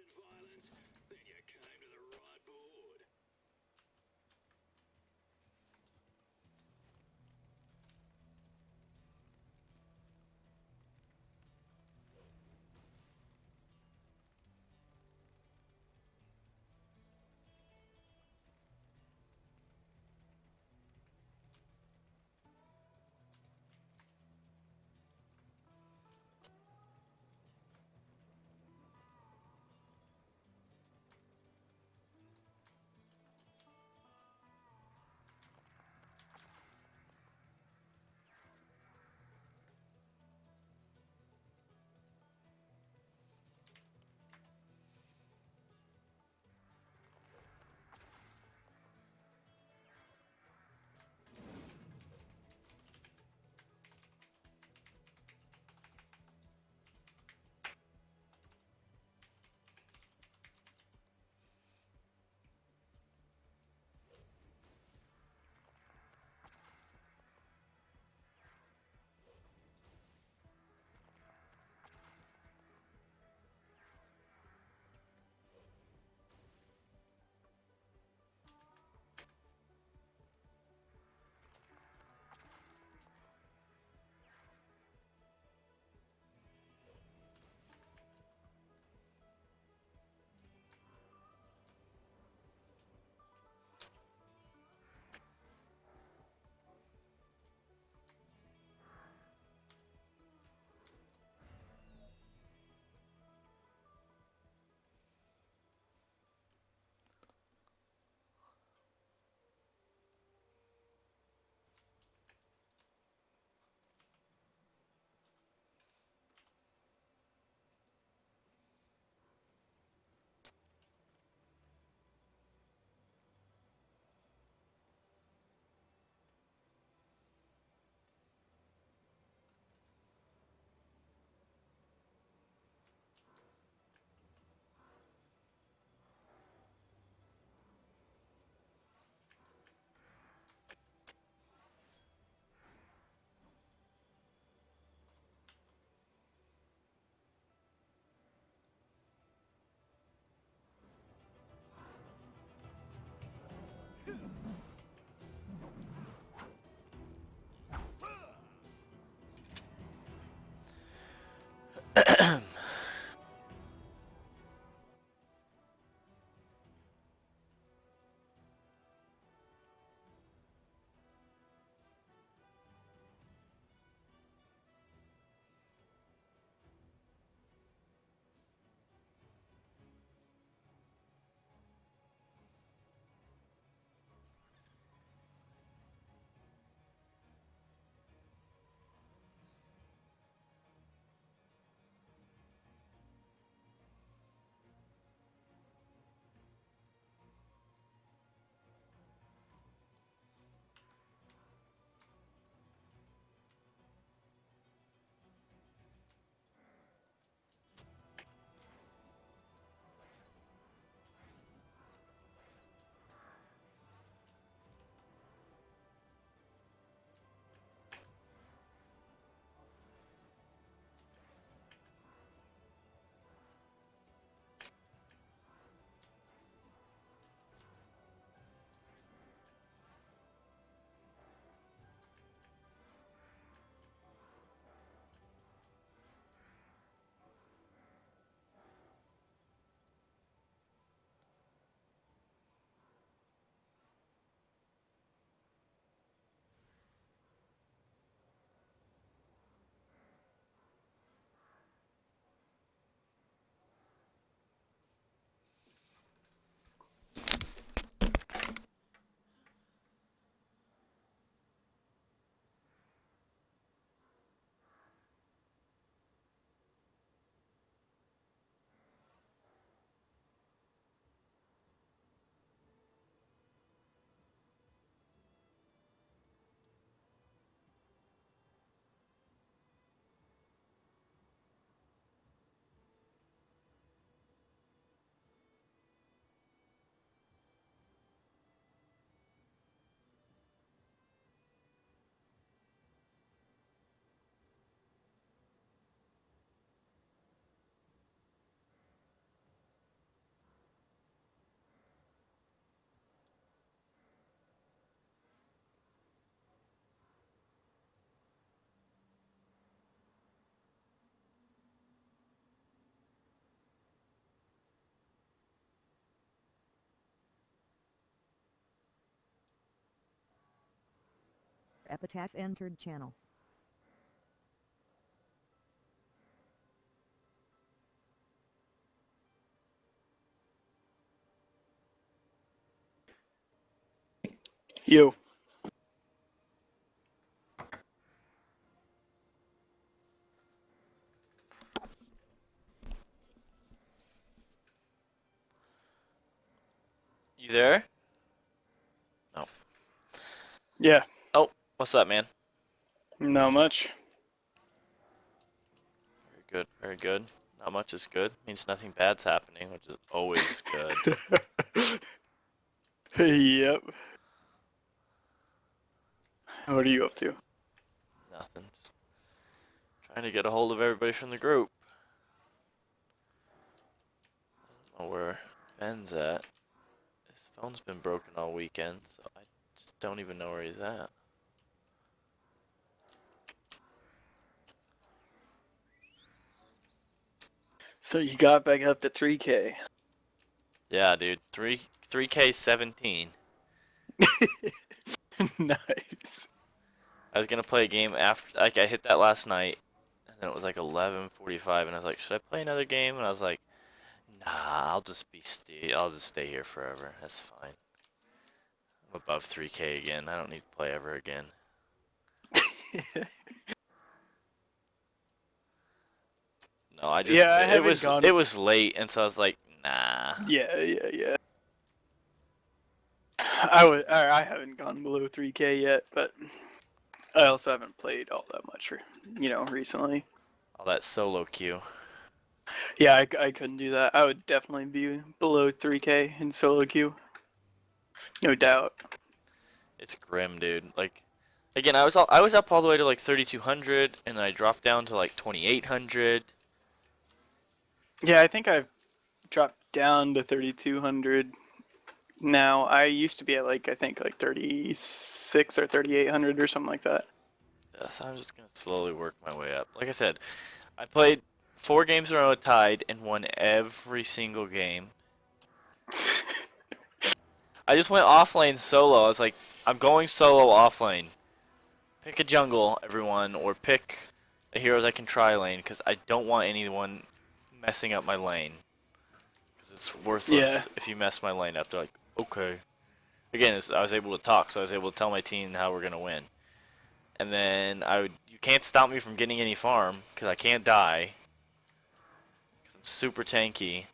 wanted violence? Then you came to the right board. Epitaph entered channel. Yo. You there? No. Yeah. Oh, what's up, man? Not much. Very good, very good. Not much is good. Means nothing bad's happening, which is always good. Yep. What are you up to? Nothing. Just trying to get a hold of everybody from the group. I don't know where Ben's at. His phone's been broken all weekend, so I just don't even know where he's at. So you got back up to 3K. Yeah, dude. 3K17. Nice. I was gonna play a game after, like I hit that last night, and then it was like 11:45, and I was like, should I play another game? And I was like, nah, I'll just stay here forever. That's fine. I'm above 3K again. I don't need to play ever again. No, I just Yeah, I it haven't was gone. it was late, and so I was like, nah. Yeah. I haven't gone below 3K yet, but I also haven't played all that much, recently. All that solo queue. Yeah, I couldn't do that. I would definitely be below 3K in solo queue. No doubt. It's grim, dude. Like, again, I was up all the way to like 3,200, and I dropped down to like 2,800. Yeah, I think I've dropped down to 3,200 now. I used to be at I think 36 or 3,800 or something like that. Yeah, so I'm just gonna slowly work my way up. Like I said, I played 4 games in a row tied and won every single game. I just went off lane solo. I was like, I'm going solo off lane. Pick a jungle, everyone, or pick a hero that can try lane, because I don't want anyone messing up my lane. Because it's worthless if you mess my lane up. They're like, okay. Again, I was able to talk, so I was able to tell my team how we're gonna win. And then you can't stop me from getting any farm, because I can't die. Because I'm super tanky.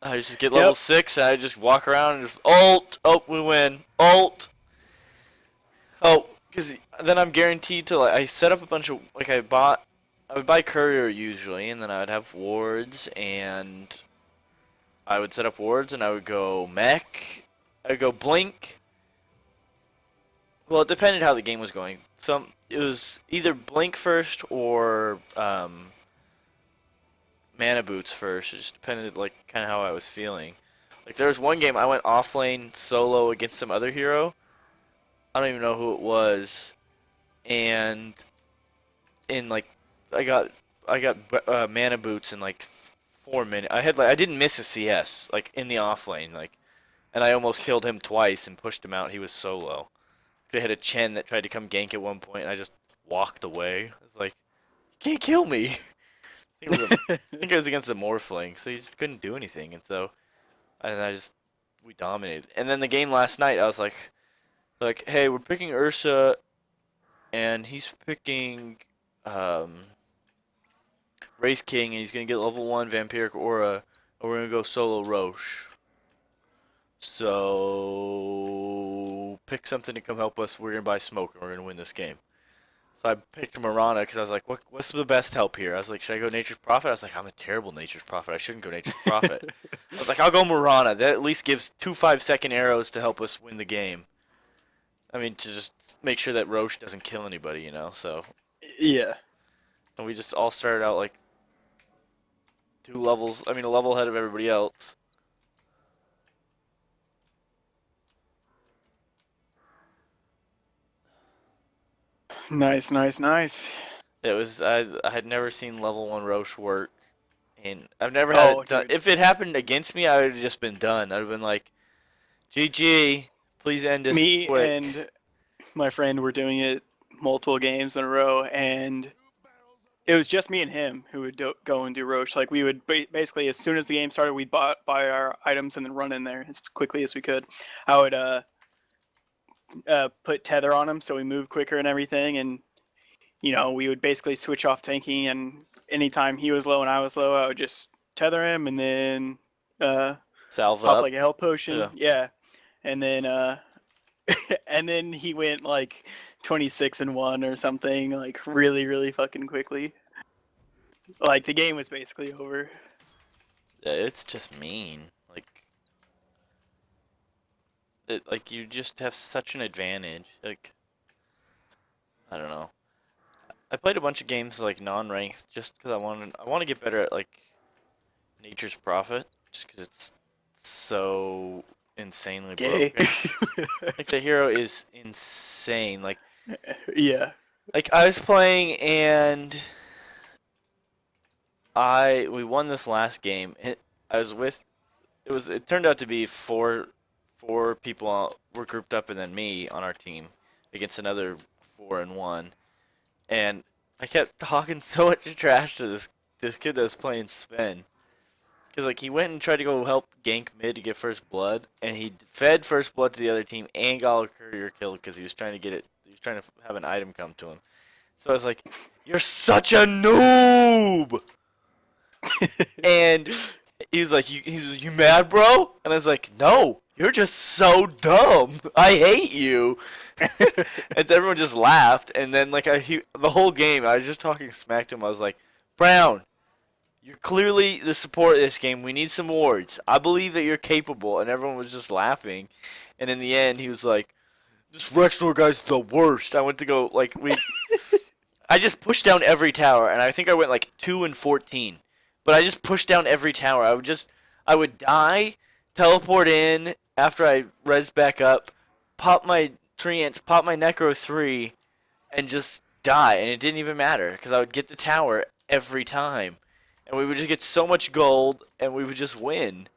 I just get level Yep. 6, and I just walk around and just ult. Oh, we win. Ult. Oh, because then I'm guaranteed to, like, I set up a bunch of, like, I would buy courier usually, and then I would have wards, and I would set up wards, and I would go mech, I would go blink. Well, it depended how the game was going. It was either blink first or mana boots first. It just depended, like, kind of how I was feeling. Like, there was one game I went off lane solo against some other hero. I don't even know who it was, and in like I got mana boots in like 4 minutes. I didn't miss a CS like in the off lane and I almost killed him twice and pushed him out. He was solo. They had a Chen that tried to come gank at one point, and I just walked away. I was like, you can't kill me. I think it was against a Morphling, so he just couldn't do anything, and so we dominated. And then the game last night, I was like, hey, we're picking Ursa, and he's picking Wraith King, and he's gonna get level 1 Vampiric Aura, and we're gonna go solo Roche. So pick something to come help us. We're gonna buy smoke, and we're gonna win this game. So I picked Mirana because I was like, what's the best help here? I was like, should I go Nature's Prophet? I was like, I'm a terrible Nature's Prophet. I shouldn't go Nature's Prophet. I was like, I'll go Mirana. That at least gives 2 5-second arrows to help us win the game. I mean, to just make sure that Roche doesn't kill anybody, you know. So Yeah. and we just all started out like a level ahead of everybody else. Nice. I had never seen level 1 Roche work, and I've never had Oh, it done. dude. If it happened against me, I would have just been done. I'd have been like, GG, please end this Me quick. my friend were doing it multiple games in a row, and it was just me and him who would go and do Roche. Like we would basically, as soon as the game started, we'd buy our items and then run in there as quickly as we could. I would put tether on him so we move quicker and everything, and we would basically switch off tanking, and anytime he was low and I was low, I would just tether him and then Salve pop up. like a health potion. Yeah. And then and then he went like 26-1 or something, like really, really fucking quickly. Like the game was basically over. Yeah, it's just mean. Like you just have such an advantage. Like, I don't know. I played a bunch of games like non-ranked just because I want to get better at like Nature's Prophet, just because it's so insanely Gay. broken. Like the hero is insane. Yeah. Like I was playing and we won this last game. I was with it turned out to be four people were grouped up and then me on our team against another 4-1. And I kept talking so much trash to this kid that was playing Sven. Because like he went and tried to go help gank mid to get first blood, and he fed first blood to the other team and got a courier kill because he was trying to get it. He was trying to have an item come to him. So I was like, "You're such a noob!" And he was like, "You mad, bro?" And I was like, "No, you're just so dumb. I hate you." And everyone just laughed. And then like the whole game, I was just talking smack to him. I was like, "Brown, you're clearly the support of this game. We need some wards. I believe that you're capable." And everyone was just laughing. And in the end, he was like, "This Rexnor guy's the worst." I went to go I just pushed down every tower, and I think I went like 2-14. But I just pushed down every tower. I would die, teleport in after I res back up, pop my treants, pop my Necro 3, and just die. And it didn't even matter because I would get the tower every time, and we would just get so much gold, and we would just win.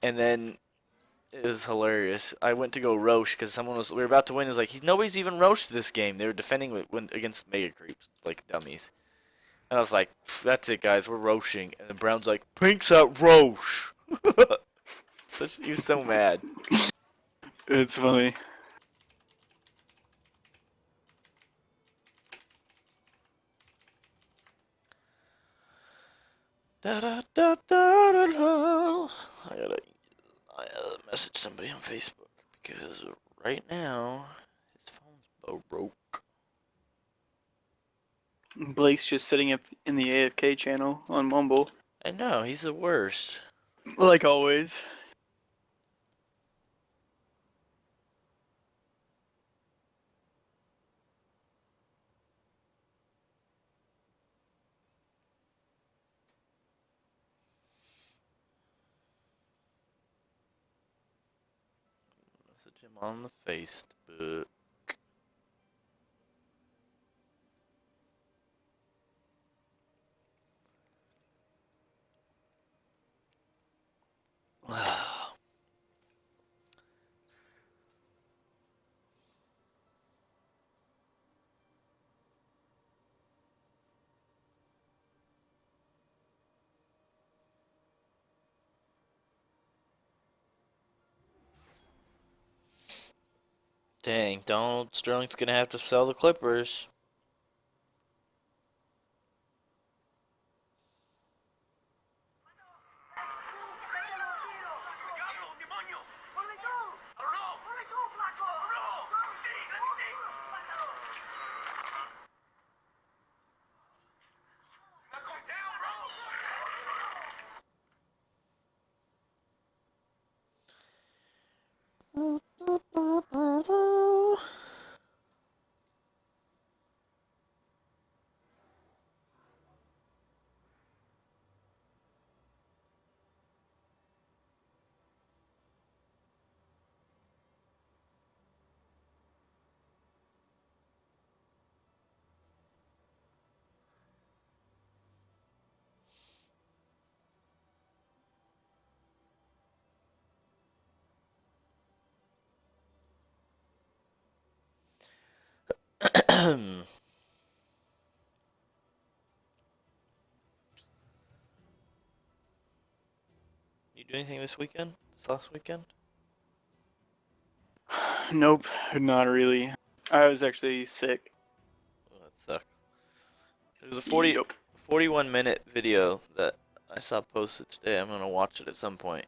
And then it was hilarious. I went to go Roche because we were about to win. It was like nobody's even Roche this game. They were defending against Mega Creeps like dummies. And I was like, that's it, guys. We're Roshing. And then Brown's like, Pink's at Roche. He was so mad. It's funny. Da, da, da, da, da, da. I gotta message somebody on Facebook because right now his phone's broke. Blake's just sitting up in the AFK channel on Mumble, I know, he's the worst. like always. Message him on the Facebook. Dang, Donald Sterling's gonna have to sell the Clippers. You do anything this weekend? This last weekend? Nope, not really. I was actually sick. Oh, that sucks. It was a 40, Yup. 41-minute video that I saw posted today. I'm gonna watch it at some point.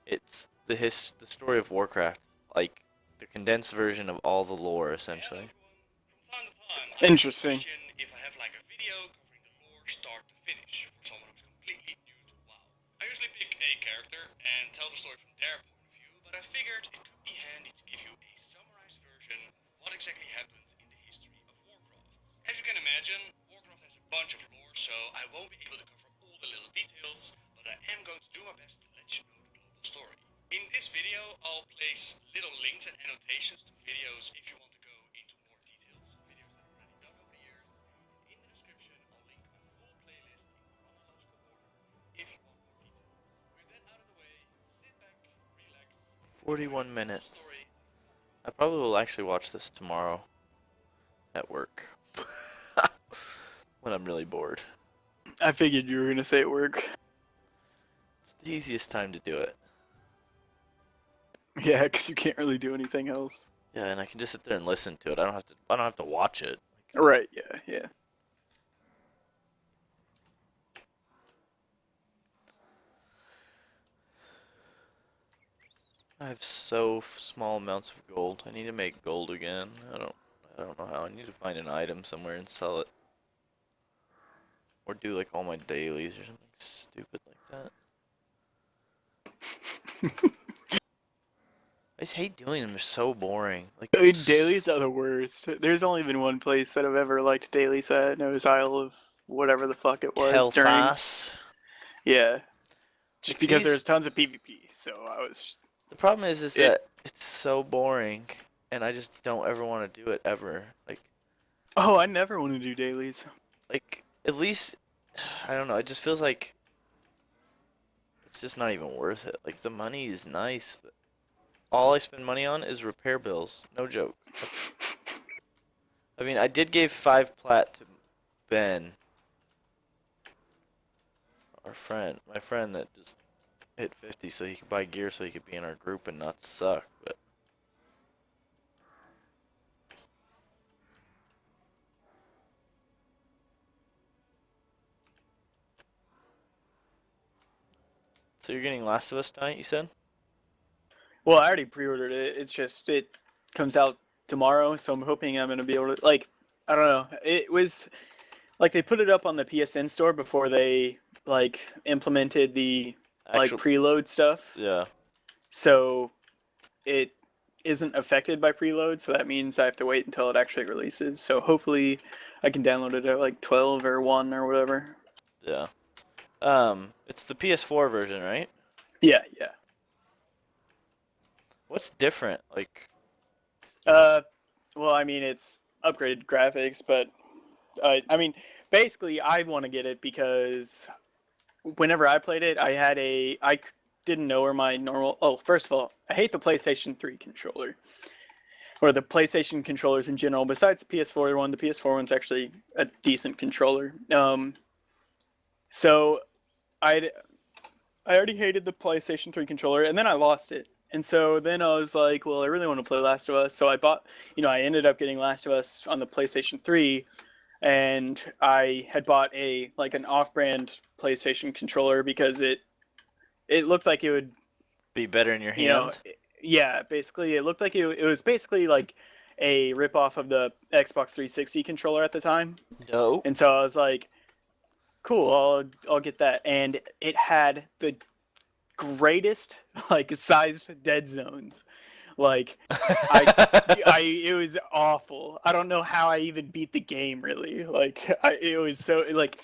It's the story of Warcraft, like the condensed version of all the lore, essentially. From time to time, I get the Interesting. question if I have like a video covering the lore start to finish for someone who's completely new to WoW. I usually pick a character and tell the story from their point of view, but I figured it could be handy to give you a summarized version of what exactly happened in the history of Warcraft. As you can imagine, Warcraft has a bunch of lore, so I won't be able to cover all the little details, but I am going to do my best to let you know the global story. In this video, I'll place little links and annotations to videos if you want to go into more details, videos that I've already done over the years. In the description, I'll link my full playlist in chronological order if you want more details. With that out of the way, sit back, relax, 41 minutes. story. I probably will actually watch this tomorrow at work when I'm really bored. I figured you were gonna say at work. It's the easiest time to do it. Yeah, because you can't really do anything else. Yeah, and I can just sit there and listen to it. I don't have to watch it. Right, yeah, yeah. I have so small amounts of gold. I need to make gold again. I don't know how. I need to find an item somewhere and sell it. Or do like all my dailies or something stupid like that. I just hate doing them. They're so boring. Like I mean, dailies are the worst. There's only been one place that I've ever liked dailies at, and it was Isle of whatever the fuck it was during. Telfas. Yeah. Just Like because these- there's tons of PvP, so I was. The problem is It- that it's so boring, and I just don't ever want to do it ever. Oh, I never want to do dailies. Like at least I don't know. It just feels like it's just not even worth it. Like the money is nice, but all I spend money on is repair bills. No joke. I mean, I did give 5 plat to Ben, our friend, my friend that just hit 50, so he could buy gear, so he could be in our group and not suck. But so you're getting Last of Us tonight, you said? Well, I already pre-ordered it. It's just it comes out tomorrow, so I'm hoping I'm gonna be able to like. I don't know. It was like they put it up on the PSN store before they like implemented the like Actual, preload stuff. yeah. So it isn't affected by preload, so that means I have to wait until it actually releases. So hopefully I can download it at like 12 or 1 or whatever. Yeah. It's the PS4 version, right? Yeah, yeah. What's different? Like, Well, I mean, it's upgraded graphics, but I mean, basically, I want to get it because whenever I played it, I didn't know where my normal. Oh, first of all, I hate the PlayStation 3 controller, or the PlayStation controllers in general. Besides the PS4 one, the PS4 one's actually a decent controller. So I already hated the PlayStation 3 controller, and then I lost it. And so then I was like, well, I really want to play Last of Us. So I ended up getting Last of Us on the PlayStation 3, and I had bought an off-brand PlayStation controller because it looked like it would, be better in your you know, hand? yeah, basically it looked like it was basically like a ripoff of the Xbox 360 controller at the time. No. And so I was like, cool, I'll get that. And it had the greatest like sized dead zones. Like it was awful. I don't know how I even beat the game really. Like it was so like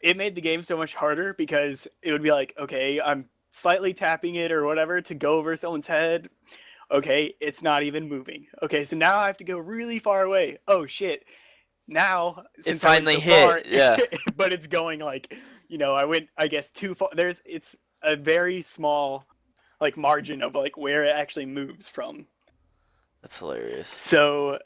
it made the game so much harder because it would be like, okay, I'm slightly tapping it or whatever to go over someone's head. Okay, it's not even moving. Okay, so now I have to go really far away. Oh shit. Now since finally I went so hit, yeah. but it's going like, I went I guess too far. It's a very small like margin of like where it actually moves from. That's hilarious. So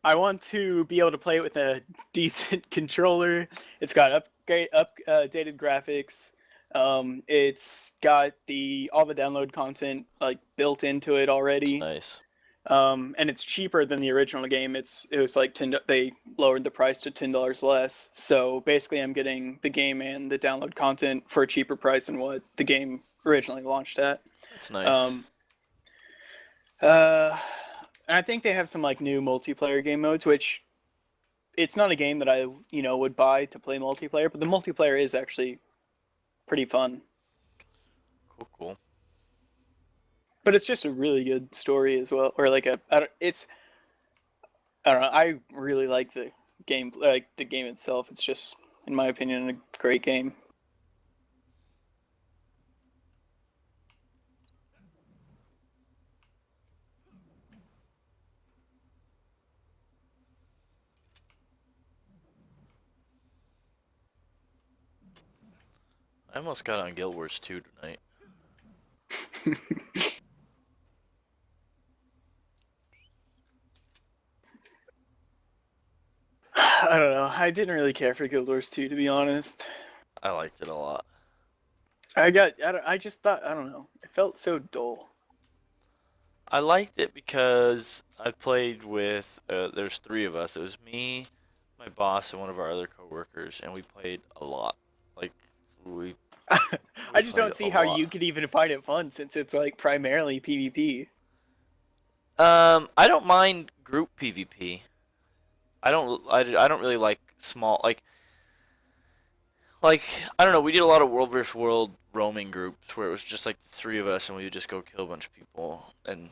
I want to be able to play it with a decent controller. It's got updated graphics. It's got all the download content like built into it It's already. nice. And it's cheaper than the original game. It was like they lowered the price to $10 less. So basically, I'm getting the game and the download content for a cheaper price than what the game originally launched at. That's nice. And I think they have some like new multiplayer game modes, which it's not a game that I would buy to play multiplayer, but the multiplayer is actually pretty fun. Cool. But it's just a really good story as well, or like I don't know. I really like the game itself. It's just, in my opinion, a great game. I almost got on Guild Wars 2 tonight. I don't know. I didn't really care for Guild Wars 2, to be honest. I liked it a lot. I just thought, I don't know. It felt so dull. I liked it because I played with, there's 3 of us. It was me, my boss, and one of our other coworkers, and we played a lot. Like, we I just don't played see a how lot. you could even find it fun since it's like primarily PvP. I don't mind group PvP. I don't really like small, like I don't know, we did a lot of world versus world roaming groups where it was just like the 3 of us and we would just go kill a bunch of people, and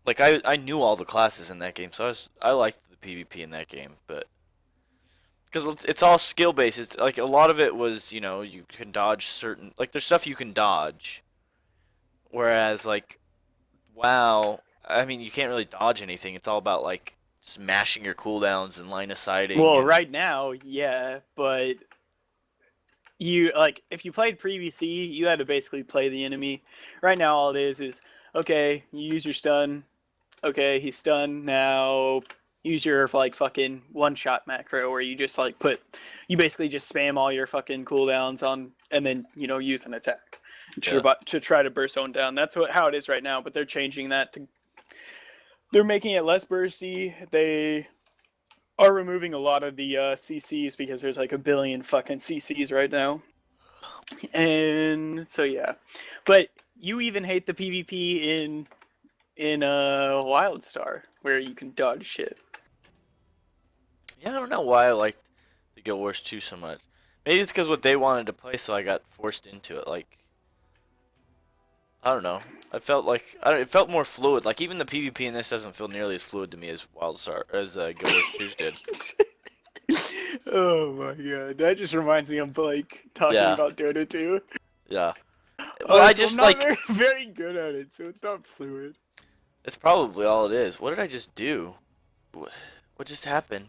like I knew all the classes in that game, so I liked the PvP in that game, but because it's all skill based. It's like a lot of it was, you can dodge certain, like there's stuff you can dodge, whereas like WoW, I mean you can't really dodge anything. It's all about like smashing your cooldowns and line of sighting. Well, and, right now, yeah, but if you played PvC, you had to basically play the enemy. Right now, all it is okay, you use your stun. Okay, he's stunned. Now use your like fucking one-shot macro where you just like you basically just spam all your fucking cooldowns on, and then use an attack to try to burst someone down. That's how it is right now. But they're changing that they're making it less bursty. They are removing a lot of the CCs because there's like a billion fucking CCs right now. And so yeah, but you even hate the PvP in WildStar where you can dodge shit. Yeah, I don't know why I liked the Guild Wars 2 so much. Maybe it's because what they wanted to play, so I got forced into it. Like, I don't know. I felt like it felt more fluid. Like even the PvP in this doesn't feel nearly as fluid to me as Guild Wars 2's did. Oh my god, that just reminds me of Blake talking about Dota 2. Yeah. Well, I just I'm not very good at it, so it's not fluid. It's probably all it is. What did I just do? What just happened?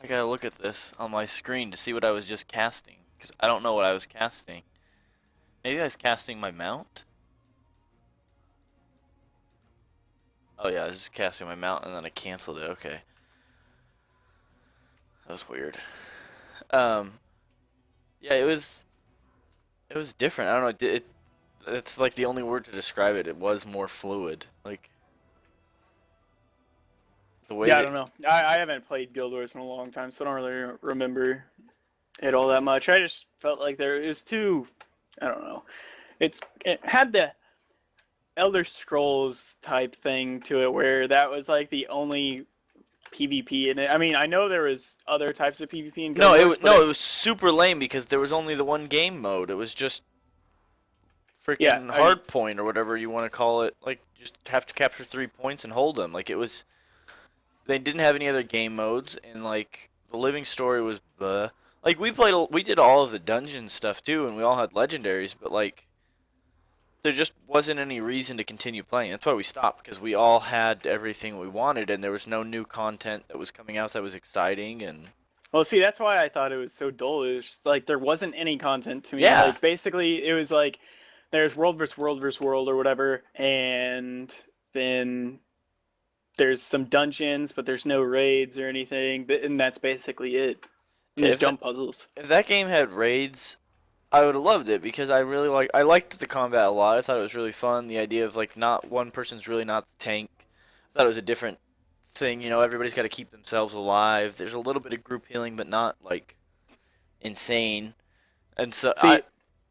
I gotta look at this on my screen to see what I was just casting, because I don't know what I was casting. Maybe I was casting my mount? Oh yeah, I was just casting my mount and then I canceled it. Okay. That was weird. Yeah, it was different. I don't know. It's like the only word to describe it. It was more fluid. Like the way. Yeah, I don't know. I haven't played Guild Wars in a long time, so I don't really remember it all that much. I just felt like it was too. I don't know. It had the Elder Scrolls type thing to it, where that was like the only PvP in it. I mean, I know there was other types of PvP in Guild Wars. It was super lame because there was only the one game mode. It was just freaking hardpoint or whatever you want to call it. Like just have to capture 3 points and hold them. Like it was. They didn't have any other game modes, and like the living story was like we did all of the dungeon stuff too, and we all had legendaries, but like there just wasn't any reason to continue playing. That's why we stopped, because we all had everything we wanted, and there was no new content that was coming out that was exciting. And well, see, that's why I thought it was so dull. It was just like there wasn't any content to me. Yeah. Like basically, it was like there's world versus world versus world or whatever, and then there's some dungeons, but there's no raids or anything, and that's basically it. And there's If that, jump puzzles. if that game had raids, I would have loved it because I liked the combat a lot. I thought it was really fun. The idea of like not one person's really not the tank. I thought it was a different thing. You know, everybody's got to keep themselves alive. There's a little bit of group healing, but not like insane. And so See,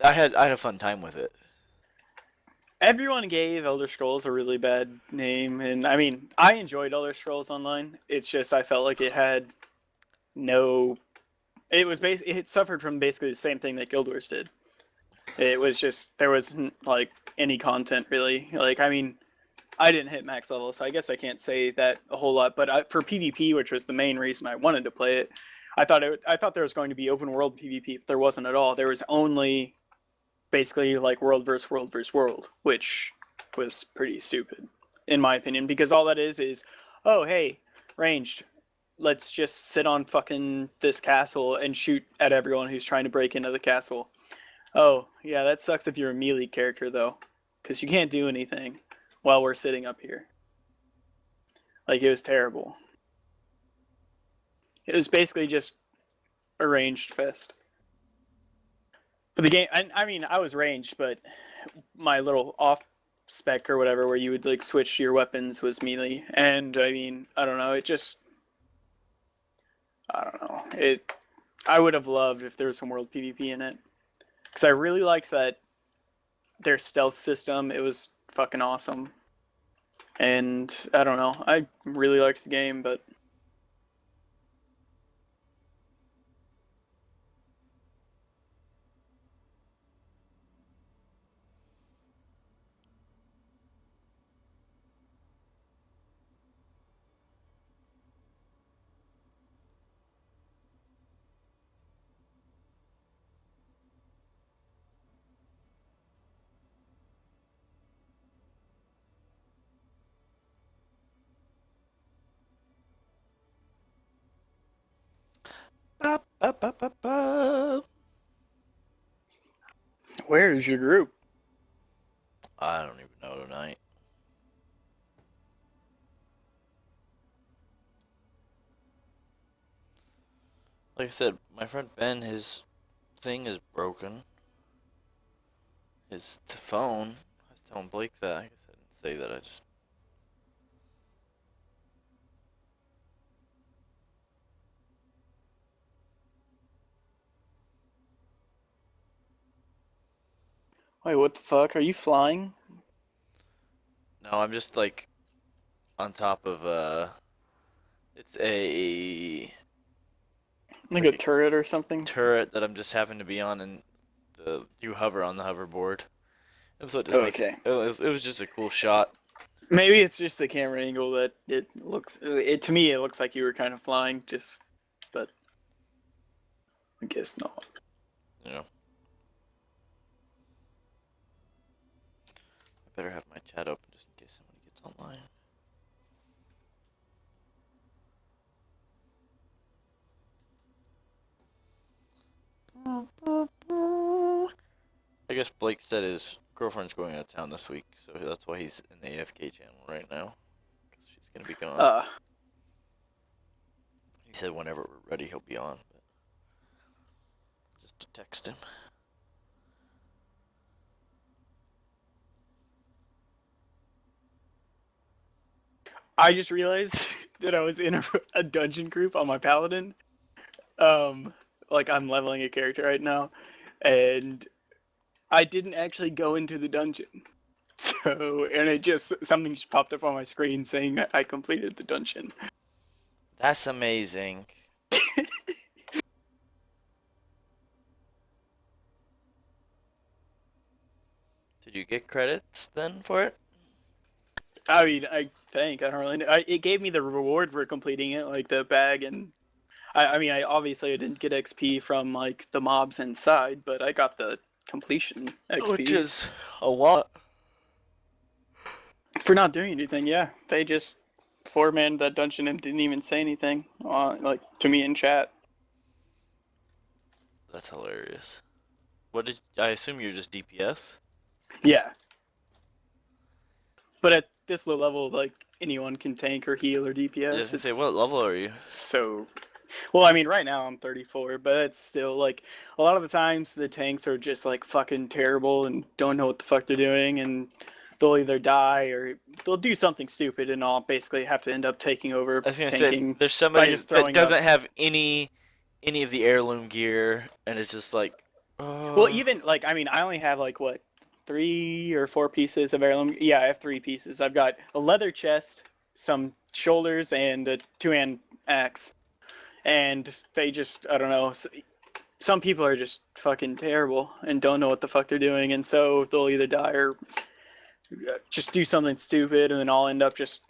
I had a fun time with it. everyone gave Elder Scrolls a really bad name, and I mean, I enjoyed Elder Scrolls Online. It's just I felt like it had no. It suffered from basically the same thing that Guild Wars did. It was just there wasn't like any content really. Like I mean, I didn't hit max level, so I guess I can't say that a whole lot. But for PvP, which was the main reason I wanted to play it, I thought there was going to be open world PvP, but there wasn't at all. There was only basically like world versus world versus world, which was pretty stupid in my opinion, because all that is, oh hey, ranged, let's just sit on fucking this castle and shoot at everyone who's trying to break into the castle. Oh yeah, that sucks if you're a melee character though, because you can't do anything while we're sitting up here. Like it was terrible. It was basically just a ranged fest. But the game, I mean, I was ranged, but my little off spec or whatever, where you would like switch your weapons, was melee. And I mean, I don't know. I don't know. I would have loved if there was some world PvP in it, because I really liked that their stealth system. It was fucking awesome. And I don't know. I really liked the game, but Ba, ba, ba, ba, ba. where is your group? I don't even know tonight. Like I said, my friend Ben, his thing is broken. His phone. I was telling Blake that. I guess I didn't say that. I just. Wait, what the fuck? Are you flying? No, I'm just like on top of It's a Like a turret or something? turret that I'm just happen to be on, and you hover on the hoverboard, and so it just makes Okay. it was just a cool shot. Maybe it's just the camera angle that it looks. It to me, it looks like you were kind of flying, but I guess not. You know. I better have my chat open just in case somebody gets online. I guess Blake said his girlfriend's going out of town this week, so that's why he's in the AFK channel right now, because she's gonna be gone. He said whenever we're ready, he'll be on. But just to text him. I just realized that I was in a dungeon group on my paladin. Like I'm leveling a character right now, and I didn't actually go into the dungeon. So, and something just popped up on my screen saying that I completed the dungeon. That's amazing. Did you get credits then for it? I mean, I think I don't really know. It gave me the reward for completing it, like the bag, and I mean, I obviously didn't get XP from like the mobs inside, but I got the completion XP. Which is a lot. For not doing anything. Yeah, they just four-manned that dungeon and didn't even say anything, like to me in chat. That's hilarious. I assume you're just DPS? Yeah. But at this low level, like anyone can tank or heal or I was DPS. gonna say, It's what level are you? so well, I mean, right now I'm 34, but it's still like a lot of the times the tanks are just like fucking terrible and don't know what the fuck they're doing, and they'll either die or they'll do something stupid, and I'll basically have to end up taking over I was gonna say, tanking there's by somebody just that throwing up. doesn't have any of the heirloom gear, and it's just like, Well, oh. even like I mean, I only have like what 3 or 4 pieces of heirloom. Yeah, I have 3 pieces. I've got a leather chest, some shoulders, and a 2-hand axe. And they just I don't know. Some people are just fucking terrible and don't know what the fuck they're doing, and so they'll either die or just do something stupid, and then I'll end up just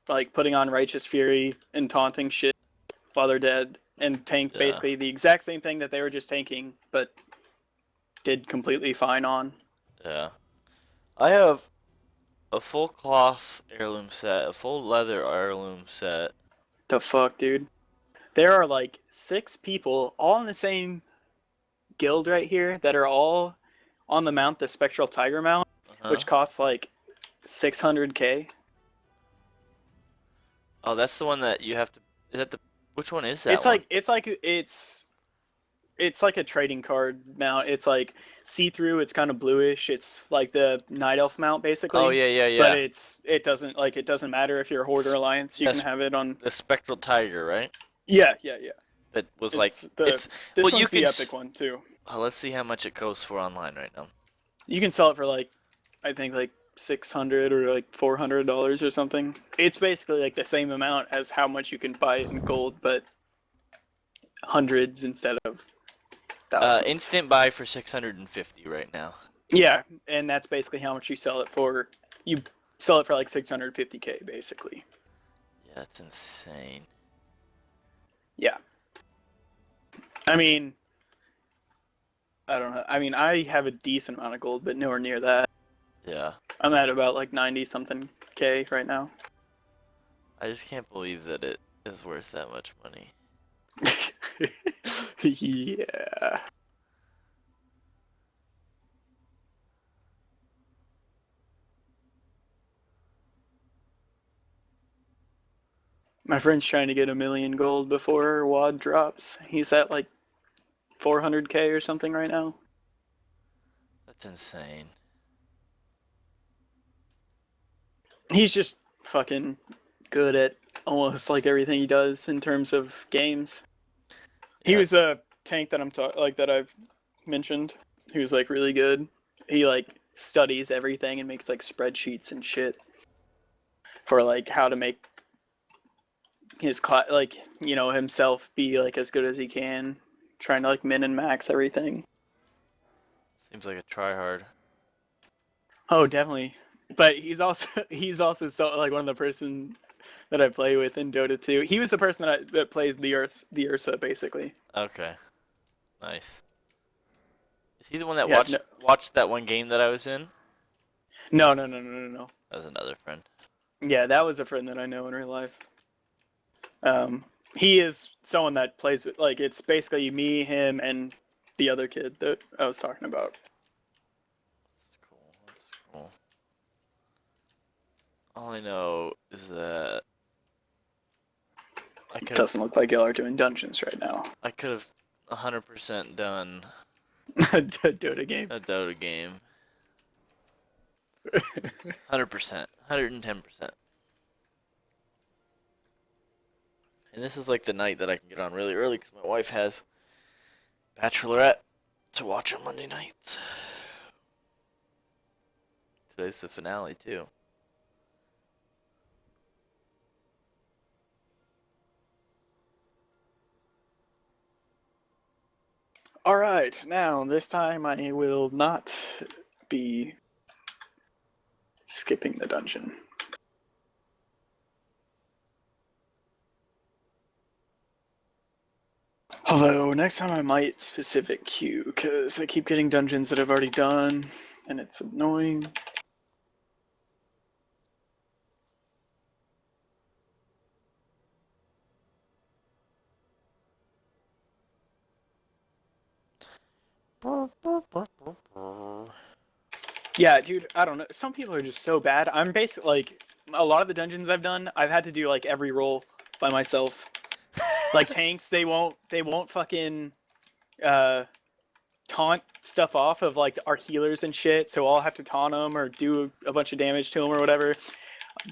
like putting on righteous fury and taunting shit while they're dead, and tank Yeah. basically the exact same thing that they were just tanking, but did completely fine on. Yeah. I have a full cloth heirloom set, a full leather heirloom set. The fuck, dude? There are like 6 people all in the same guild right here that are all on the mount, the Spectral Tiger mount, Uh-huh. which costs like 600k. Oh, that's the one that you have to. Is that the? Which one is that It's one? like it's like a trading card mount. It's like see through. It's kind of bluish. It's like the Night Elf mount Oh basically. yeah, yeah, But yeah. it doesn't matter if you're a Horde or Alliance. You can Yes, have it on. the spectral tiger, right? Yeah, yeah, yeah. That was like It's the it's. this Well, you one's can. the epic one too. Oh, let's see how much it goes for online right now. You can sell it for like I think like 600 or like $400 or something. It's basically like the same amount as how much you can buy it in gold, but hundreds instead of thousands. Instant buy for 650 right now. Yeah, and that's basically how much you sell it for. You sell it for like 650k basically. Yeah, that's insane. Yeah. I mean, I don't know. I mean, I have a decent amount of gold, but nowhere near that. Yeah. I'm at about like 90 something k right now. I just can't believe that it is worth that much money. Yeah. My friend's trying to get 1,000,000 gold before WOD drops. He's at like 400k or something right now. That's insane. He's just fucking good at almost like everything he does in terms of games. He Yeah. was a tank that that I've mentioned. He was like really good. He like studies everything and makes like spreadsheets and shit for like how to make his like himself be like as good as he can, trying to like min and max everything. Seems like a tryhard. Oh, definitely. But he's also so like one of the person that I play with in Dota 2. He was the person that plays the Ursa basically. Okay. Nice. Is he the one that Yeah, watched that one game that I was in? no. That was another friend. Yeah, that was a friend that I know in real life. He is someone that plays with like it's basically me, him, and the other kid that I was talking about. That's cool. That's cool. All I know is that It doesn't look like y'all are doing dungeons right now. I could have 100% done A Dota game. a Dota game. 100%. 110%. And this is like the night that I can get on really early because my wife has Bachelorette to watch on Monday nights. Today's the finale, too. All right, now this time I will not be skipping the dungeon. Although next time I might specific queue because I keep getting dungeons that I've already done and it's annoying. Yeah, dude, I don't know. Some people are just so bad. I'm basically like a lot of the dungeons I've done, I've had to do like every role by myself. Like tanks, they won't fucking taunt stuff off of like our healers and shit, so I'll have to taunt them or do a bunch of damage to them or whatever.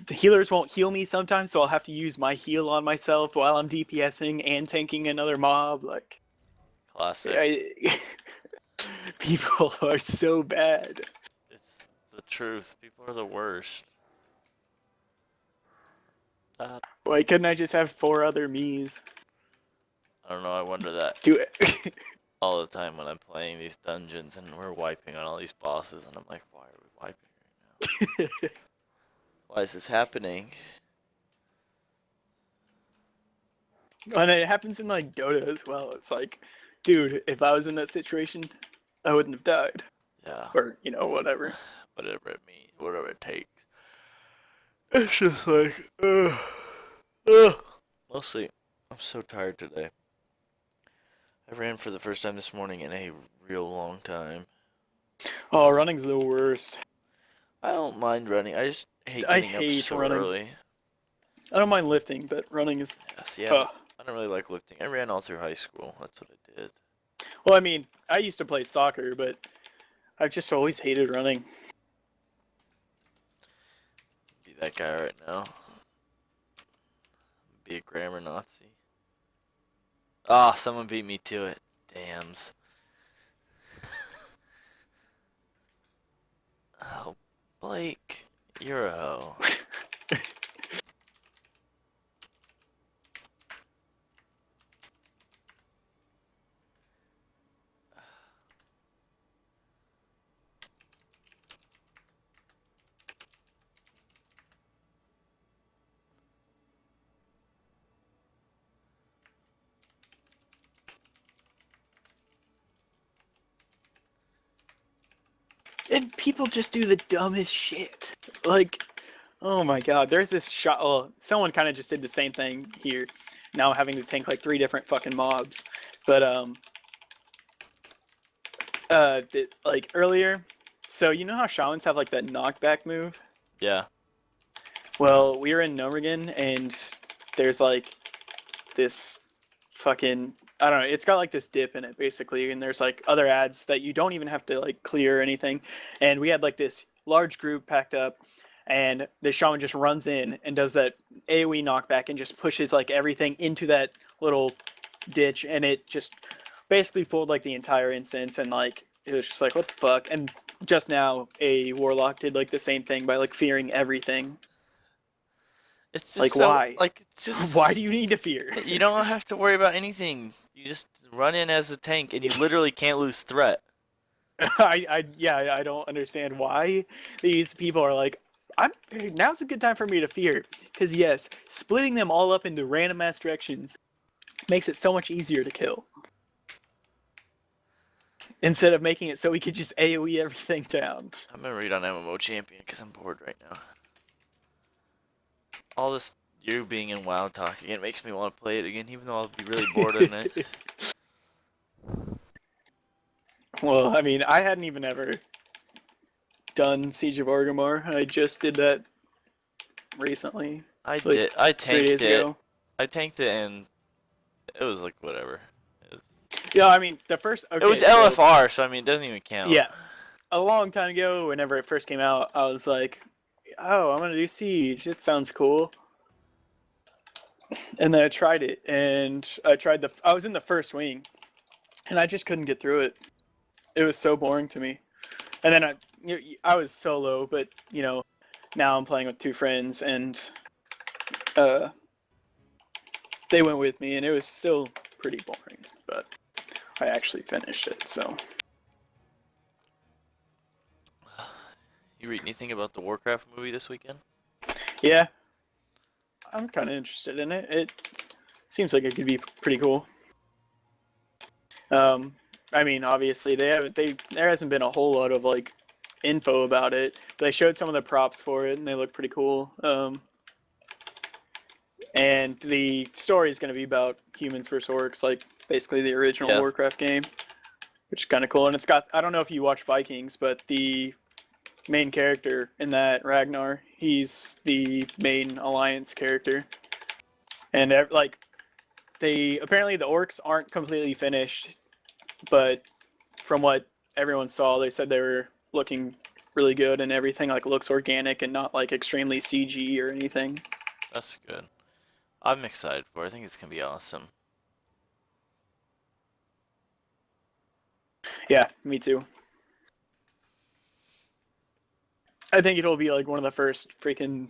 The healers won't heal me sometimes, so I'll have to use my heal on myself while I'm DPSing and tanking another mob. Like, Classic. people are so bad. It's the truth. People are the worst. Why couldn't I just have 4 other me's? I don't know. I wonder that Do it. all the time when I'm playing these dungeons and we're wiping on all these bosses, and I'm like, why are we wiping right now? Why is this happening? And it happens in like Dota as well. It's like, dude, if I was in that situation, I wouldn't have died. Yeah. Or, whatever. Whatever it means, whatever it takes. It's just like, we'll see. I'm so tired today. I ran for the first time this morning in a real long time. Oh, running's the worst. I don't mind running. I just hate I getting up hate so running. early. I don't mind lifting, but running is... Yeah, I don't really like lifting. I ran all through high school. That's what I did. Well, I mean, I used to play soccer, but I've just always hated running. Be that guy right now. Be a grammar Nazi. Ah, oh, someone beat me to it. Dams. Oh, Blake, you're a hoe. And people just do the dumbest shit. Like, oh my god, there's this shot. Well, someone kind of just did the same thing here. Now having to tank like 3 different fucking mobs. But, like earlier, so you know how shamans have like that knockback move? Yeah. Well, we were in Nomrigan, and there's like this fucking, I don't know, it's got like this dip in it basically, and there's like other ads that you don't even have to like clear or anything. And we had like this large group packed up, and the shaman just runs in and does that AoE knockback and just pushes like everything into that little ditch, and it just basically pulled like the entire instance, and like it was just like, what the fuck. And just now a warlock did like the same thing by like fearing everything. It's just like, so, why? like, it's just... Why do you need to fear? You don't have to worry about anything. You just run in as a tank, and you literally can't lose threat. I don't understand why these people are like, now's a good time for me to fear. Because yes, splitting them all up into random ass directions makes it so much easier to kill. Instead of making it so we could just AoE everything down. I'm gonna read on MMO Champion because I'm bored right now. All this you being in WoW talk again makes me want to play it again, even though I'll be really bored in it. Well, I mean, I hadn't even ever done Siege of Orgrimmar. I just did that recently. I like, did. I 3 days tanked it. ago. I tanked it, and it was like whatever. Yeah, I mean, the first... Okay, it was LFR, so I mean, it doesn't even count. Yeah. A long time ago, whenever it first came out, I was like, oh, I'm gonna do Siege. It sounds cool. And then I tried it, and I was in the first wing, and I just couldn't get through it. It was so boring to me. And then I was solo, but now I'm playing with 2 friends, and they went with me, and it was still pretty boring, but I actually finished it, so. You read anything about the Warcraft movie this weekend? Yeah. I'm kind of interested in it. It seems like it could be pretty cool. I mean, obviously there hasn't been a whole lot of like info about it. They showed some of the props for it, and they look pretty cool. And the story is going to be about humans versus orcs, like basically the original Warcraft game, which is kind of cool. And it's got, I don't know if you watch Vikings, but the main character in that Ragnar. He's the main alliance character, and like apparently the orcs aren't completely finished, but from what everyone saw, they said they were looking really good and everything like looks organic and not like extremely CG or anything. That's good. I'm excited for it. I think it's gonna be awesome. Yeah, me too. I think it'll be like one of the first freaking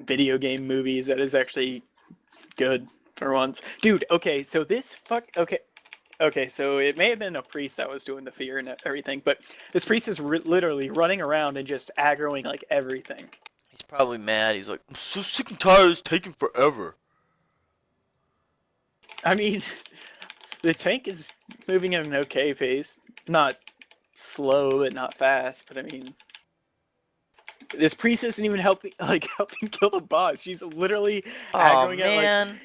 video game movies that is actually good for once. Dude, okay, so okay, so it may have been a priest that was doing the fear and everything, but this priest is literally running around and just aggroing like everything. He's probably mad. He's like, I'm so sick and tired. It's taking forever. I mean, the tank is moving at an okay pace. Not slow, but not fast. But I mean, this priest isn't even helping kill the boss. She's literally Oh aggroing it man, like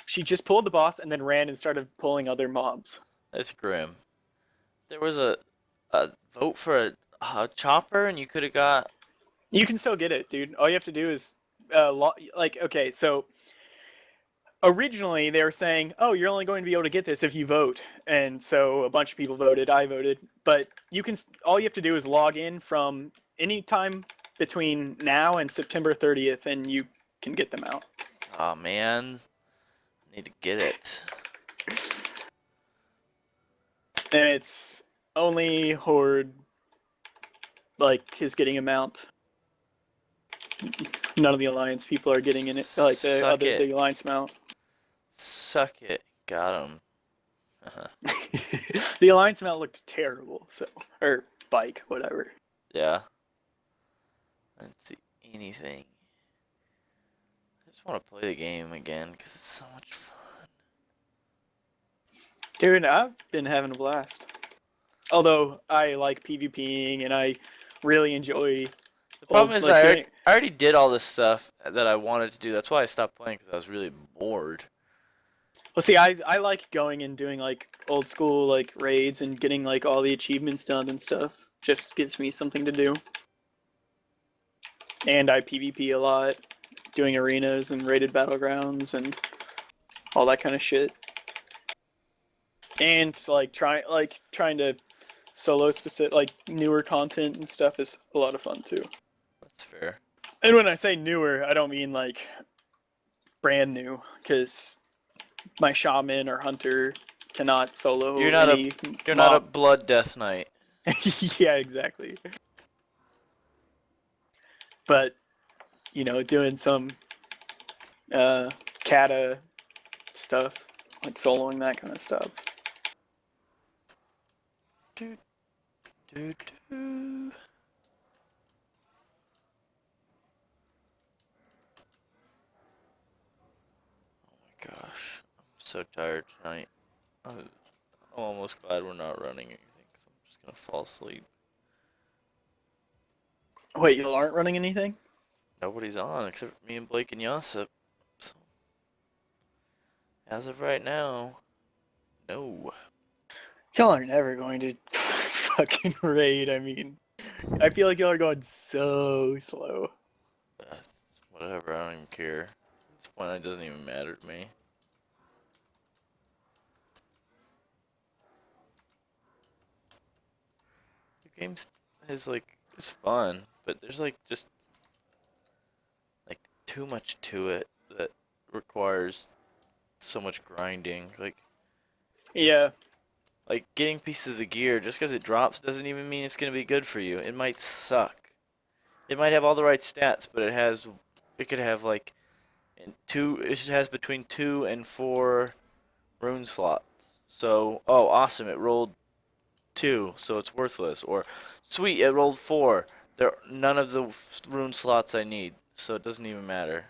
she just pulled the boss and then ran and started pulling other mobs. that's grim. There was a vote for a chopper, and you could have got. You can still get it, dude. All you have to do is like okay, so originally they were saying, "Oh, you're only going to be able to get this if you vote," and so a bunch of people voted. I voted, but you can. All you have to do is log in from any time between now and September 30th, and you can get them out. Oh man, need to get it. And it's only Horde like is getting them out. None of the Alliance people are getting in it, like the Alliance mount. Suck it. Got him. The Alliance mount looked terrible, so or bike, whatever. Yeah. Let's see anything. I just want to play the game again because it's so much fun. Dude, I've been having a blast. Although I like PvPing and I really enjoy. The problem is I already did all this stuff that I wanted to do. That's why I stopped playing because I was really bored. Well, see, I like going and doing like old school like raids and getting like all the achievements done and stuff. Just gives me something to do. And I PvP a lot, doing arenas and raided battlegrounds and all that kind of shit. And like trying to solo specific like newer content and stuff is a lot of fun too. That's fair. And when I say newer, I don't mean like brand new, because my shaman or hunter cannot solo. You're not a blood death knight. Yeah, exactly. But you know, doing some kata stuff, like soloing that kind of stuff. Do, do, do. Oh my gosh, I'm so tired tonight. I'm almost glad we're not running anything because I'm just gonna fall asleep. Wait, you aren't running anything? Nobody's on except me and Blake and Yasip. So, as of right now, no. Y'all are never going to fucking raid. I mean, I feel like y'all are going so slow. That's whatever. I don't even care. At this point, it doesn't even matter to me. The game is like it's fun, but there's like just like too much to it that requires so much grinding. Yeah. Like getting pieces of gear just because it drops doesn't even mean it's gonna be good for you. It might suck. It might have all the right stats, but it could have like it has between 2 and 4 rune slots. So, oh, awesome, it rolled 2, so it's worthless. Or, sweet, it rolled 4. There are none of the rune slots I need, so it doesn't even matter.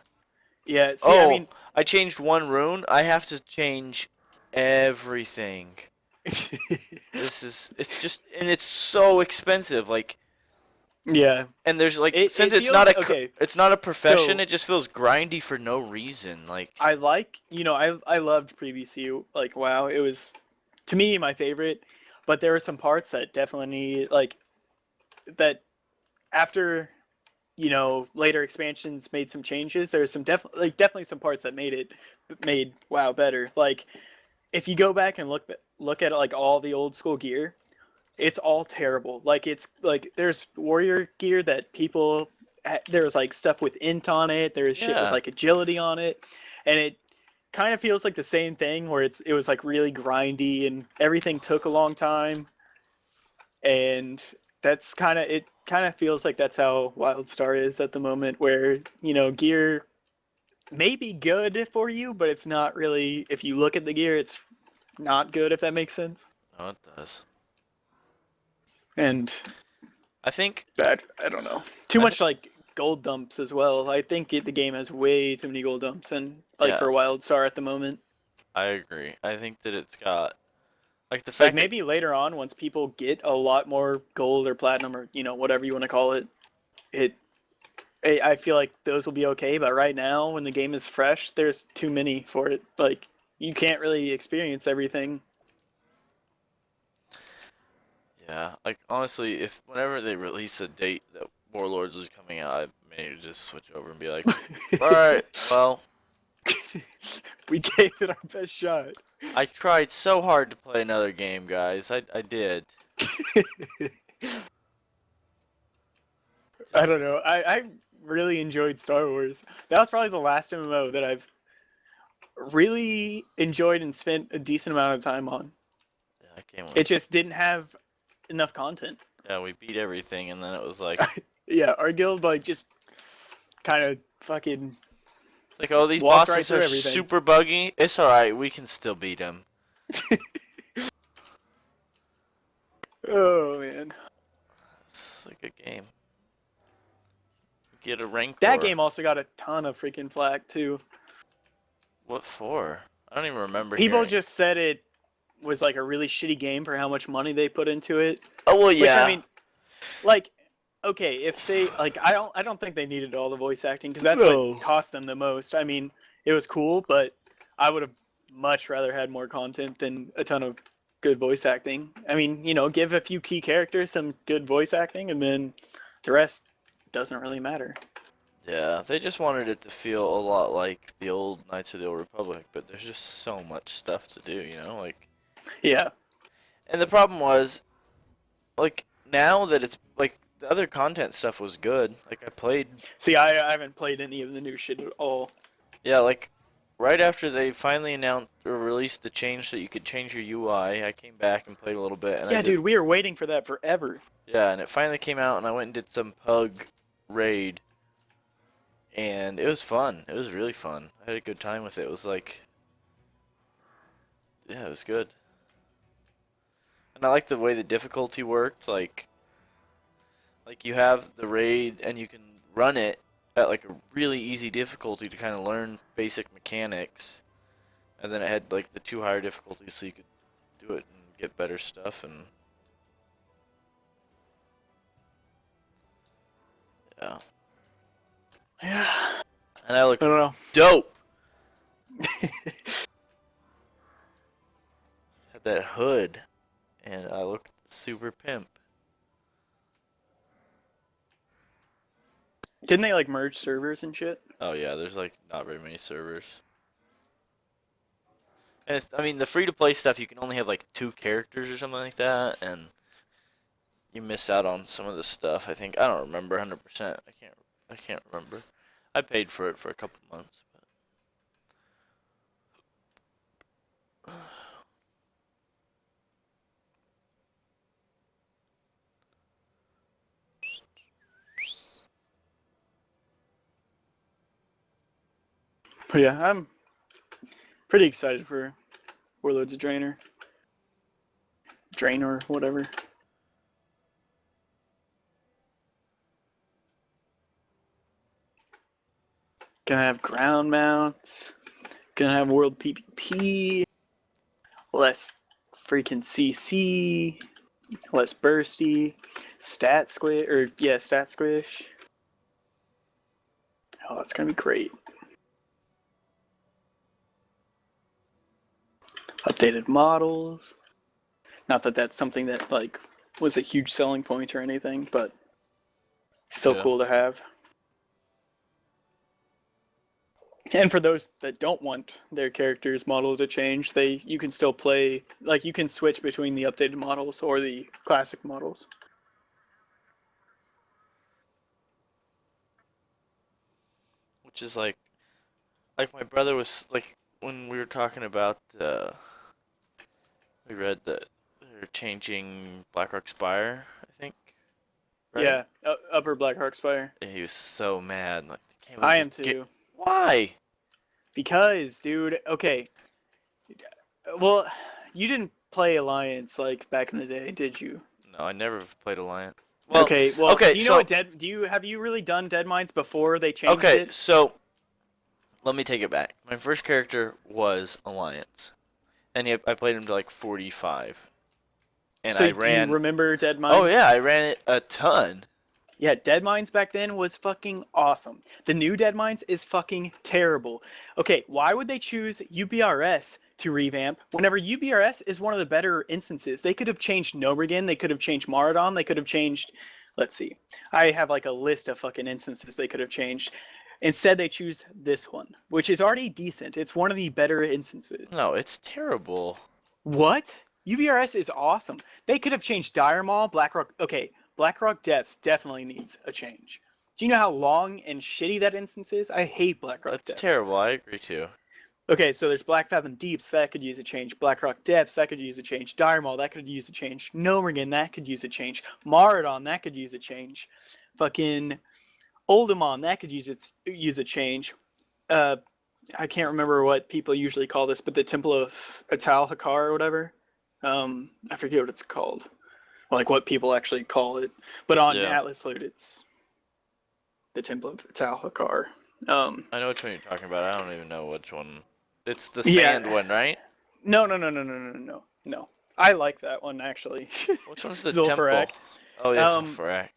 Yeah, see, I mean... I changed 1 rune. I have to change everything. It's just, and it's so expensive, like... Yeah. And there's like, it's not a profession, it just feels grindy for no reason, like... I loved PvC, like, WoW. It was, to me, my favorite, but there were some parts that definitely need, like, that after, you know, later expansions made some changes, there's some definitely some parts that made WoW better. Like if you go back and look at like all the old school gear, it's all terrible. Like it's like there's warrior gear that people there's like stuff with int on it, there's shit with Yeah. like agility on it, and it kind of feels like the same thing where it was like really grindy and everything took a long time, and that's kind of feels like that's how WildStar is at the moment, where you know gear may be good for you, but it's not really. If you look at the gear, it's not good, if that makes sense. No, it does. And I think that I don't know. Too I much like gold dumps as well. I think the game has way too many gold dumps, and like yeah, for WildStar at the moment. I agree. I think that it's got like the Like fact that maybe later on, once people get a lot more gold or platinum or you know whatever you want to call it, it I feel like those will be okay. But right now, when the game is fresh, there's too many for it. Like you can't really experience everything. yeah, like honestly, if whenever they release a date that Warlords is coming out, I may just switch over and be like, all right, well, We gave it our best shot. I tried so hard to play another game, guys. I did. I don't know. I really enjoyed Star Wars. That was probably the last MMO that I've really enjoyed and spent a decent amount of time on. Yeah, I came with. It just didn't have enough content. Yeah, we beat everything, and then it was like, Yeah, our guild like just kind of fucking it's like, oh, these walked right bosses through are everything. super buggy. It's all right. We can still beat them. Oh man, It's like a game. Get a rank. that game also got a ton of freaking flack too. What for? I don't even remember. People hearing. just said it was like a really shitty game for how much money they put into it. Oh well, Which yeah. I mean, like, okay, if they like, I don't think they needed all the voice acting because that's No. what cost them the most. I mean, it was cool, but I would have much rather had more content than a ton of good voice acting. I mean, you know, give a few key characters some good voice acting, and then the rest doesn't really matter. Yeah, they just wanted it to feel a lot like the old Knights of the Old Republic, but there's just so much stuff to do, you know, like. Yeah. And the problem was, like, now that it's like the other content stuff was good. Like I played. See, I haven't played any of the new shit at all. Yeah, like right after they finally announced or released the change that you could change your UI, I came back and played a little bit. And Yeah, dude, we were waiting for that forever. Yeah, and it finally came out, and I went and did some pug raid, and it was fun. It was really fun. I had a good time with it. It was like, yeah, it was good. And I like the way the difficulty worked. Like you have the raid, and you can run it at like a really easy difficulty to kind of learn basic mechanics, and then it had like the 2 higher difficulties, so you could do it and get better stuff. And yeah. Yeah. And I looked I don't know. dope. Had that hood, and I looked super pimp. Didn't they like merge servers and shit? Oh yeah, there's like not very many servers. And I mean, the free-to-play stuff, you can only have like 2 characters or something like that, and you miss out on some of the stuff. I think I don't remember 100%. I can't remember. I paid for it for a couple months, but But yeah, I'm pretty excited for Warlords of Draenor. Draenor, whatever. Gonna have ground mounts. Gonna have world PvP. Less freaking CC. Less bursty. Stat squish. Or, yeah, stat squish. Oh, it's gonna be great. Updated models. Not that that's something that, like, was a huge selling point or anything, but still Yeah. cool to have. And for those that don't want their character's model to change, you can still play, like you can switch between the updated models or the classic models. Which is like my brother was like when we were talking about we read that they're changing Blackrock Spire, I think, right? Yeah, Upper Blackheart Spire. And he was so mad. Like, I can't believe I they're am too. Why? Because, dude, okay. Well, you didn't play Alliance like back in the day, did you? No, I never played Alliance. Well, Okay, well, okay, do you know so what have you really done Dead Mines before they changed okay, it? so let me take it back. My first character was Alliance, and I played him to like 45, and So I do you ran. remember Dead Mines? Oh yeah, I ran it a ton. Yeah, Dead Mines back then was fucking awesome. The new Dead Mines is fucking terrible. Okay, why would they choose UBRS to revamp whenever UBRS is one of the better instances? They could have changed Nobrigan, they could have changed Maradon, they could have changed. Let's see. I have like a list of fucking instances they could have changed. Instead, they choose this one, which is already decent. It's one of the better instances. No, it's terrible. What? UBRS is awesome. They could have changed Dire Maul, Blackrock. Okay, Blackrock Depths definitely needs a change. Do you know how long and shitty that instance is? I hate Blackrock That's Depths. terrible. I agree too. Okay, so there's Black Fathom Deeps, that could use a change. Blackrock Depths, that could use a change. Dire Maul, that could use a change. Gnomergan, that could use a change. Maradon, that could use a change. Fucking Oldemon, that could use a change. I can't remember what people usually call this, but the Temple of Atal Hakar or whatever. I forget what it's called. Like what people actually call it. But on Yeah. Atlas Loot, it's the Temple of Atal Hakar. I know which one you're talking about. I don't even know which one. It's the Yeah. sand one, right? No. I like that one actually. Which one's the Zul'Farrak. temple? Oh yeah, Um, Zul'Farrak.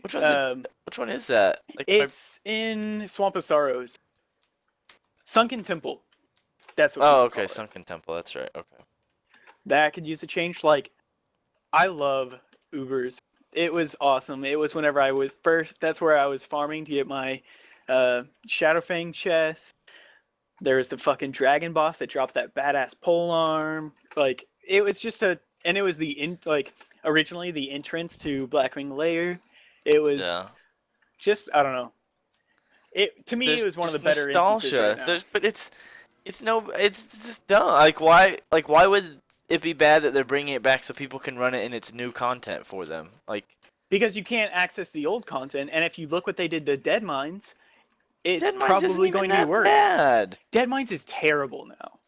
Which one is that? Like It's in Swamp of Sorrows. Sunken Temple. That's what. oh, people okay, call it. Sunken Temple. That's right. Okay. That could use a change. Like, I love Ubers. It was awesome. It was whenever I was first. That's where I was farming to get my Shadowfang chest. There was the fucking dragon boss that dropped that badass pole arm. Like, it was just and it was originally the entrance to Blackwing Lair. It was Yeah. just, I don't know. To me, There's it was one of the just better instances nostalgia. right now. But it's just dumb. Like why would it be bad that they're bringing it back so people can run it in its new content for them? Like Because you can't access the old content, and if you look what they did to Dead Mines, it's Dead Mines isn't probably even going to that be worse. bad. Dead Mines is terrible now.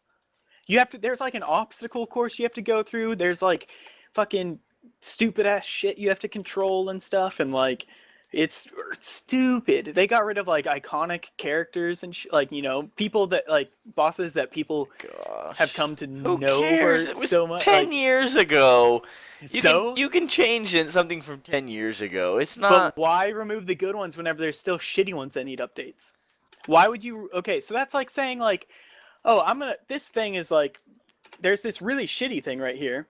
There's like an obstacle course you have to go through. There's like fucking stupid ass shit you have to control and stuff, and like it's stupid. They got rid of like iconic characters and like people that like bosses that people Gosh. have come to Who know cares? for It was so much. 10 years ago. So You can change something from 10 years ago. It's not. But why remove the good ones whenever there's still shitty ones that need updates? Why would you? Okay, so that's like saying like, oh, this thing is like, there's this really shitty thing right here,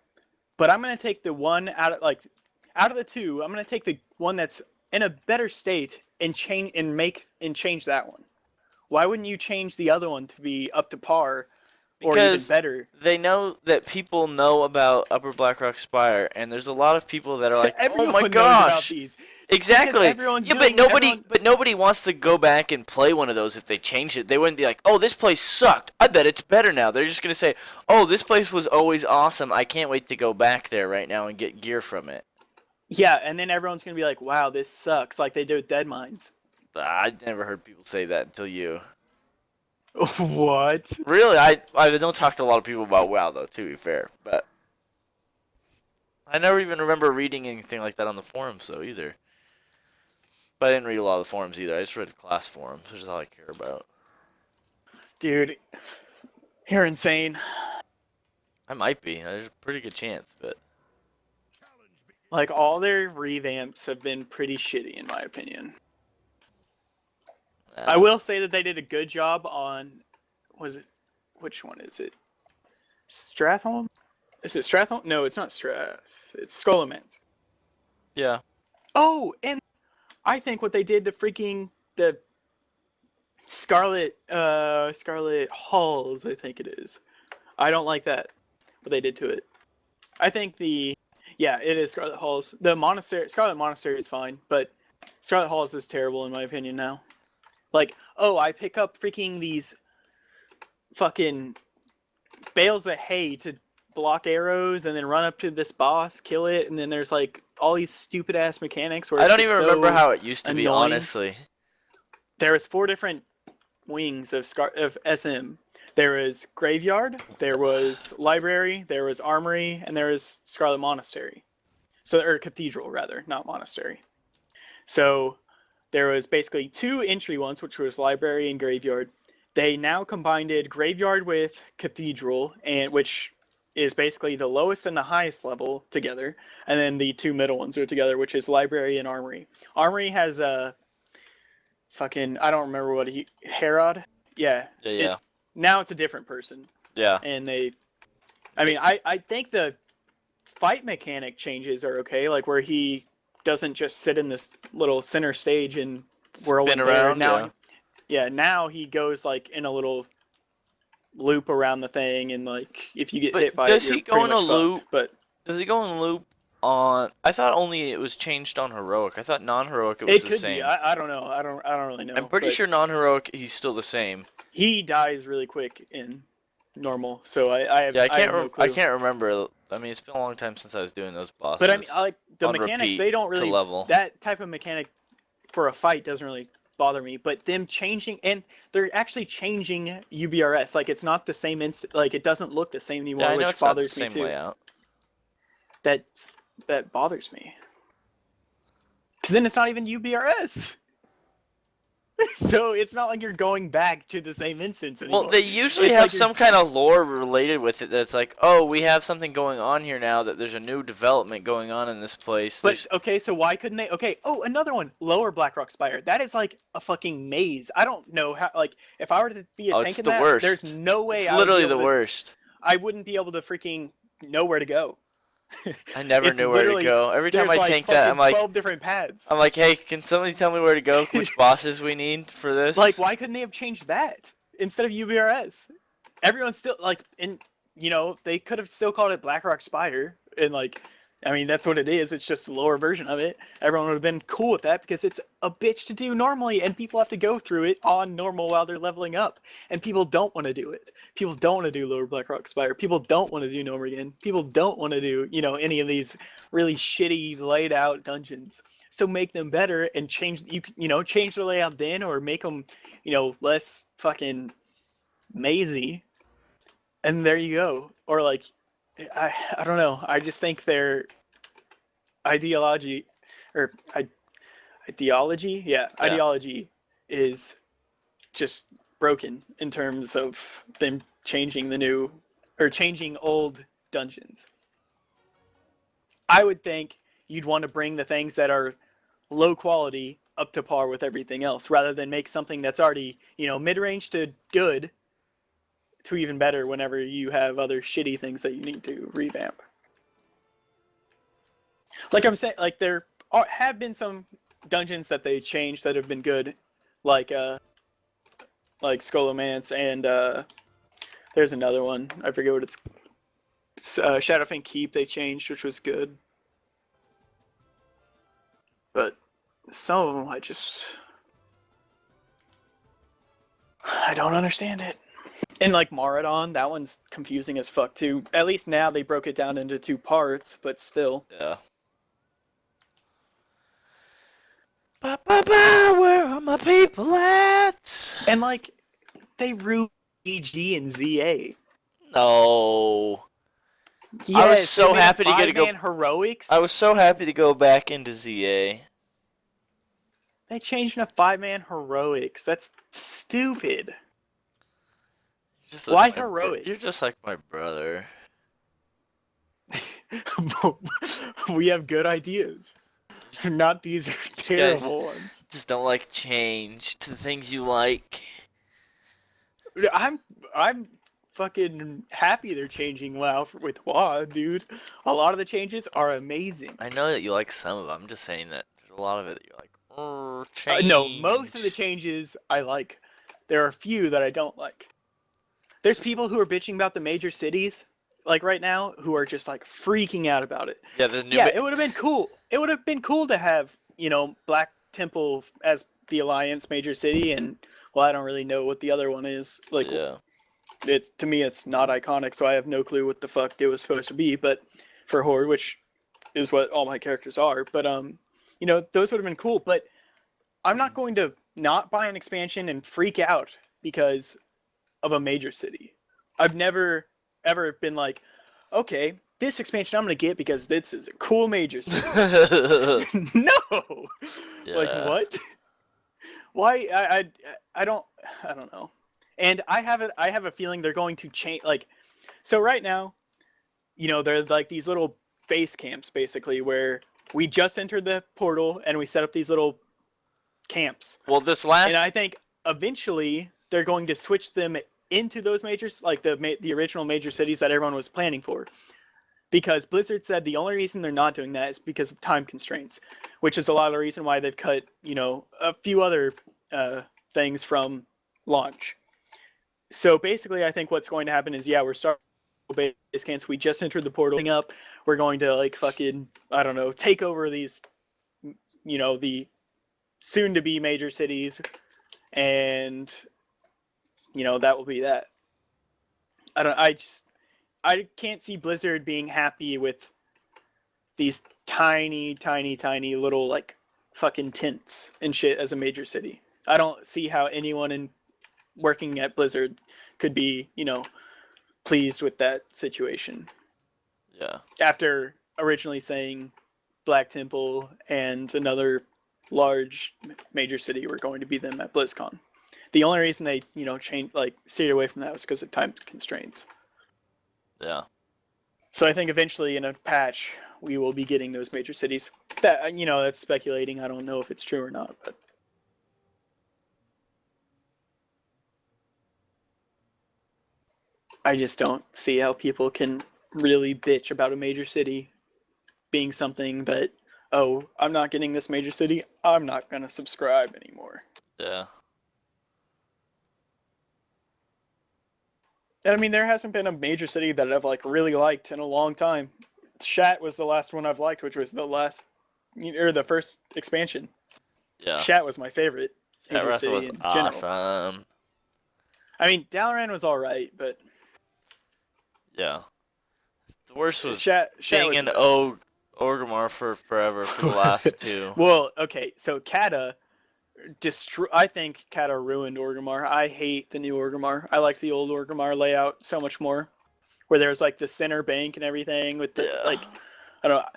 but I'm gonna take the one out of the two, I'm gonna take the one that's in a better state and change that one. Why wouldn't you change the other one to be up to par or even Because better? they know that people know about Upper Blackrock Spire, and there's a lot of people that are like, "Oh Everyone my knows about gosh!" these. Exactly. Everyone's Yeah, doing- but nobody wants to go back and play one of those if they change it. They wouldn't be like, "Oh, this place sucked. I bet it's better now." They're just gonna say, "Oh, this place was always awesome. I can't wait to go back there right now and get gear from it." Yeah, and then everyone's gonna be like, "Wow, this sucks," like they did with Dead Mines. I never heard people say that until you. What? Really, I don't talk to a lot of people about WoW though. To be fair, but I never even remember reading anything like that on the forums though either. But I didn't read a lot of the forums either. I just read class forums, which is all I care about. Dude, you're insane. I might be. There's a pretty good chance, but Like, all their revamps have been pretty shitty, in my opinion. I will say that they did a good job on, which one is it? Stratholme? Is it Stratholme? No, it's not Strath. It's Skullomance. Yeah. Oh, and I think what they did to freaking the Scarlet Halls, I think it is. I don't like that, what they did to it. I think yeah, it is Scarlet Halls. The Scarlet Monastery is fine, but Scarlet Halls is terrible in my opinion now. Like, oh, I pick up freaking these fucking bales of hay to block arrows and then run up to this boss, kill it, and then there's like all these stupid ass mechanics where I it's don't just even remember so how it used to be, annoying. honestly. There was 4 different wings of SM. There was Graveyard, there was Library, there was Armory, and there was Scarlet Monastery. So, or Cathedral rather, not Monastery. So there was basically 2 entry ones, which was Library and Graveyard. They now combined Graveyard with Cathedral, and which is basically the lowest and the highest level together, and then the 2 middle ones are together, which is Library and Armory. Armory has a fucking, I don't remember what Herod. Yeah. Yeah. Now it's a different person. Yeah. And I think the fight mechanic changes are okay, like where he doesn't just sit in this little center stage and whirl around. Now, now he goes like in a little loop around the thing, and like if you get hit by it, you're pretty much fucked. But does he go in a loop on? I thought only it was changed on heroic. I thought non-heroic it was the same. Be. I don't know. I don't really know. I'm pretty sure non-heroic he's still the same. He dies really quick in normal, so I have. Yeah, I have no clue. I can't remember. I mean, it's been a long time since I was doing those bosses. But I mean, like the mechanics, they don't really level. That type of mechanic for a fight doesn't really bother me. But them changing, and they're actually changing UBRS. Like it's not the same like it doesn't look the same anymore, which bothers me too. Layout. That bothers me. Because then it's not even UBRS. So it's not like you're going back to the same instance anymore. Well, they usually have some kind of lore related with it that's like, oh, we have something going on here now, that there's a new development going on in this place. But, okay, so why couldn't they... Okay, oh, another one. Lower Blackrock Spire. That is like a fucking maze. I don't know how... Like, if I were to be a tank in that, worst. There's no way it's literally the worst. I wouldn't be able to freaking know where to go. I never knew where to go. Every time I tank that, I'm like 12 different pads. I'm like, hey, can somebody tell me where to go? Which bosses we need for this? Like, why couldn't they have changed that instead of UBRS? Everyone's still like, and you know, they could have still called it Blackrock Spire, and like, I mean, that's what it is. It's just a lower version of it. Everyone would have been cool with that because it's a bitch to do normally, and people have to go through it on normal while they're leveling up. And people don't want to do it. People don't want to do Lower Blackrock Spire. People don't want to do Norrigan. People don't want to do, you know, any of these really shitty laid out dungeons. So make them better and change the layout then, or make them, you know, less fucking mazy. And there you go. Or like, I don't know. I just think their ideology is just broken in terms of them changing changing old dungeons. I would think you'd want to bring the things that are low quality up to par with everything else, rather than make something that's already, you know, mid-range to good to even better whenever you have other shitty things that you need to revamp. Like I'm saying, like there have been some dungeons that they changed that have been good, like Skolomance, and there's another one, I forget what it's Shadowfang Keep they changed, which was good. But some of them I don't understand it. And like Maradon, that one's confusing as fuck too. At least now they broke it down into 2 parts, but still. Yeah. Ba, ba, ba, where are my people at? And like, they ruined EG and ZA. No. Yes, I was so happy to get to go. Heroics. I was so happy to go back into ZA. They changed into 5-man heroics. That's stupid. Why heroics? You're just like my brother. We have good ideas. Not these are terrible ones. Just don't like change to the things you like. I'm fucking happy they're changing WoW with WoD, dude. A lot of the changes are amazing. I know that you like some of them. I'm just saying that there's a lot of it that you're like, No, most of the change. changes I like. There are a few that I don't like. There's people who are bitching about the major cities, like right now, who are just like freaking out about it. Yeah, the new. Yeah, it would have been cool. It would have been cool to have, Black Temple as the Alliance major city, and well, I don't really know what the other one is. Like, Yeah. it's to me, it's not iconic, so I have no clue what the fuck it was supposed to be. But for Horde, which is what all my characters are, but those would have been cool. But I'm not going to not buy an expansion and freak out because of a major city. I've never ever been like, okay, this expansion I'm gonna get because this is a cool major city. No, Yeah. like what? Why? I don't know. And I have a feeling they're going to change. Like, so right now, they're like these little base camps basically where we just entered the portal and we set up these little camps. Well, this last. And I think eventually they're going to switch them into those majors, like the original major cities that everyone was planning for. Because Blizzard said the only reason they're not doing that is because of time constraints, which is a lot of the reason why they've cut, a few other things from launch. So basically, I think what's going to happen is, we're starting base camps. We just entered the portal up. We're going to like fucking, I don't know, take over these, the soon-to-be major cities, and that will be that. I can't see Blizzard being happy with these tiny little like fucking tents and shit as a major city. I don't see how anyone working at Blizzard could be, pleased with that situation. Yeah. After originally saying Black Temple and another large major city were going to be them at BlizzCon. The only reason they, steered away from that was because of time constraints. Yeah. So I think eventually in a patch we will be getting those major cities. That that's speculating. I don't know if it's true or not, but I just don't see how people can really bitch about a major city being something that, oh, I'm not getting this major city, I'm not gonna subscribe anymore. Yeah. And I mean, there hasn't been a major city that I've like really liked in a long time. Shat was the last one I've liked, which was the first expansion. Yeah. Shat was my favorite major That city was in general. awesome. I mean, Dalaran was all right, but Yeah. The worst was Shat being was an the best. Orgrimmar for forever for the last two. Well, okay, so Kata I think Kata ruined Orgrimmar. I hate the new Orgrimmar. I like the old Orgrimmar layout so much more, where there's like the center bank and everything with the like, I don't know.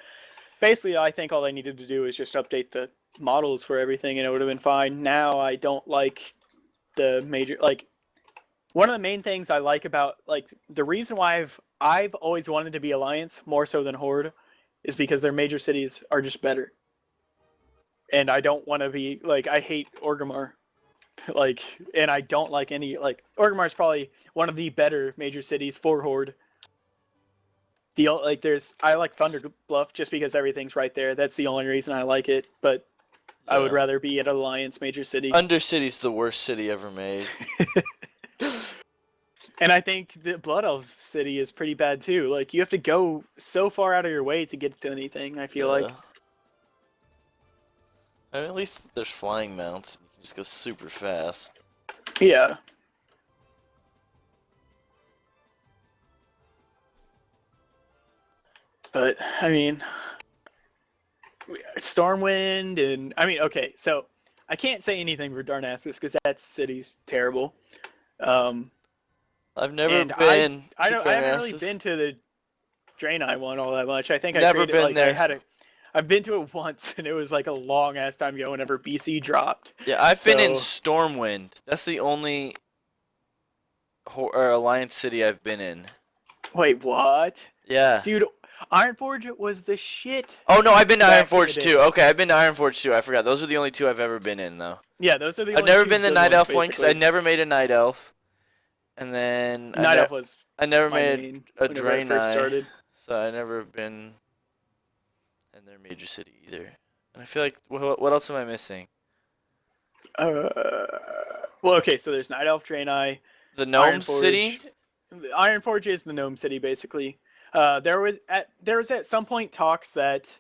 Basically, I think all they needed to do is just update the models for everything, and it would have been fine. Now I don't like the major like. One of the main things I like about like the reason why I've always wanted to be Alliance more so than Horde is because their major cities are just better. And I don't want to be like, I hate Orgrimmar, like, and I don't like any like Orgrimmar is probably one of the better major cities for Horde. I like Thunderbluff just because everything's right there. That's the only reason I like it. But I would rather be at Alliance major city. Undercity's the worst city ever made. And I think the Blood Elves city is pretty bad too. Like, you have to go so far out of your way to get to anything, I feel like. I mean, at least there's flying mounts. You can just go super fast. Yeah. But, I mean, Stormwind and... I mean, okay, so I can't say anything for Darnassus because that city's terrible. I've never been I haven't really been to the Draenei one all that much. I think I've been to it once, and it was like a long ass time ago whenever BC dropped. Yeah, I've been in Stormwind. That's the only Alliance city I've been in. Wait, what? Yeah. Dude, Ironforge was the shit. Oh no, I've been to Ironforge too. Okay, I've been to Ironforge too. I forgot. Those are the only two I've ever been in, though. Yeah, those are the. I've never been the Night Elf one because I never made a Night Elf. And then Night Elf was I never my made main a whenever I first Draenei, started. so I never been in their major city either. And I feel like what else am I missing? Well, okay, so there's Night Elf, Draenei, The Gnome Ironforge. City? Ironforge is the gnome city, basically. There was at some point talks that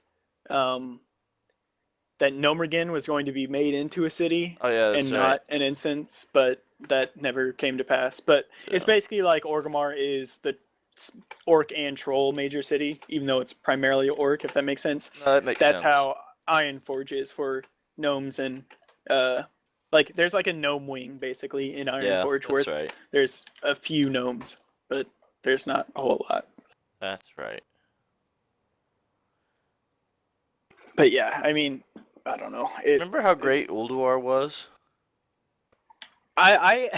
that Gnomergen was going to be made into a city Oh yeah, that's and right. not an instance, but that never came to pass. But it's Yeah. basically like Orgrimmar is the orc and troll major city, even though it's primarily orc, if that makes sense. No, that makes That's sense. how Ironforge is for gnomes and like there's like a gnome wing basically in Yeah, Ironforge where that's right. there's a few gnomes, but there's not a whole lot. That's right. But yeah, I mean, I don't know. Remember how great Ulduar was? I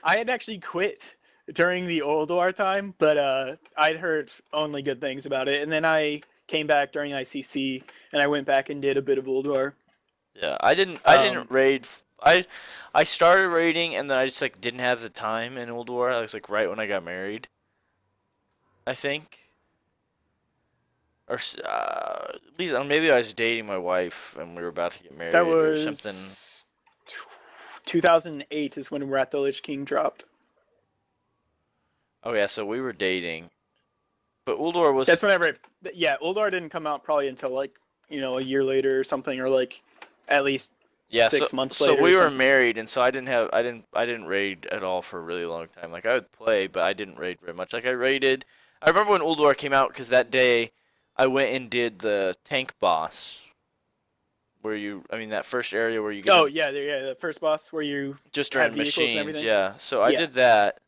I had actually quit during the Oldwar time, but I'd heard only good things about it, and then I came back during ICC, and I went back and did a bit of Ulduar. Yeah, I didn't raid. I started raiding and then I just like didn't have the time in Ulduar. I was like right when I got married, I think. Or at least maybe I was dating my wife and we were about to get married That or something. was 2008 is when Wrath the Lich King dropped. Oh yeah, so we were dating. But Ulduar was That's whenever, yeah, Uldar didn't come out probably until like a year later or something, or like at least yeah, 6 months so later. we or were something. married and so I didn't raid at all for a really long time. Like I would play, but I didn't raid very much. Like I remember when Ulduar came out cuz that day I went and did the tank boss where that first area where you get Oh in, yeah, the first boss where you just have during vehicles and machines, everything. yeah. So I Yeah. did that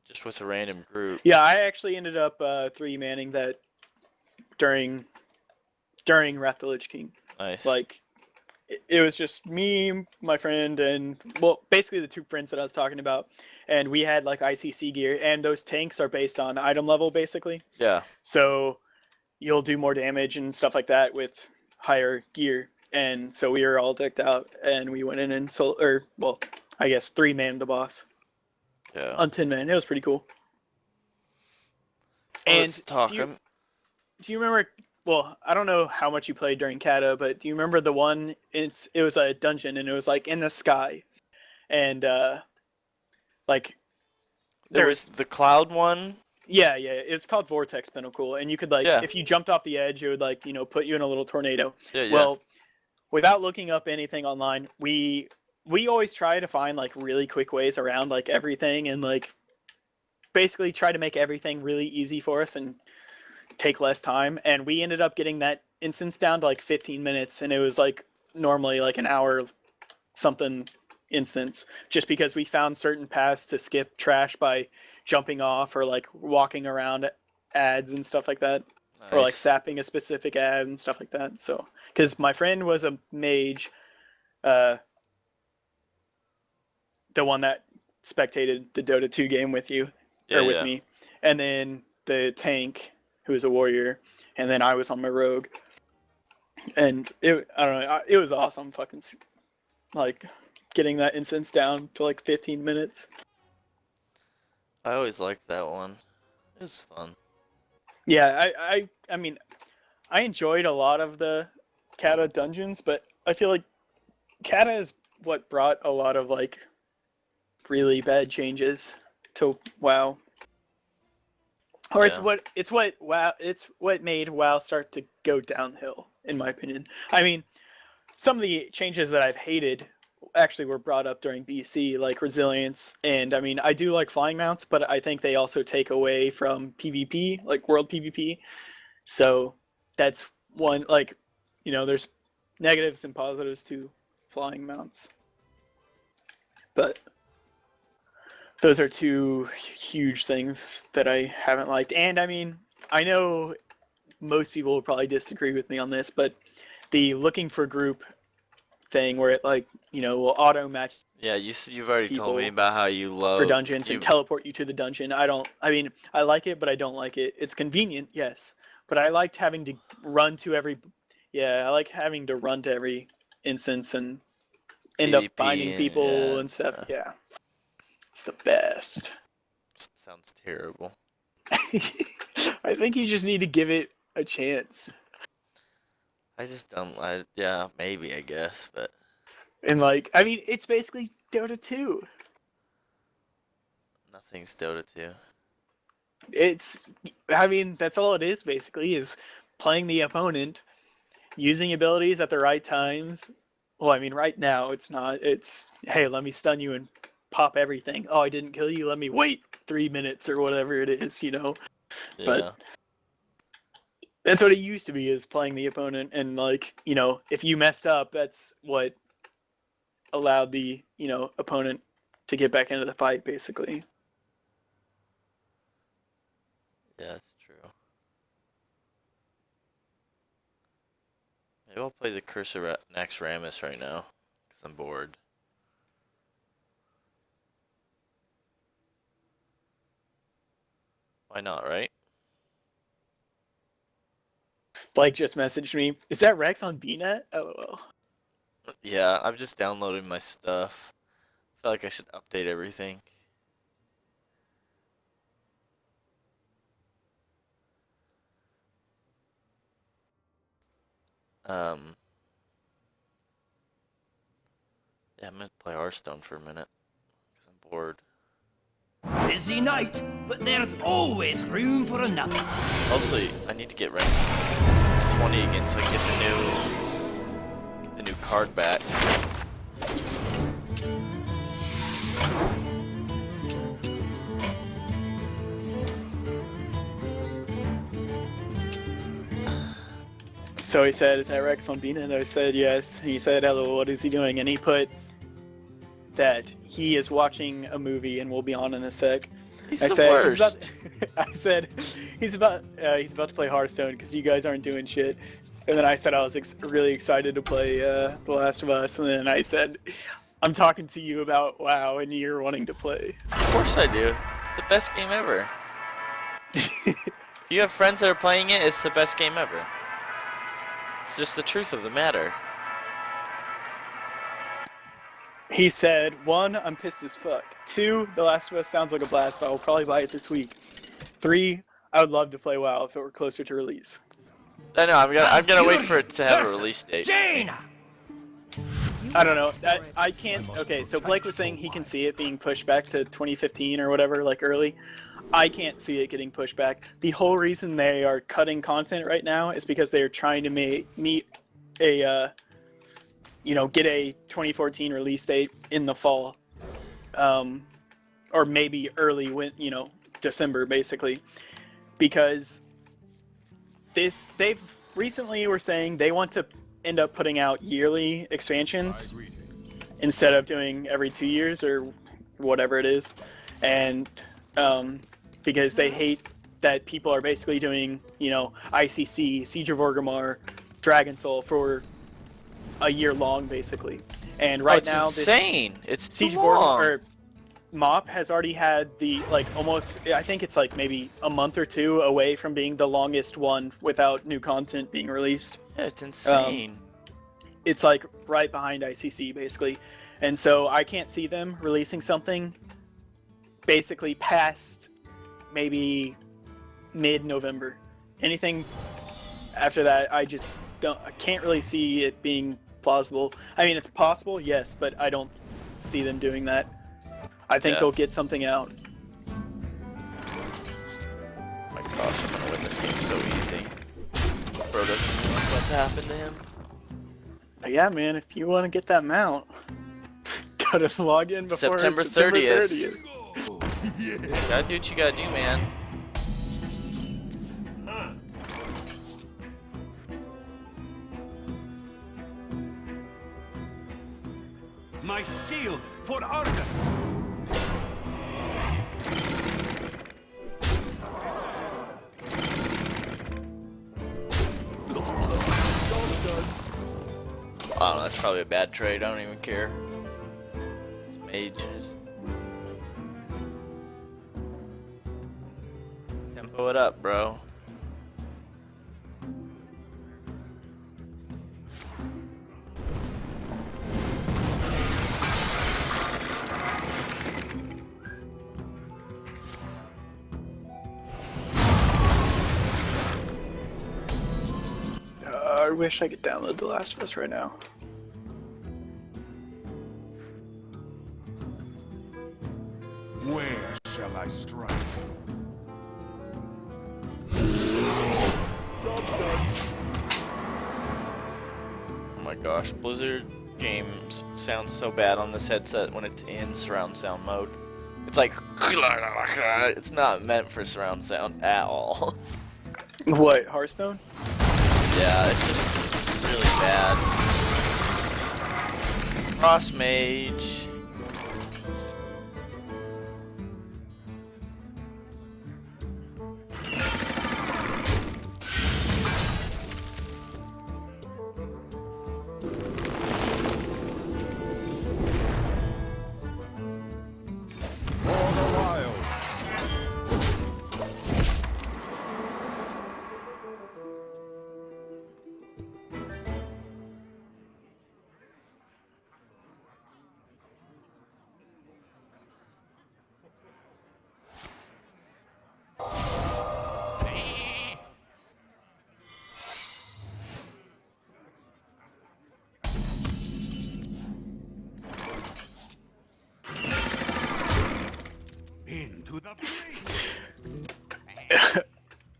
just with a random group. Yeah, I actually ended up three manning that during Wrath the Lich King. Nice. Like it was just me, my friend, and well, basically the two friends that I was talking about, and we had like ICC gear, and those tanks are based on item level basically. Yeah. So you'll do more damage and stuff like that with higher gear, and so we were all decked out, and we went in and I guess 3-man the boss Yeah. on 10-man. It was pretty cool. Well, And let's talk. do you remember? Well, I don't know how much you played during Kata, but do you remember the one? It was a dungeon, and it was like in the sky, and like there was the cloud one. yeah, it's called Vortex Pinnacle, and you could like Yeah. if you jumped off the edge, it would like put you in a little tornado. Yeah, yeah. Well, without looking up anything online, we always try to find like really quick ways around like everything, and like basically try to make everything really easy for us and take less time, and we ended up getting that instance down to like 15 minutes, and it was like normally like an hour something instance, just because we found certain paths to skip trash by jumping off or like walking around ads and stuff like that. Nice. Or like sapping a specific ad and stuff like that. So because my friend was a mage, the one that spectated the Dota 2 game with you, or with me, and then the tank who was a warrior, and then I was on my rogue, and I don't know, it was awesome, fucking like getting that instance down to like 15 minutes. I always liked that one. It was fun. Yeah, I mean, I enjoyed a lot of the Kata dungeons, but I feel like Kata is what brought a lot of like really bad changes to WoW. Or Yeah. it's what made WoW start to go downhill, in my opinion. I mean, some of the changes that I've hated actually were brought up during BC, like resilience, and I mean, I do like flying mounts, but I think they also take away from PvP, like world PvP. So that's one, like, there's negatives and positives to flying mounts. But those are two huge things that I haven't liked. And I mean, I know most people will probably disagree with me on this, but the looking for group thing where it like, will auto match. Yeah, you've already told me about how you love for dungeons and teleport you to the dungeon. I like it, but I don't like it. It's convenient, yes, but I liked having to run to every. Yeah, I like having to run to every instance and end up PvP finding people and stuff. yeah. Yeah. It's the best. Sounds terrible. I think you just need to give it a chance. I just don't. Yeah, maybe I guess, but And like, I mean, it's basically Dota 2. nothing's Dota 2. I mean, that's all it is basically, is playing the opponent, using abilities at the right times. Well, I mean, right now it's not. It's, hey, let me stun you and pop everything. Oh, I didn't kill you. Let me wait 3 minutes or whatever it is, you know? Yeah. But that's what it used to be, is playing the opponent. And like, you know, if you messed up, that's what allowed the, you know, opponent to get back into the fight, basically. Yeah, that's true. Maybe I'll play the Curse of Naxxramas right now, because I'm bored. Why not, right? Blake just messaged me. Is that Rex on BNet? LOL. Yeah, I've just downloaded my stuff. I feel like I should update everything. Yeah, I'm gonna play Hearthstone for a minute, because I'm bored. Busy night, but there's always room for another. Mostly, I need to get ranked 20 again so I can get the new card back. So he said, is that Rex on BNet? I said, yes. He said, hello, what is he doing? And he put that he is watching a movie and will be on in a sec. He's I the said, worst. I said, he's about to play Hearthstone because you guys aren't doing shit. And then I said I was really excited to play The Last of Us. And then I said, I'm talking to you about WoW and you're wanting to play. Of course I do. It's the best game ever. If you have friends that are playing it, it's the best game ever. It's just the truth of the matter. He said, 1, I'm pissed as fuck. 2, The Last of Us sounds like a blast. I will probably buy it this week. 3, I would love to play WoW if it were closer to release. I know, I'm gonna wait for it to have a release date. Jaina! I don't know. I can't. Okay, so Blake was saying he can see it being pushed back to 2015 or whatever, like early. I can't see it getting pushed back. The whole reason they are cutting content right now is because they are trying to meet a, you know, get a 2014 release date in the fall, or maybe early, you know, December basically, because they've recently were saying they want to end up putting out yearly expansions instead of doing every 2 years or whatever it is, and because they hate that people are basically doing, you know, ICC, Siege of Orgrimmar, Dragon Soul for a year long basically. And right now it's insane. It's Siege too of long. Orgrimmar, or MOP has already had the, like, almost, I think it's like maybe a month or two away from being the longest one without new content being released. Yeah, it's insane. It's like right behind ICC basically. And so I can't see them releasing something basically past maybe mid-November. Anything after that, I can't really see it being plausible. I mean, it's possible, yes, but I don't see them doing that. I think they'll get something out. Oh my gosh, I'm gonna win this game so easy. Bro doesn't know what's about to happen to him. But yeah, man, if you want to get that mount, gotta log in before September September 30th. 30th. You gotta do what you gotta do, man. My shield for Argus! I don't know, that's probably a bad trade, I don't even care. Mages. Tempo it up, bro. I wish I could download The Last of Us right now. Where shall I strike? Oh my gosh, Blizzard games sound so bad on this headset when it's in surround sound mode. It's like, it's not meant for surround sound at all. What, Hearthstone? Yeah, it's just really bad. Cross Mage. Into the breach!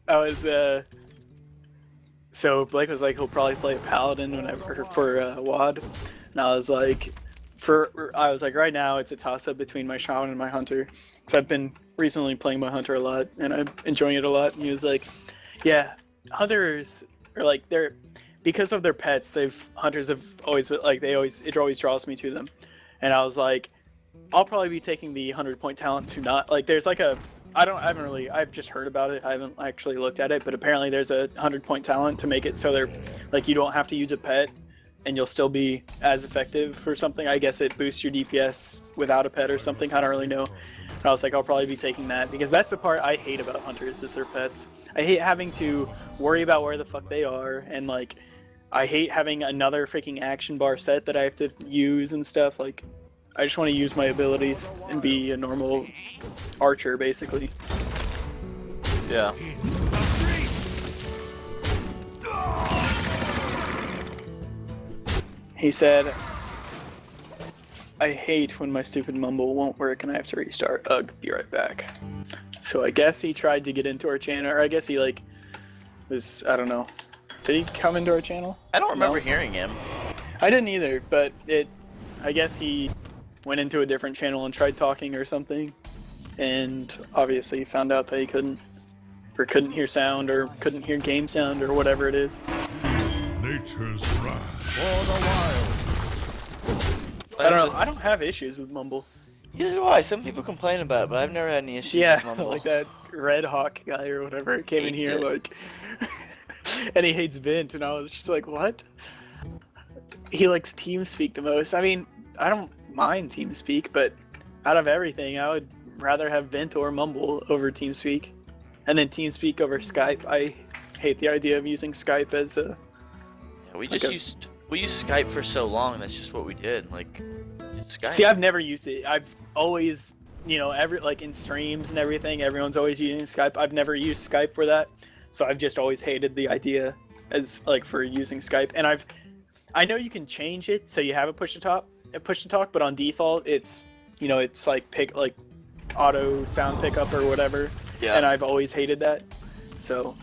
I was so Blake was like he'll probably play a paladin whenever for WOD, and I was like right now it's a toss up between my shaman and my hunter, because I've been recently playing my hunter a lot and I'm enjoying it a lot. And he was like, yeah, hunters are like they're because of their pets. Hunters have always like it always draws me to them, and I was like, I'll probably be taking the 100-point talent to not like. There's like a I've just heard about it. I haven't actually looked at it, but apparently there's a 100-point talent to make it so they're like you don't have to use a pet, and you'll still be as effective or something. I guess it boosts your DPS without a pet or something. I don't really know. But I was like, I'll probably be taking that because that's the part I hate about hunters is their pets. I hate having to worry about where the fuck they are, and like I hate having another freaking action bar set that I have to use and stuff. Like I just want to use my abilities and be a normal archer, basically. Yeah. He said, I hate when my stupid mumble won't work and I have to restart. Ugh, be right back. So I guess he tried to get into our channel, or I guess he like was, I don't know. Did he come into our channel? I don't remember No? hearing him. I didn't either, but I guess he went into a different channel and tried talking or something, and obviously found out that he couldn't hear sound or couldn't hear game sound or whatever it is. Nature's wrath for the wild. I don't know. I don't have issues with mumble. Neither do I. Some people complain about it, but I've never had any issues Yeah, with Mumble. like that Red Hawk guy or whatever came in Hates here it. like, and he hates Vint, and I was just like, what? He likes TeamSpeak the most. I mean, I don't mind TeamSpeak, but out of everything, I would rather have Vint or Mumble over TeamSpeak, and then TeamSpeak over Skype. I hate the idea of using Skype as a. Yeah, we used Skype for so long. That's just what we did. Like, just Skype. See, I've never used it. I've always, like in streams and everything, everyone's always using Skype. I've never used Skype for that, so I've just always hated the idea as like for using Skype. And I know you can change it so you have a push to talk, but on default it's it's like auto sound pickup or whatever. Yeah. And I've always hated that, so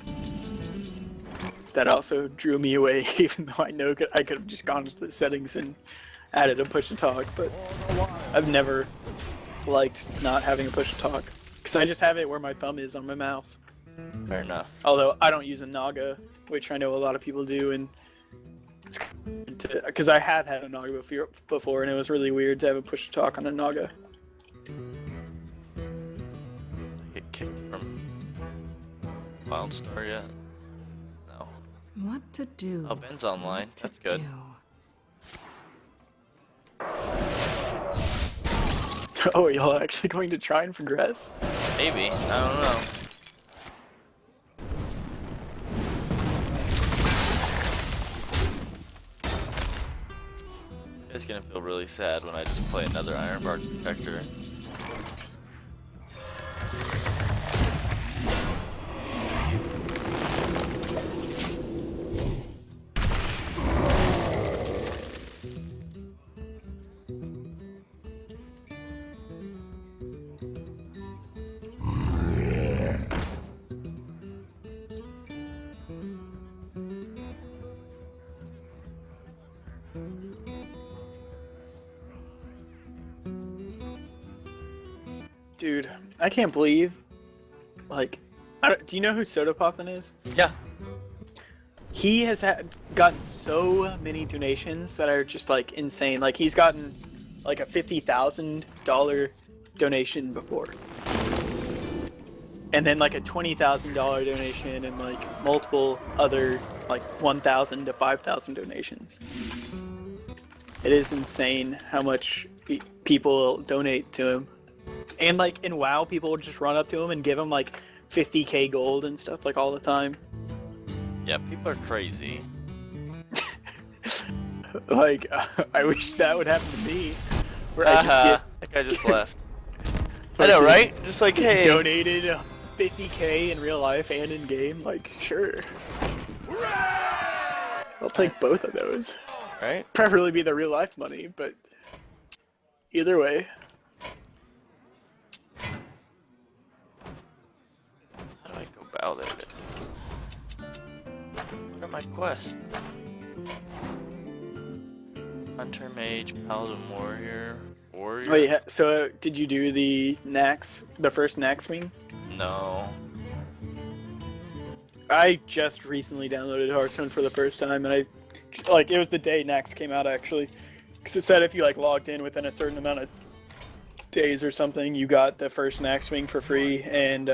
that also drew me away. Even though I know I could have just gone to the settings and added a push to talk, but I've never liked not having a push to talk because I just have it where my thumb is on my mouse. Fair enough. Although I don't use a Naga, which I know a lot of people do, and it's because I have had a Naga before, and it was really weird to have a push to talk on a Naga. Get kicked from Wildstar yet? No. What to do? Oh, Ben's online. What to That's good. do? Oh, are y'all actually going to try and progress? Maybe. I don't know. This guy's gonna feel really sad when I just play another Ironbark Protector. dude, I can't believe, like, do you know who Soda Poppin is? Yeah. He has gotten so many donations that are just like insane. Like he's gotten like a $50,000 donation before, and then like a $20,000 donation, and like multiple other like 1,000 to 5,000 donations. It is insane how much people donate to him, and like in WoW, people will just run up to him and give him like 50k gold and stuff like all the time. Yeah, people are crazy. Like, I wish that would happen to me. Where I just get that guy just left. I know, right? Just like, hey. donated 50k in real life and in game. Like, sure. I'll take both of those. Right? Preferably be the real life money, but either way. How do I go bow there? What are my quests? Hunter, Mage, Paladin, Warrior. Oh yeah. So did you do the first Nax wing? No. I just recently downloaded Hearthstone for the first time, and it was the day Nax came out actually, because it said if you like logged in within a certain amount of days or something, you got the first Nax wing for free, and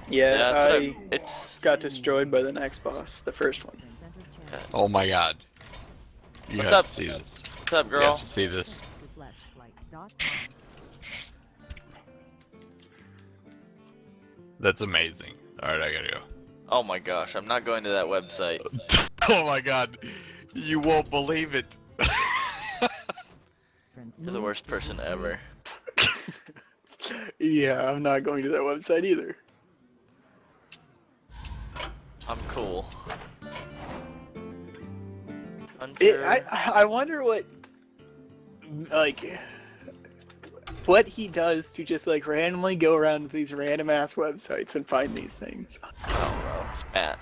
yeah, it's got destroyed by the Nax boss, the first one. Oh my god. You What's have up? to see this. What's up, You girl? have to see this. That's amazing. Alright, I gotta go. Oh my gosh, I'm not going to that website. Oh my god. You won't believe it. You're the worst person ever. Yeah, I'm not going to that website either. I'm cool. Hunter. I wonder what he does to just like randomly go around to these random ass websites and find these things. I don't know. It's Matt.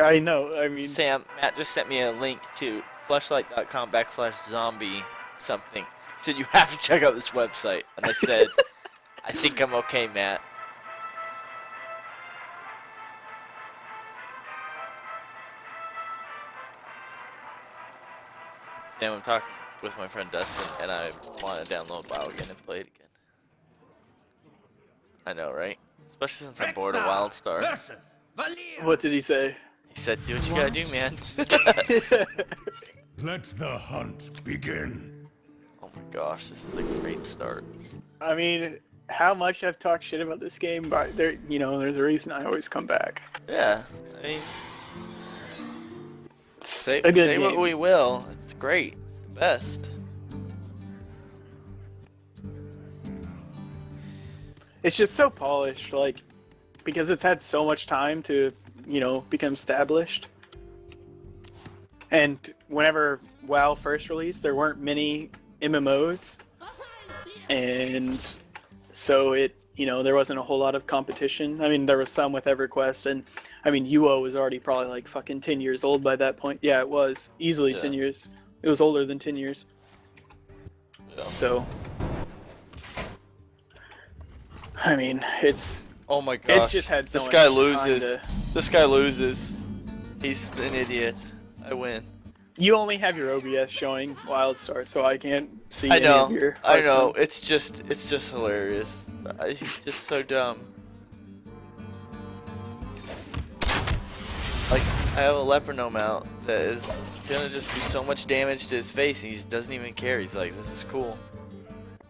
I know. I mean, Matt just sent me a link to fleshlight.com/zombie something. He said you have to check out this website, and I said, I think I'm okay, Matt. Sam, I'm talking with my friend Dustin, and I want to download WoW again and play it again. I know, right? Especially since I'm bored of WildStar. what did he say? He said, do what you gotta do, man. Let the hunt begin. Oh my gosh, this is a great start. I mean, how much I've talked shit about this game, but there's a reason I always come back. Yeah, I mean, It's say a good what game. we will. It's great. The best. It's just so polished, like, because it's had so much time to, become established. And whenever WoW first released, there weren't many MMOs, and so there wasn't a whole lot of competition. I mean, there was some with EverQuest, and I mean, UO was already probably like fucking 10 years old by that point. Yeah, it was easily 10 years. It was older than 10 years. Yeah. So, I mean, it's Oh my gosh. it's just had so this much guy time loses. to- This guy loses. He's an idiot. I win. You only have your OBS showing WildStar, so I can't see I any know. of your I know. Hearthstone. It's just hilarious. He's just so dumb. Like, I have a leper gnome out that is gonna just do so much damage to his face, and he just doesn't even care. He's like, this is cool.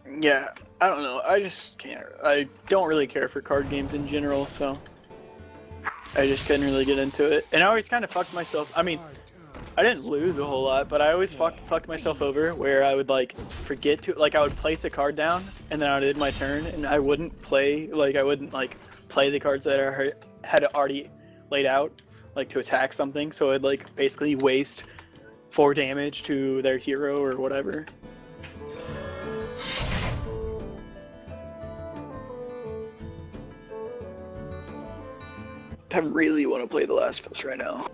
Yeah, I don't know. I just can't. I don't really care for card games in general, so I just couldn't really get into it. And I always kind of fucked myself. I mean, I didn't lose a whole lot, but I always fucked myself over where I would like forget to I would place a card down and then I would end my turn and I wouldn't play play the cards that I had already laid out like to attack something. So I'd like basically waste 4 damage to their hero or whatever. I really want to play The Last of Us right now.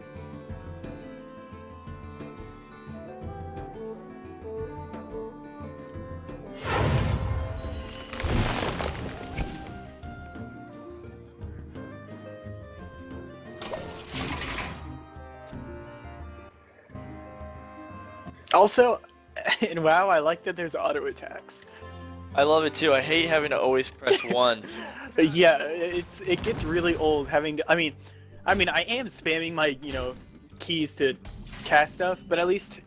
Also, in WoW, I like that there's auto attacks. I love it too. I hate having to always press 1. Yeah, it gets really old having to. I am spamming my keys to cast stuff, but at least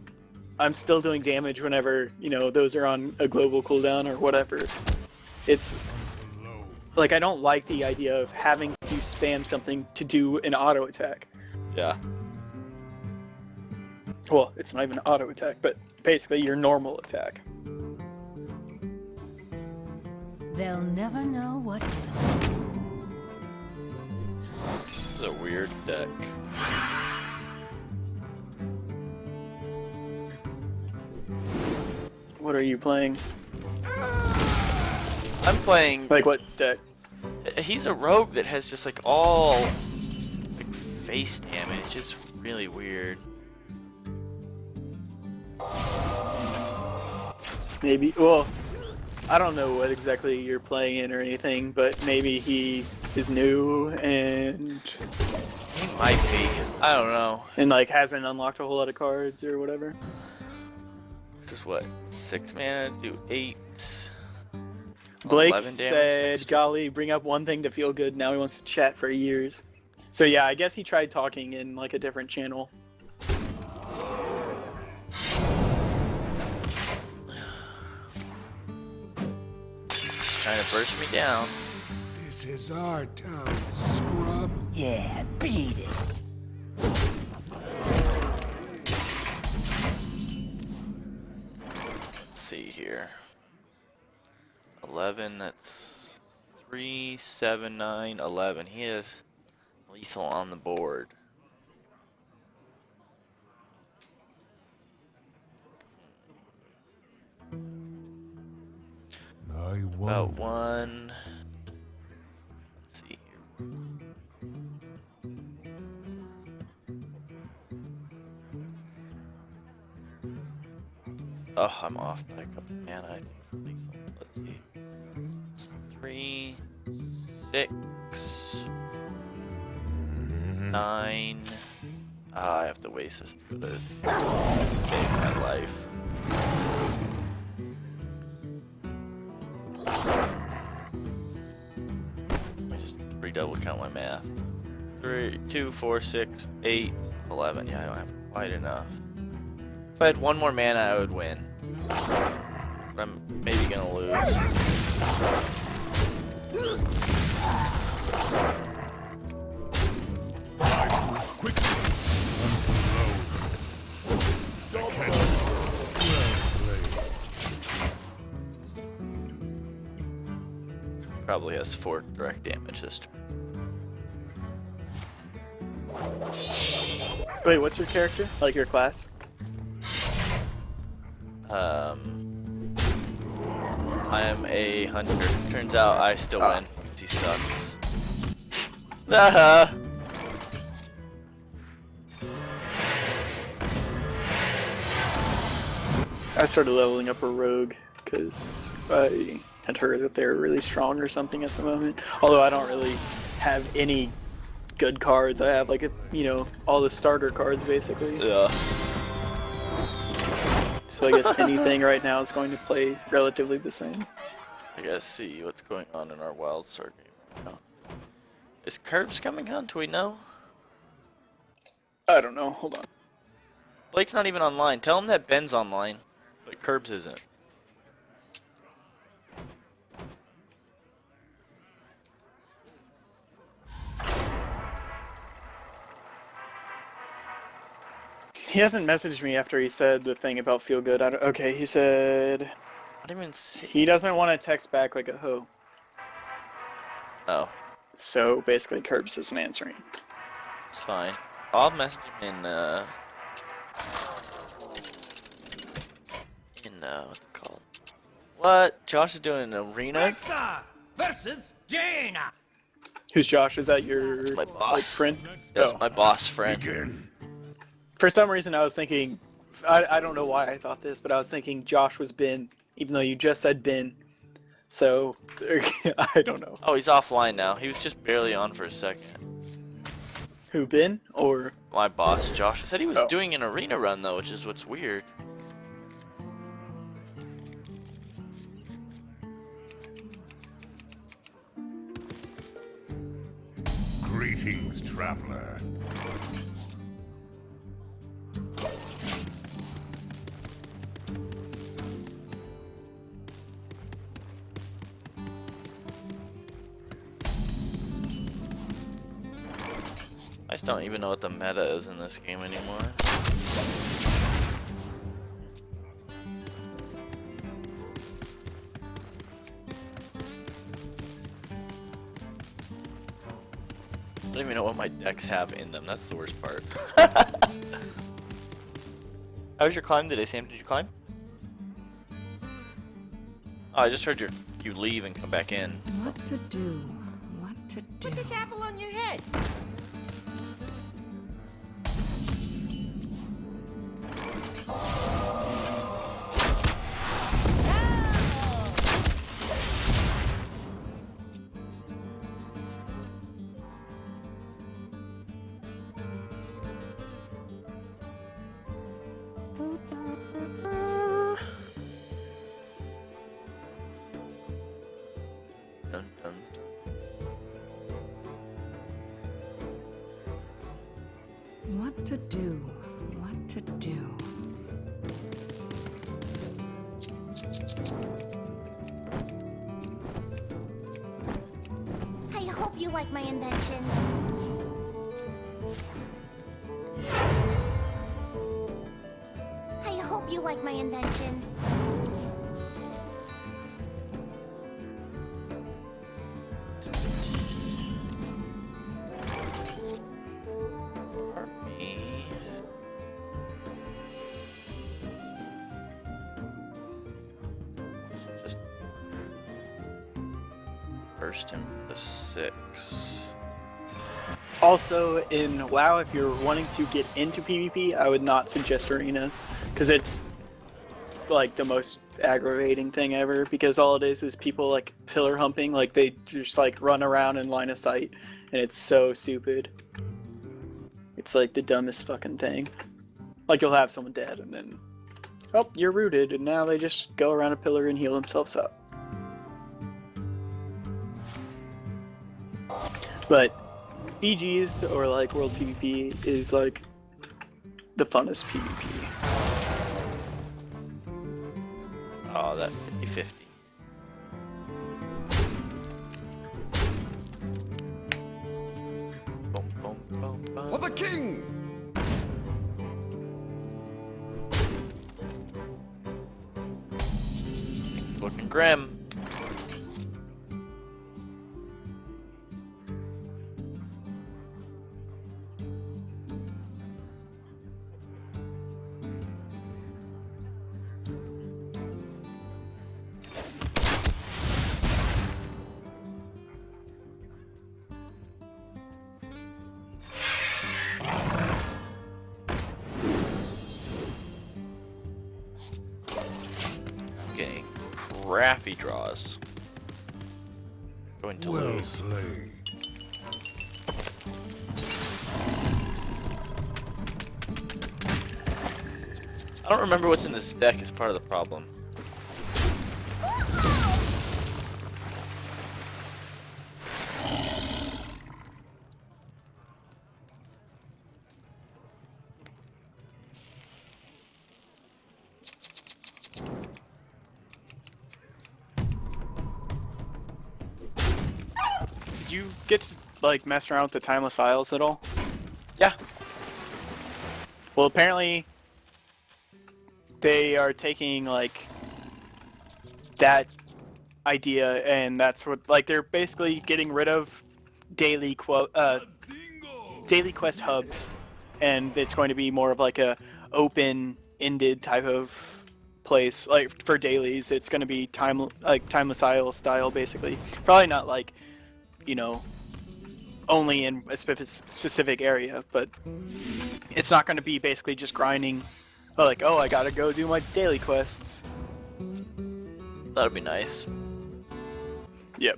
I'm still doing damage whenever those are on a global cooldown or whatever. It's like I don't like the idea of having to spam something to do an auto attack. Yeah. Well, it's not even an auto attack, but basically your normal attack. They'll never know what hit 'em. This is a weird deck. What are you playing? I'm playing. Like what deck? He's a rogue that has just like all like face damage. It's really weird. Maybe. Well, I don't know what exactly you're playing in or anything, but maybe he is new and He might be. I don't know. like hasn't unlocked a whole lot of cards or whatever. This is what, 6 mana, do 8. Blake 11 damage said, next turn. "Golly, bring up one thing to feel good. Now he wants to chat for years." So yeah, I guess he tried talking in like a different channel. Just trying to burst me down. This is our town, scrub. Yeah, beat it. Let's see here. 11, that's 3, 7, 9, 11. He is lethal on the board. I About won't. 1. Let's see here. Oh, I'm off by a couple mana, I think, for lethal. Let's see. It's 3, 6, 9. Ah, I have to waste this for the save my life. Let me just redouble count my math. 3, 2, 4, 6, 8, 11. Yeah, I don't have quite enough. If I had one more mana, I would win. But I'm maybe gonna lose. Probably has 4 direct damage this turn. Wait, what's your character? Like your class? I am a hunter. Turns out I still win because he sucks. Haha. I started leveling up a rogue because I had heard that they were really strong or something at the moment. Although I don't really have any good cards. I have like all the starter cards basically. Yeah. So I guess anything right now is going to play relatively the same. I gotta see what's going on in our wild card game right now. Is Curbs coming on? Do we know? I don't know. Hold on. Blake's not even online. Tell him that Ben's online, but Curbs isn't. He hasn't messaged me after he said the thing about feel good. Okay, he said I didn't even see. he doesn't want to text back like a hoe. Oh, So basically, Curbs isn't answering. it's fine. I'll message him in what's it called? What? Josh is doing an arena? Alexa versus Jaina. Who's Josh? Is that your my boss. friend? That's Oh. my boss friend. Begin. For some reason, I was thinking, I don't know why I thought this, but I was thinking Josh was Ben, even though you just said Ben. So, I don't know. Oh, he's offline now. He was just barely on for a second. Who, Ben? Or, My boss, Josh, said he was Oh. doing an arena run though, which is what's weird. Greetings, traveler. I just don't even know what the meta is in this game anymore. I don't even know what my decks have in them. That's the worst part. How was your climb today, Sam? Did you climb? Oh, I just heard you leave and come back in. What to do? What to do? Put this apple on your head. Dun, dun. What to do? What to do? I hope you like my invention. I hope you like my invention. Me. Just burst him for the 6. Also, in WoW, if you're wanting to get into PvP, I would not suggest arenas, because it's like the most aggravating thing ever, because all it is people like pillar humping, like they just like run around in line of sight, and it's so stupid. It's like the dumbest fucking thing. Like you'll have someone dead, and then, oh, you're rooted, and now they just go around a pillar and heal themselves up. But BGs or like World PvP is like the funnest PvP. Oh, that 50-50. Boom, boom, boom, boom. For the king! Looking grim. Getting crappy draws. Going to Well lose. played. I don't remember what's in this deck is part of the problem. Did you get to like mess around with the Timeless Isles at all? Yeah. Well, apparently they are taking like that idea, and that's what like they're basically getting rid of daily quest hubs, and it's going to be more of like a open-ended type of place. Like for dailies, it's going to be Timeless Isle style, basically. Probably not like, you know, only in a specific area, but it's not going to be basically just grinding. Like, oh, I gotta go do my daily quests. That'd be nice. Yep.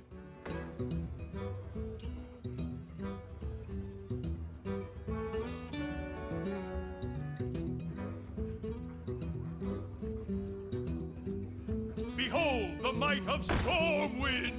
Behold the might of Stormwind!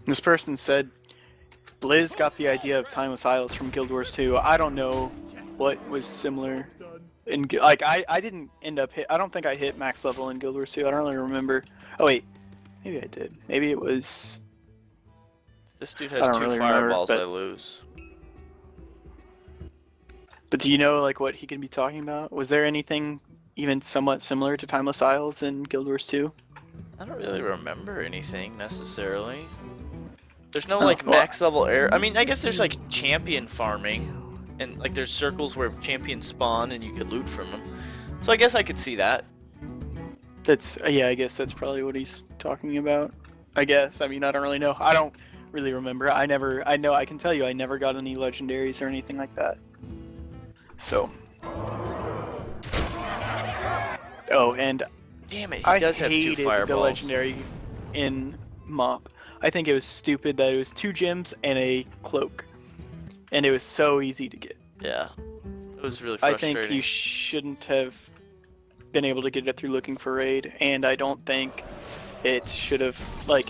This person said Blizz got the idea of Timeless Isles from Guild Wars 2. I don't know what was similar. Like I didn't end up I don't think I hit max level in Guild Wars 2. I don't really remember. Oh wait, maybe I did. Maybe it was. If this dude I has don't 2 really remember, fireballs, but- I lose. But do you know like what he could be talking about? Was there anything even somewhat similar to Timeless Isles in Guild Wars 2? I don't really remember anything necessarily. There's no Oh, like well- max level air. I mean, I guess there's like champion farming, and like there's circles where champions spawn and you get loot from them. So I guess I could see that. That's yeah. I guess that's probably what he's talking about. I guess. I mean, I don't really know. I don't really remember. I know. I can tell you, I never got any legendaries or anything like that. So. Oh, and Damn it, he I does have 2 hated the fireballs. legendary in MOP. I think it was stupid that it was 2 gems and a cloak, and it was so easy to get. Yeah, it was really I frustrating. think you shouldn't have been able to get it through looking for raid, and I don't think it should have like.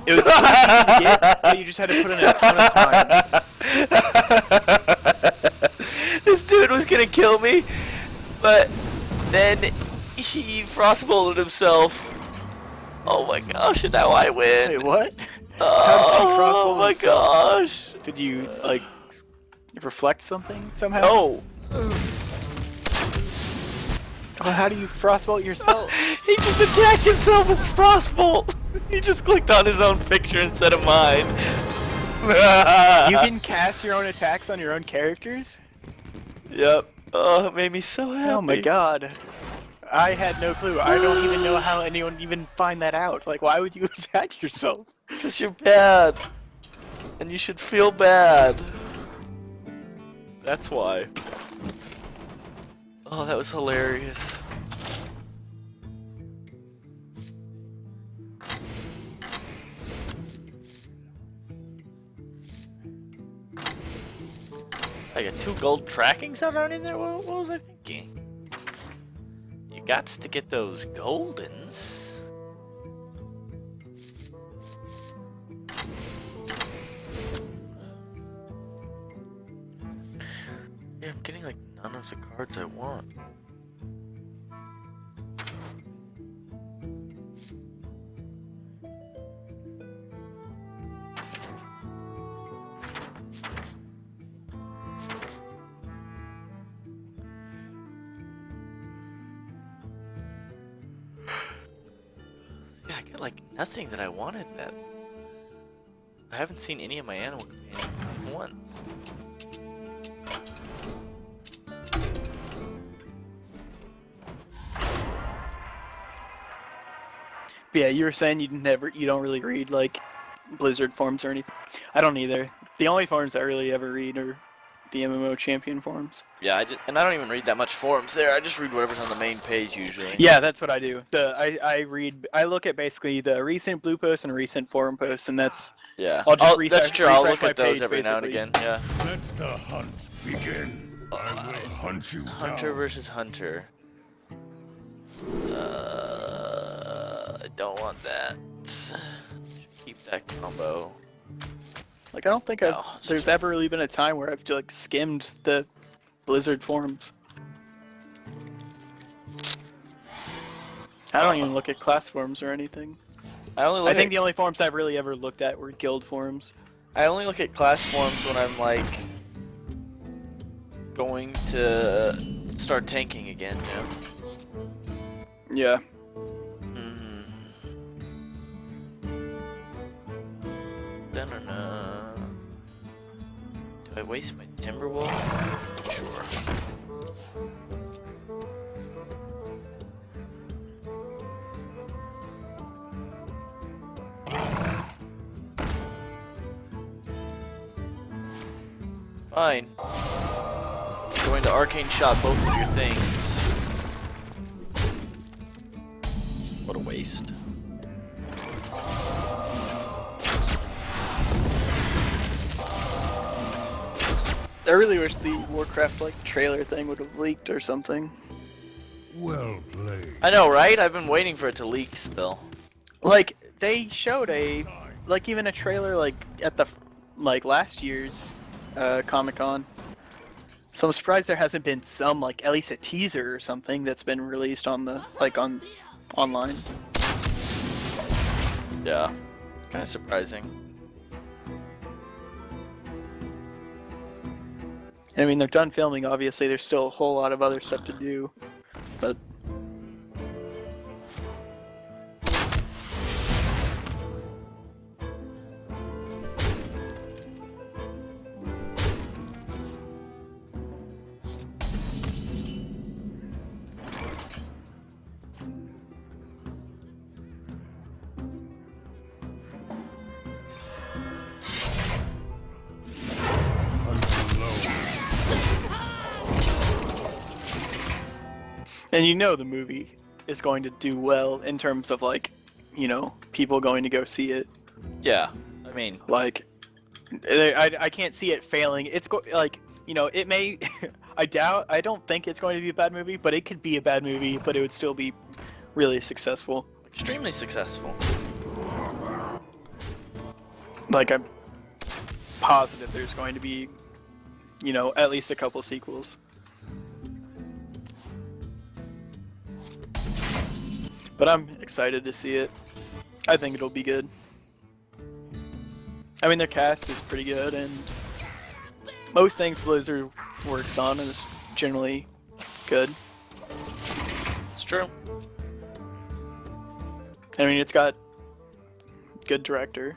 It was so easy to get, but you just had to put in a ton of time. This dude was gonna kill me, but then he frostbolted himself. Oh my gosh, and now I win. Wait, what? How does he Oh frostbolt my himself? gosh. Did you like reflect something somehow? No. Well, how do you frostbolt yourself? He just attacked himself with frostbolt. He just clicked on his own picture instead of mine. You can cast your own attacks on your own characters? Yep. Oh, it made me so happy. Oh my god. I had no clue. I don't even know how anyone even find that out. Like, why would you attack yourself? Because you're bad. And you should feel bad. That's why. Oh, that was hilarious. I got 2 gold trackings that aren't in there? What was I thinking? You got to get those goldens. Yeah, I'm getting like none of the cards I want. Yeah, I got like nothing that I wanted that. I haven't seen any of my animal companions once. But yeah, you were saying you don't really read like Blizzard forums or anything. I don't either. The only forums I really ever read are the MMO champion forums. Yeah, and I don't even read that much forums there. I just read whatever's on the main page usually. Yeah, that's what I do. I look at basically the recent blue posts and recent forum posts, and that's Yeah. I'll just That's true. I'll refresh look at my those page, every now and basically. again. Yeah. Let the hunt begin. I will hunt you Hunter down. versus Hunter. I don't want that. Keep that combo. like I don't think No, there's ever really been a time where I've like skimmed the Blizzard forums. I don't even look at class forums or anything. I only look I think at, the only forums I've really ever looked at were guild forums. I only look at class forums when I'm like going to start tanking again. Yeah. Mm. Da-na-na. Do I waste my Timberwolf? Sure. Fine. Going to arcane shot both of your things. What a waste. I really wish the Warcraft like trailer thing would have leaked or something. Well played. I know, right? I've been waiting for it to leak still. Like they showed a like even a trailer like at the like last year's Comic-Con. So I'm surprised there hasn't been some like at least a teaser or something that's been released on the like on online. Yeah, kind of surprising. I mean, they're done filming. Obviously, there's still a whole lot of other stuff to do, but. And you know the movie is going to do well in terms of like, you know, people going to go see it. Yeah, I mean, Like, I can't see it failing. It's like, you know, it may. I don't think it's going to be a bad movie, but it could be a bad movie, but it would still be really successful. extremely successful. Like, I'm positive there's going to be, you know, at least a couple sequels. But I'm excited to see it. I think it'll be good. I mean, their cast is pretty good, and most things Blizzard works on is generally good. It's true. I mean, it's got good director.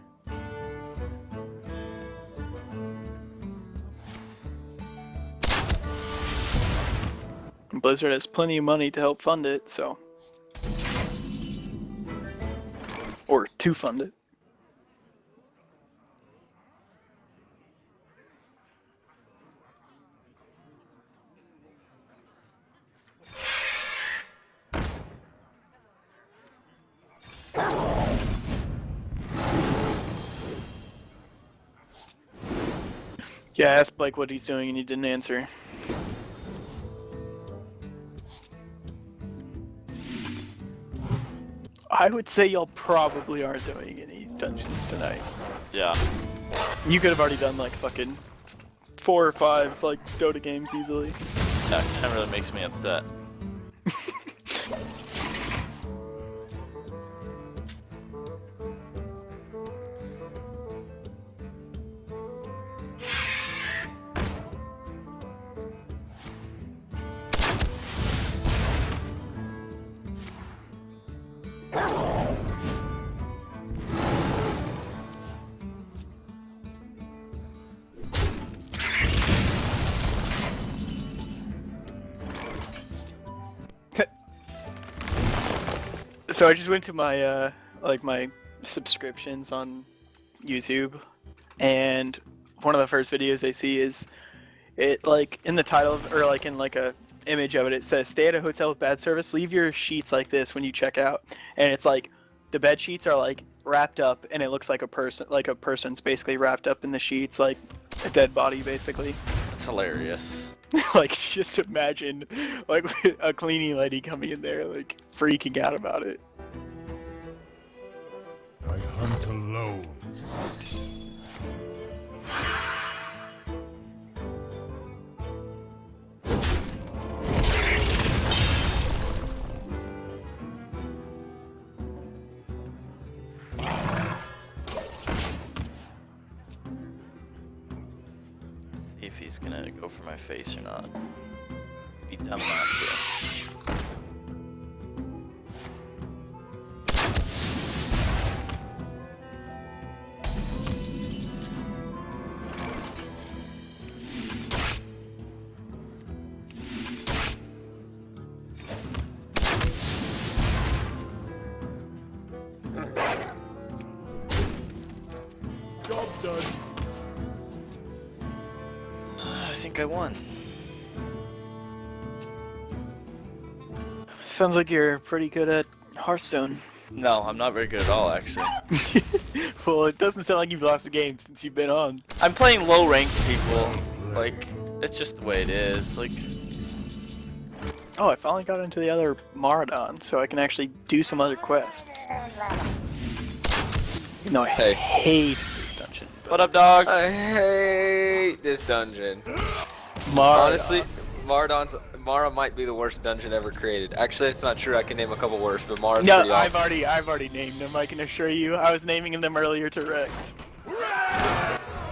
And Blizzard has plenty of money to help fund it, so. Or to fund it. Yeah, I asked Blake what he's doing and he didn't answer. I would say y'all probably aren't doing any dungeons tonight. Yeah. You could have already done like fucking 4 or 5 like Dota games easily. That kind of really makes me upset. So I just went to my like my subscriptions on YouTube, and one of the first videos I see is it like in the title or like in like a image of it, it says stay at a hotel with bad service, leave your sheets like this when you check out, and it's like the bed sheets are like wrapped up and it looks like a person's basically wrapped up in the sheets, like a dead body basically. That's hilarious. Like just imagine like a cleaning lady coming in there like freaking out about it. I hunt alone. See if he's gonna go for my face or not. Be dumb not to. Job done. I think I won. Sounds like you're pretty good at Hearthstone. No, I'm not very good at all, actually. Well, it doesn't sound like you've lost a game since you've been on. I'm playing low-ranked people. Like, it's just the way it is. Like, Oh, I finally got into the other Maradon, so I can actually do some other quests. No, I Hey. hate this dungeon. What up, dog? I hate this dungeon. Mara. Honestly, Mara might be the worst dungeon ever created. Actually, that's not true. I can name a couple worse, but Mara's No, pretty I've awful. already named them. I can assure you. I was naming them earlier to Rex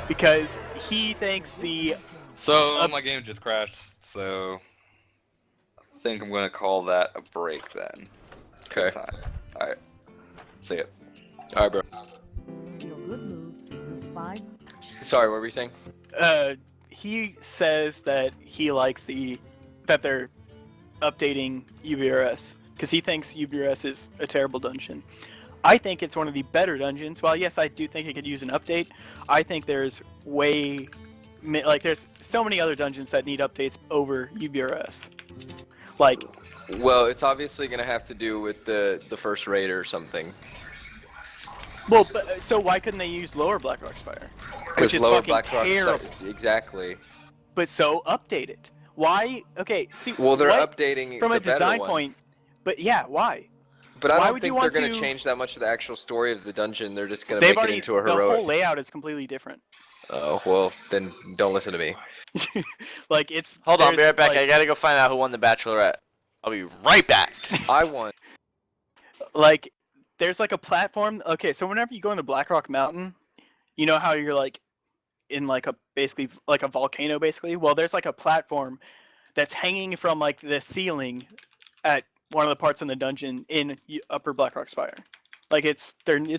because he thinks the. So my game just crashed, so I think I'm gonna call that a break then. It's Okay. time. Alright. See ya. Alright, bro. Your good move to move 5. Sorry, what were you saying? He says that he likes that they're updating UBRS because he thinks UBRS is a terrible dungeon. I think it's one of the better dungeons. While yes, I do think it could use an update. I think there's there's so many other dungeons that need updates over UBRS. Like, Well, it's obviously gonna have to do with the first raid or something. well, so why couldn't they use lower Blackrock Spire? Because Which is lower fucking Blackrock terrible. exactly. But so update it. Why? Okay, see. Well, they're what- updating from the a design better one. point. But yeah, why? But I why don't would you think they're want going to to- change that much of the actual story of the dungeon. They're just going to They've make it already into a the whole heroic. layout is completely different. Oh well, then don't listen to me. Like it's. Hold on, be there's, right back. like- I gotta go find out who won the Bachelorette. I'll be right back. I won. Like there's like a platform. Okay, so whenever you go into Blackrock Mountain, you know how you're like in like a basically like a volcano basically. Well, there's like a platform that's hanging from like the ceiling at one of the parts in the dungeon in Upper Blackrock Spire. Like it's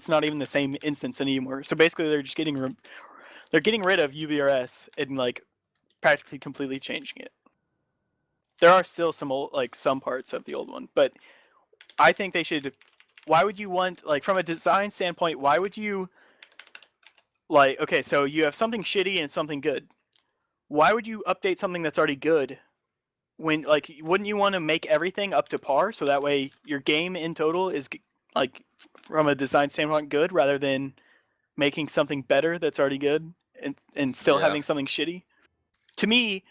not even the same instance anymore. So basically they're just getting rid of UBRS and like practically completely changing it. There are still some some parts of the old one, but I think they should. Why would you want, like, from a design standpoint, why would you, like, okay, so you have something shitty and something good. Why would you update something that's already good when, like, wouldn't you want to make everything up to par so that way your game in total is, like, from a design standpoint good rather than making something better that's already good and still Yeah. having something shitty? To me,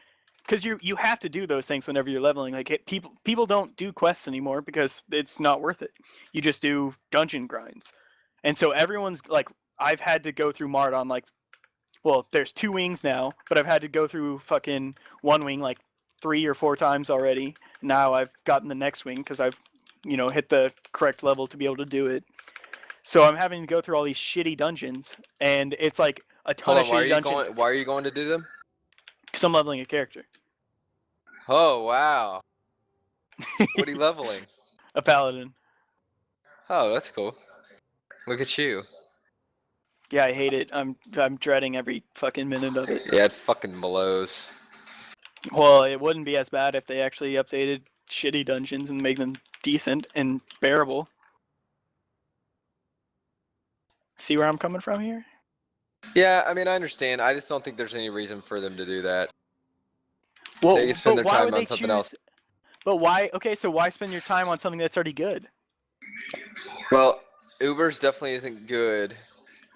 because you have to do those things whenever you're leveling. Like people don't do quests anymore because it's not worth it. You just do dungeon grinds, and so everyone's like, I've had to go through Mardon like, well, there's 2 wings now, but I've had to go through fucking 1 wing like 3 or 4 times already. Now I've gotten the next wing because I've hit the correct level to be able to do it. So I'm having to go through all these shitty dungeons, and it's like a ton Hold of on, shitty dungeons why are you going to do them? because I'm leveling a character, Oh wow. What are you leveling? a paladin. Oh, that's cool. Look at you. Yeah, I hate it. I'm dreading every fucking minute of it. Yeah, it fucking blows. Well, it wouldn't be as bad if they actually updated shitty dungeons and made them decent and bearable. See where I'm coming from here? Yeah, I mean, I understand. I just don't think there's any reason for them to do that. Well, They can spend but their why time would on they something choose? else. But why? Okay, so why spend your time on something that's already good? Well, Uber's definitely isn't good.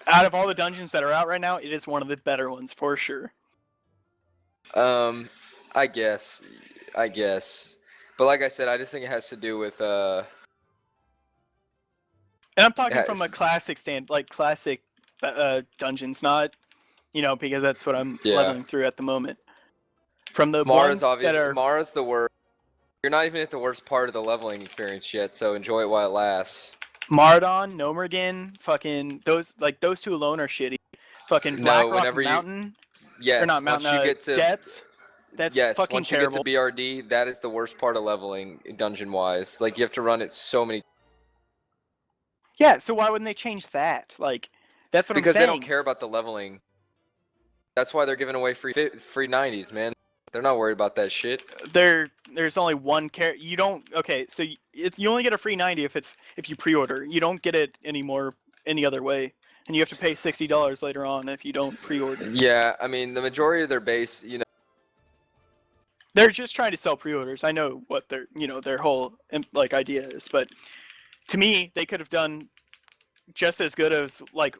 Out of all the dungeons that are out right now, it is one of the better ones for sure. I guess. But like I said, I just think it has to do with And I'm talking Yeah, from a it's- classic classic dungeons, not because that's what I'm Yeah. leveling through at the moment. From the Mara's ones that obviously are Mara's the worst. You're not even at the worst part of the leveling experience yet, so enjoy it while it lasts. Mardon, Nomergan, fucking those 2 alone are shitty. Fucking No, Blackrock whenever you- Mountain, Yes, or not once Mountain, you get to Depths. That's yes, fucking once you terrible. get to BRD, that is the worst part of leveling dungeon wise. Like you have to run it so many Yeah, so why wouldn't they change that? Like, that's what because I'm they saying. don't care about the leveling. That's why they're giving away free 90s, man. They're not worried about that shit. There's only one character. You don't. Okay, so you only get a free 90 if you pre-order. You don't get it anymore any other way, and you have to pay $60 later on if you don't pre-order. Yeah, I mean the majority of their base, They're just trying to sell pre-orders. I know what their whole like idea is, but to me, they could have done just as good as like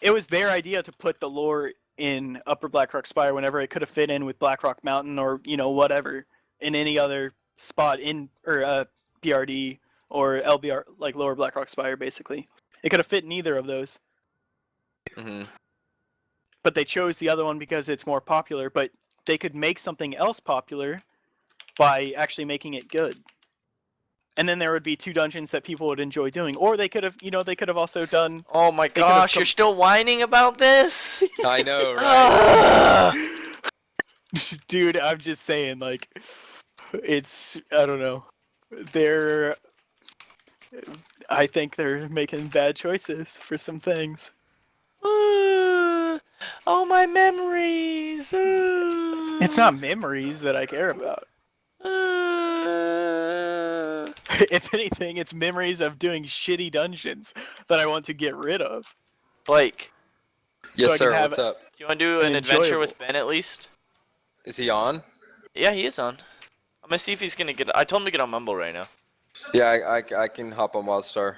it was their idea to put the lore in Upper Blackrock Spire whenever it could have fit in with Blackrock Mountain or whatever in any other spot in or BRD or LBR like Lower Blackrock Spire basically. It could have fit in either of those, Hmm. but they chose the other one because it's more popular. But they could make something else popular by actually making it good. And then there would be 2 dungeons that people would enjoy doing. Or they could have, they could have also done. Oh my They could have gosh, you're still whining about this? I know, right? Ah! Dude, I'm just saying, like, it's, I don't know. I think they're making bad choices for some things. Oh, my memories. It's not memories that I care about. If anything, it's memories of doing shitty dungeons that I want to get rid of. Blake, Yes, I can sir. have What's up? do you want to do an adventure enjoyable. with Ben at least? Is he on? Yeah, he is on. I'm gonna see if he's gonna get. I told him to get on Mumble right now. Yeah, I can hop on WildStar.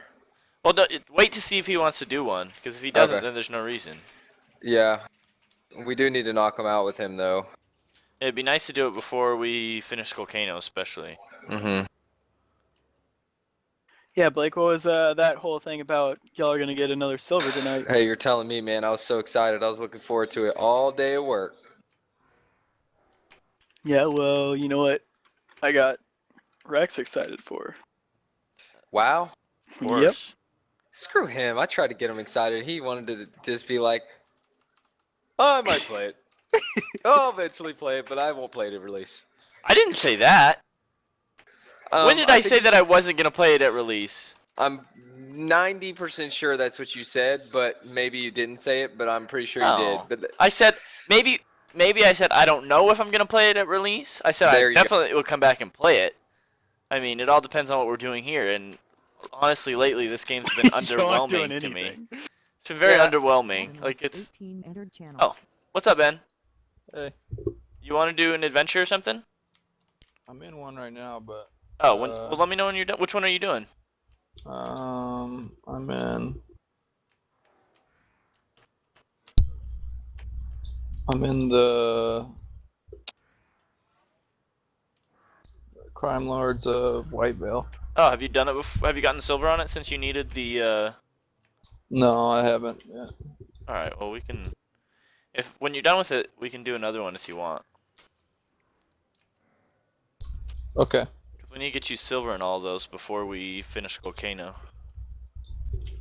Well, wait to see if he wants to do one, because if he doesn't, Okay. then there's no reason. Yeah. We do need to knock him out with him, though. It'd be nice to do it before we finish Volcano, especially. Mm-hmm. Yeah, Blake, what was that whole thing about y'all are gonna get another silver tonight? Hey, you're telling me, man. I was so excited. I was looking forward to it all day at work. Yeah, well, you know what? I got Rex excited for. Wow. Of course. Screw him. I tried to get him excited. He wanted to just be like, oh, I might play it. I'll eventually play it, but I won't play it at release. I didn't say that. When did I say that I wasn't gonna play it at release? I'm 90% sure that's what you said, but maybe you didn't say it, but I'm pretty sure you did. No. But I said maybe I said I don't know if I'm gonna play it at release. I said There I you go. definitely will come back and play it. I mean, it all depends on what we're doing here, and honestly, lately this game's been You aren't doing underwhelming to me. anything. It's been very Yeah. underwhelming. Like it's. Oh, what's up, Ben? Hey, You want to do an adventure or something? I'm in one right now, but Oh, well, let me know when you're done. Which one are you doing? I'm in the Crime Lords of White Veil. Oh, have you done it before? Have you gotten silver on it since you needed the? No, I haven't yet. All right. Well, we can. If when you're done with it, we can do another one if you want. Okay. Because we need to get you silver in all those before we finish Volcano.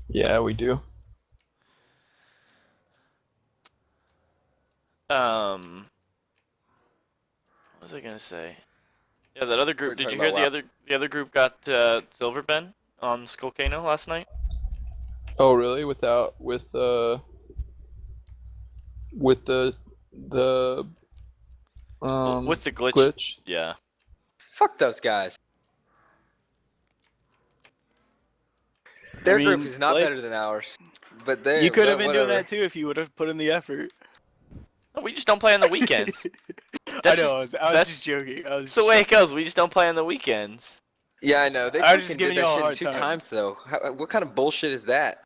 Yeah, we do. What was I gonna say? Yeah, that other group. We're Did you talking hear about the other group got silver, Ben, on Volcano last night? Oh, really? With the With the glitch. glitch? Yeah. fuck those guys. Their I group mean, is not Blake, better than ours. But they You could have been whatever. doing that too if you would have put in the effort. No, we just don't play on the weekends. I That's know. just- I was that's- just joking. It's the way it goes. We just don't play on the weekends. Yeah, I know. They I was just freaking giving did that y'all a shit hard 2 time. times though. What kind of bullshit is that?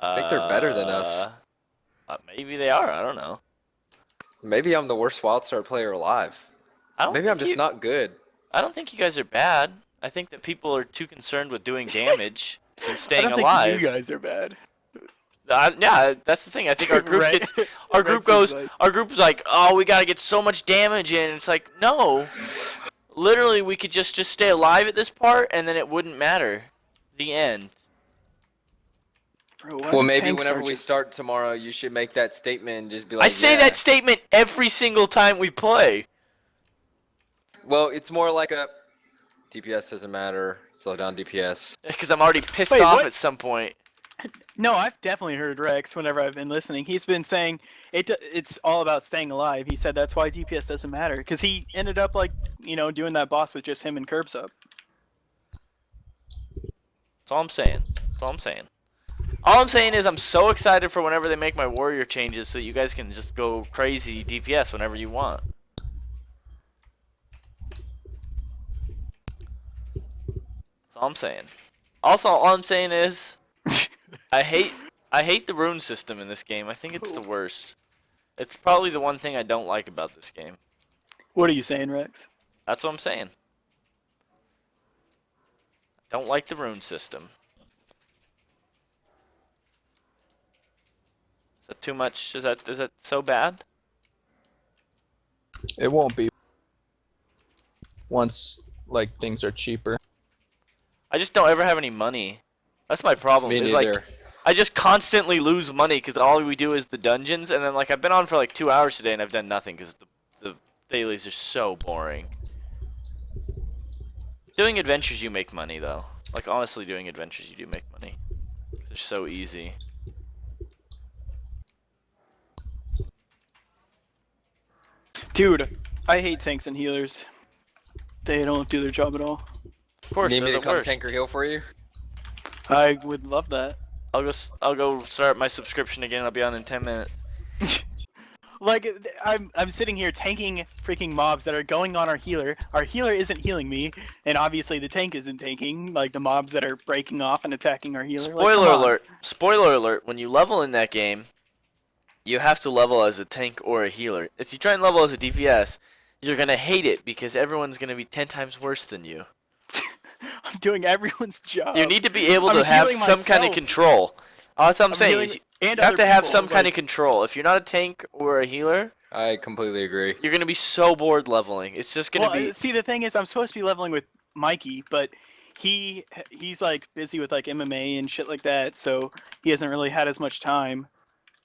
I think they're better than us. Maybe they are. I don't know. Maybe I'm the worst WildStar player alive. I don't Maybe I'm think just you- not good. I don't think you guys are bad. I think that people are too concerned with doing damage and I staying don't alive. think you guys are bad. Yeah, that's the thing. I think our group Right. gets. Our group Rex is goes. like- Our group's like, oh, we gotta get so much damage in. It's like, no. Literally, we could just stay alive at this part, and then it wouldn't matter. The end. Bro, why Well, are maybe tank whenever we sergeants- start tomorrow, you should make that statement and just be like, I say yeah. that statement every single time we play. Well, it's more like a DPS doesn't matter. Slow down DPS. Because I'm already pissed Wait, off what? at some point. No, I've definitely heard Rex whenever I've been listening. He's been saying it's all about staying alive. He said that's why DPS doesn't matter because he ended up doing that boss with just him and Curbs up. That's all I'm saying. That's all I'm saying. All I'm saying is I'm so excited for whenever they make my warrior changes so you guys can just go crazy DPS whenever you want. That's all I'm saying. Also, all I'm saying is I hate the rune system in this game. I think it's the worst. It's probably the one thing I don't like about this game. What are you saying, Rex? That's what I'm saying. I don't like the rune system. that too much? Is that so bad? It won't be once like things are cheaper. I just don't ever have any money. That's my problem. Me Is neither. like I just constantly lose money because all we do is the dungeons, and then like I've been on for like 2 hours today and I've done nothing because the dailies are so boring. Doing adventures, you make money though. Like honestly, doing adventures, you do make money. They're so easy. Dude, I hate tanks and healers. They don't do their job at all. Of course, Need me they're to the come worst. tank or heal for you? I would love that. I'll go start my subscription again. I'll be on in 10 minutes. Like, I'm sitting here tanking freaking mobs that are going on our healer. Our healer isn't healing me, and obviously the tank isn't tanking, like the mobs that are breaking off and attacking our healer. Like, Spoiler come on. alert! Spoiler alert! When you level in that game, you have to level as a tank or a healer. If you try and level as a DPS, you're gonna hate it because everyone's gonna be 10 times worse than you. I'm doing everyone's job. You need to be able I'm to have healing some kind of myself. control. That's what I'm saying. healing Is you and have other to have people, some kind of like- control. If you're not a tank or a healer, I completely agree. you're gonna be so bored leveling. It's just gonna Well, be. see, the thing is, I'm supposed to be leveling with Mikey, but he's like busy with like MMA and shit like that, so he hasn't really had as much time.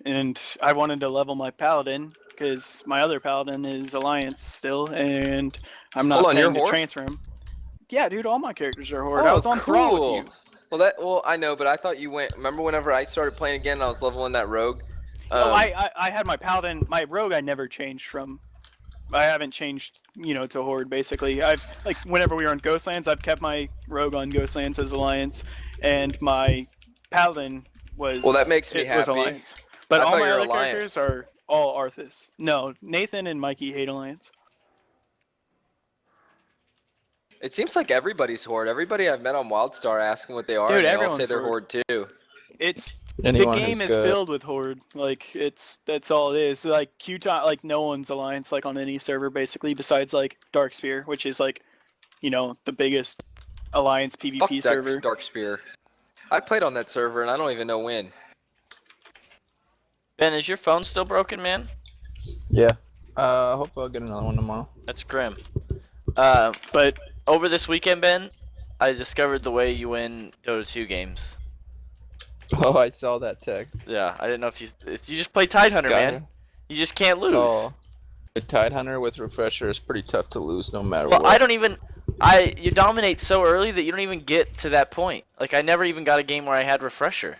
And I wanted to level my paladin because my other paladin is Alliance still, and I'm not Hold on, you're paying to Horde? transfer him. Yeah, dude, all my characters are Horde. Oh, I was on Thrall cool. with you. Well, I know, but I thought you went. Remember whenever I started playing again, and I was leveling that rogue. No, I had my paladin, my rogue. I never changed from. I haven't changed, to Horde basically. I've like whenever we were on Ghostlands, I've kept my rogue on Ghostlands as Alliance, and my paladin was. Well, that makes me was happy. Alliance. But I all thought my you were other characters Alliance. are all Arthas. No, Nathan and Mikey hate Alliance. It seems like everybody's Horde. Everybody I've met on WildStar asking what they are, Dude, and they all everyone's say they're Horde. Horde too. It's Anyone the game who's is good. filled with Horde. Like that's all it is. Like Qton, like no one's Alliance like on any server basically besides like Darkspear, which is like, the biggest Alliance PvP Fuck server. Darkspear. I played on that server, and I don't even know when. Ben, is your phone still broken, man? Yeah. Hope I'll get another one tomorrow. That's grim. But Over this weekend, Ben, I discovered the way you win Dota 2 games. Oh, I saw that text. Yeah, I didn't know if you just play Tidehunter, man. You just can't lose. Oh, the Tidehunter with Refresher is pretty tough to lose no matter Well, what. I don't even. You dominate so early that you don't even get to that point. Like I never even got a game where I had Refresher.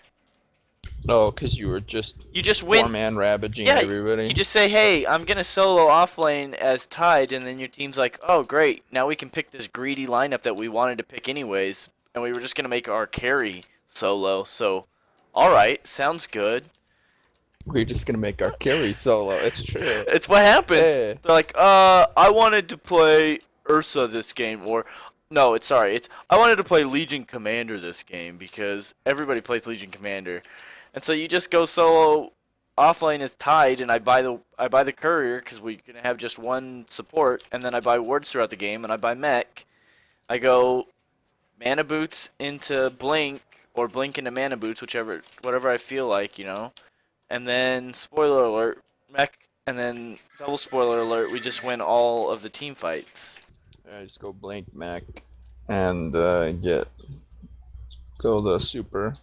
No, because you were just You just win. four-man ravaging Yeah, everybody. you just say, "Hey, I'm gonna solo off lane as Tide," and then your team's like, "Oh, great! Now we can pick this greedy lineup that we wanted to pick anyways, and we were just gonna make our carry solo." So, all right, sounds good. We're just gonna make our carry solo. It's true. It's what happens. Yeah. They're like, I wanted to play Ursa this game, or no, it's I wanted to play Legion Commander this game because everybody plays Legion Commander, and so you just go solo offlane as Tide, and I buy the courier because we're gonna have just one support, and then I buy wards throughout the game, and I buy mech. I go mana boots into blink or blink into mana boots, whatever I feel like, and then spoiler alert, mech, and then double spoiler alert, we just win all of the team fights. I just go blank Mac and go the super.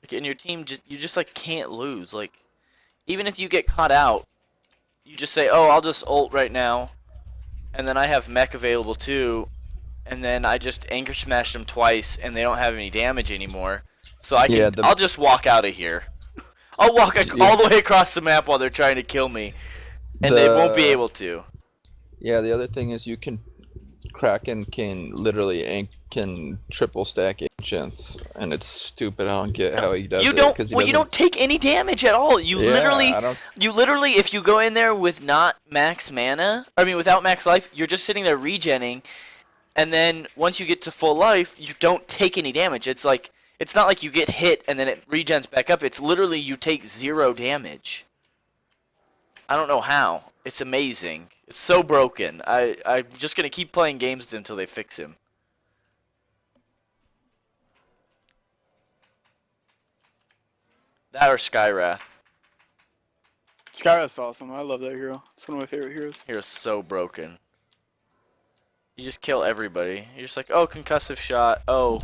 Like, and your team you just like can't lose. Like, even if you get caught out, you just say, "Oh, I'll just ult right now," and then I have mech available too, and then I just anchor smash them twice, and they don't have any damage anymore. So I'll just walk out of here. I'll walk all the way across the map while they're trying to kill me, and they won't be able to. Yeah, the other thing is Kraken can literally can triple stack ancients, and it's stupid. I don't get how he does You it. don't. 'Cause he Well, you doesn't- don't take any damage at all. You Yeah, literally, if you go in there with not max mana, without max life, you're just sitting there regenning, and then once you get to full life, you don't take any damage. It's not like you get hit and then it regens back up. It's literally you take 0 damage. I don't know how. It's amazing. It's so broken. I'm just gonna keep playing games until they fix him. That or Skywrath. Skyrath's awesome. I love that hero. It's one of my favorite heroes. Hero's so broken. You just kill everybody. You're just like, oh, concussive shot. Oh.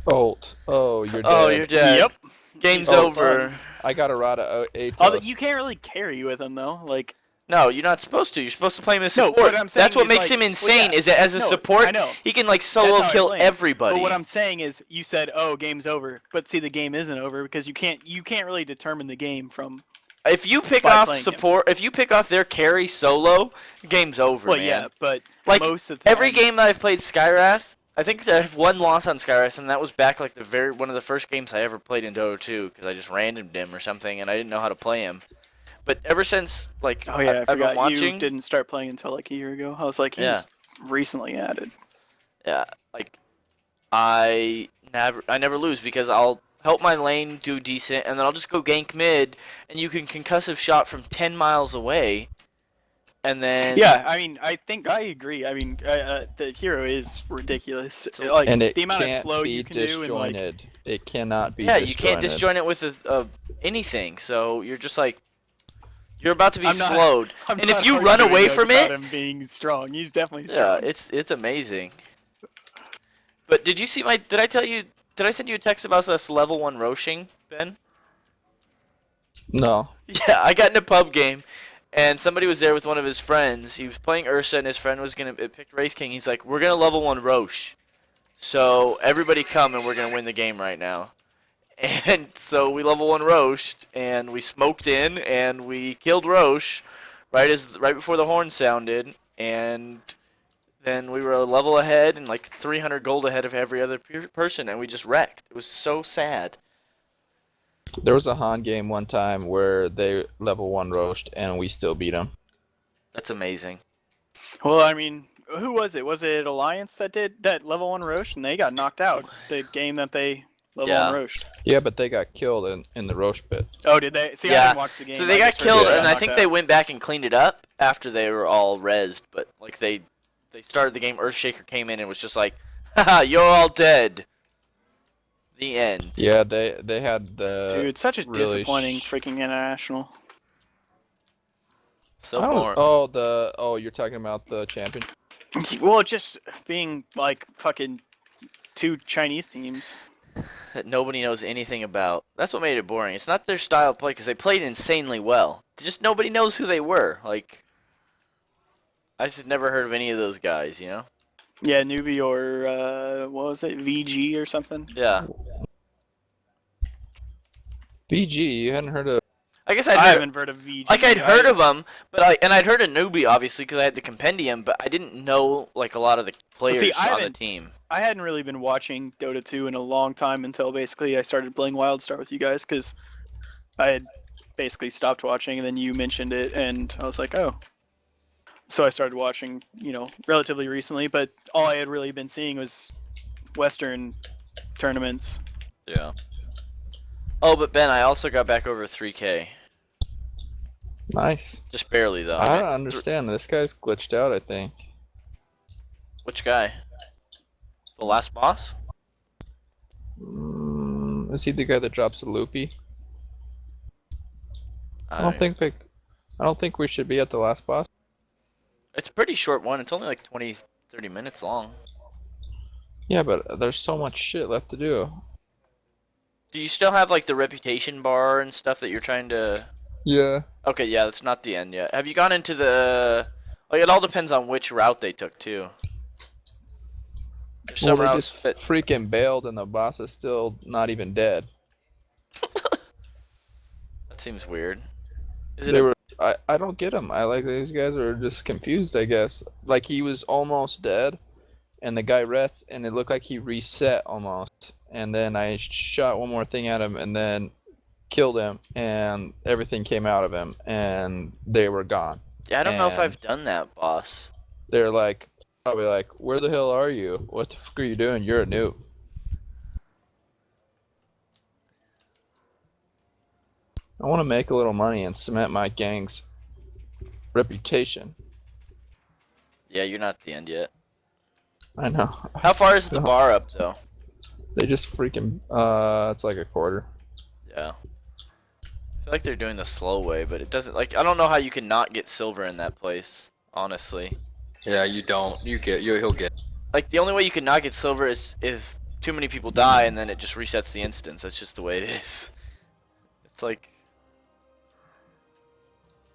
Ult. Oh, you're dead. Oh, you're dead. Yep. Game's Oh, over. fun. I got a Rada Atos. Although you can't really carry with him though. Like No, you're not supposed to. You're supposed to play him as No, support. what I'm saying That's what is, makes like- him insane. well, yeah. Is that as a No, support, I know. he can like That's solo how I kill play him. everybody. But what I'm saying is, you said, "Oh, game's over," but see, the game isn't over because you can't really determine the game from. If you pick by off playing him. support, if you pick off their carry solo, game's over, Well, man. yeah, but Like most of the every time- game that I've played Skywrath, I think I have one loss on Skywrath, and that was back like one of the first games I ever played in Dota 2 because I just randomed him or something, and I didn't know how to play him. But ever since like Oh yeah, I I've been forgot watching, you didn't start playing until like a year ago. I was like, he's Yeah. recently added. yeah, like I never lose because I'll help my lane do decent, and then I'll just go gank mid, and you can concussive shot from 10 miles away, and then Yeah, I mean, I think I agree. I mean, the hero is ridiculous. Like And it the amount of can't slow be you can do, and like, disjointed. It cannot be yeah, disjointed. you can't disjoin it with anything. So you're just like you're about to be I'm not- slowed, I'm and if not you run arguing, away like, from about it, him being strong, he's definitely yeah, strong. it's amazing. But did you see my? Did I tell you? Did I send you a text about us level 1 roshing, Ben? No. Yeah, I got in a pub game, and somebody was there with one of his friends. He was playing Ursa, and his friend was gonna pick Wraith King. He's like, "We're gonna level 1 Roche, so everybody come, and we're gonna win the game right now." And so we level 1 Roche, and we smoked in, and we killed Roche right before the horn sounded, and then we were a level ahead and like 300 gold ahead of every other person, and we just wrecked. It was so sad. There was a Han game one time where they level 1 roast and we still beat them. That's amazing. Well, I mean, who was it? Was it Alliance that did that level 1 roast, and they got knocked out? The game that they level 1 roast. Yeah, but they got killed in the roast pit. Oh, did they? See, I Yeah. didn't watch the game. So they I got just heard killed, they and I knocked think out. they went back and cleaned it up after they were all rezzed. But like they started the game, Earthshaker came in and was just like, "Haha, you're all dead." The end. Yeah, they had the Dude, such a really disappointing freaking international. So I don't- boring. oh, you're talking about the champion? Well, just being like fucking 2 Chinese teams. That nobody knows anything about. That's what made it boring. It's not their style of play because they played insanely well. Just nobody knows who they were. Like, I just never heard of any of those guys. You know? Yeah, newbie or what was it, VG or something? Yeah. BG, you hadn't heard of? I guess I I'd haven't heard of VG. like I'd heard of them, but I'd heard of newbie obviously because I had the compendium, but I didn't know like a lot of the players see, I on the haven't- team. I hadn't really been watching Dota 2 in a long time until basically I started playing WildStar with you guys because I had basically stopped watching, and then you mentioned it, and I was like, oh. So I started watching, relatively recently, but all I had really been seeing was Western tournaments. Yeah. Oh, but Ben, I also got back over 3K. Nice. Just barely though. I don't understand. This guy's glitched out, I think. Which guy? The last boss? Is he the guy that drops a loopy? I don't think we should be at the last boss. It's a pretty short one. It's only like 20, 30 minutes long. Yeah, but there's so much shit left to do. Do you still have like the reputation bar and stuff that you're trying to... Yeah. Okay, yeah, that's not the end yet. Have you gone into the... Like, it all depends on which route they took, too. There's Well, some they routes just that... freaking bailed and the boss is still not even dead. That seems weird. Is it They a- were. I don't get them. I like these guys are just confused, I guess. Like he was almost dead, and the guy rest, and it looked like he reset almost. And then I shot one more thing at him, and then killed him, and everything came out of him, and they were gone. Yeah, I don't know if And I've done that, boss. They're like, probably like, where the hell are you? What the fuck are you doing? You're a noob. I want to make a little money and cement my gang's reputation. Yeah, you're not at the end yet. I know. How far is the bar up, though? They just freaking, it's like a quarter. Yeah. I feel like they're doing the slow way, but it doesn't, like, I don't know how you can not get silver in that place, honestly. Yeah, you don't. He'll get. Like, the only way you can not get silver is if too many people die and then it just resets the instance. That's just the way it is. It's like,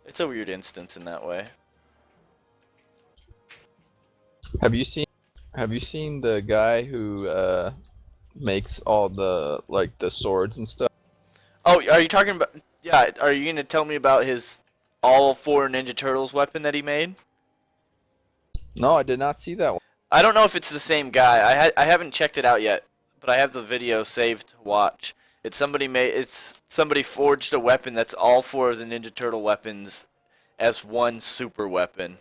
it's a weird instance in that way. Have you seen the guy who makes all the the swords and stuff? Oh, are you talking about, yeah, are you going to tell me about his all 4 Ninja Turtles weapon that he made? No, I did not see that one. I don't know if it's the same guy. I haven't checked it out yet, but I have the video saved to watch. It's somebody forged a weapon that's all 4 of the Ninja Turtle weapons as one super weapon.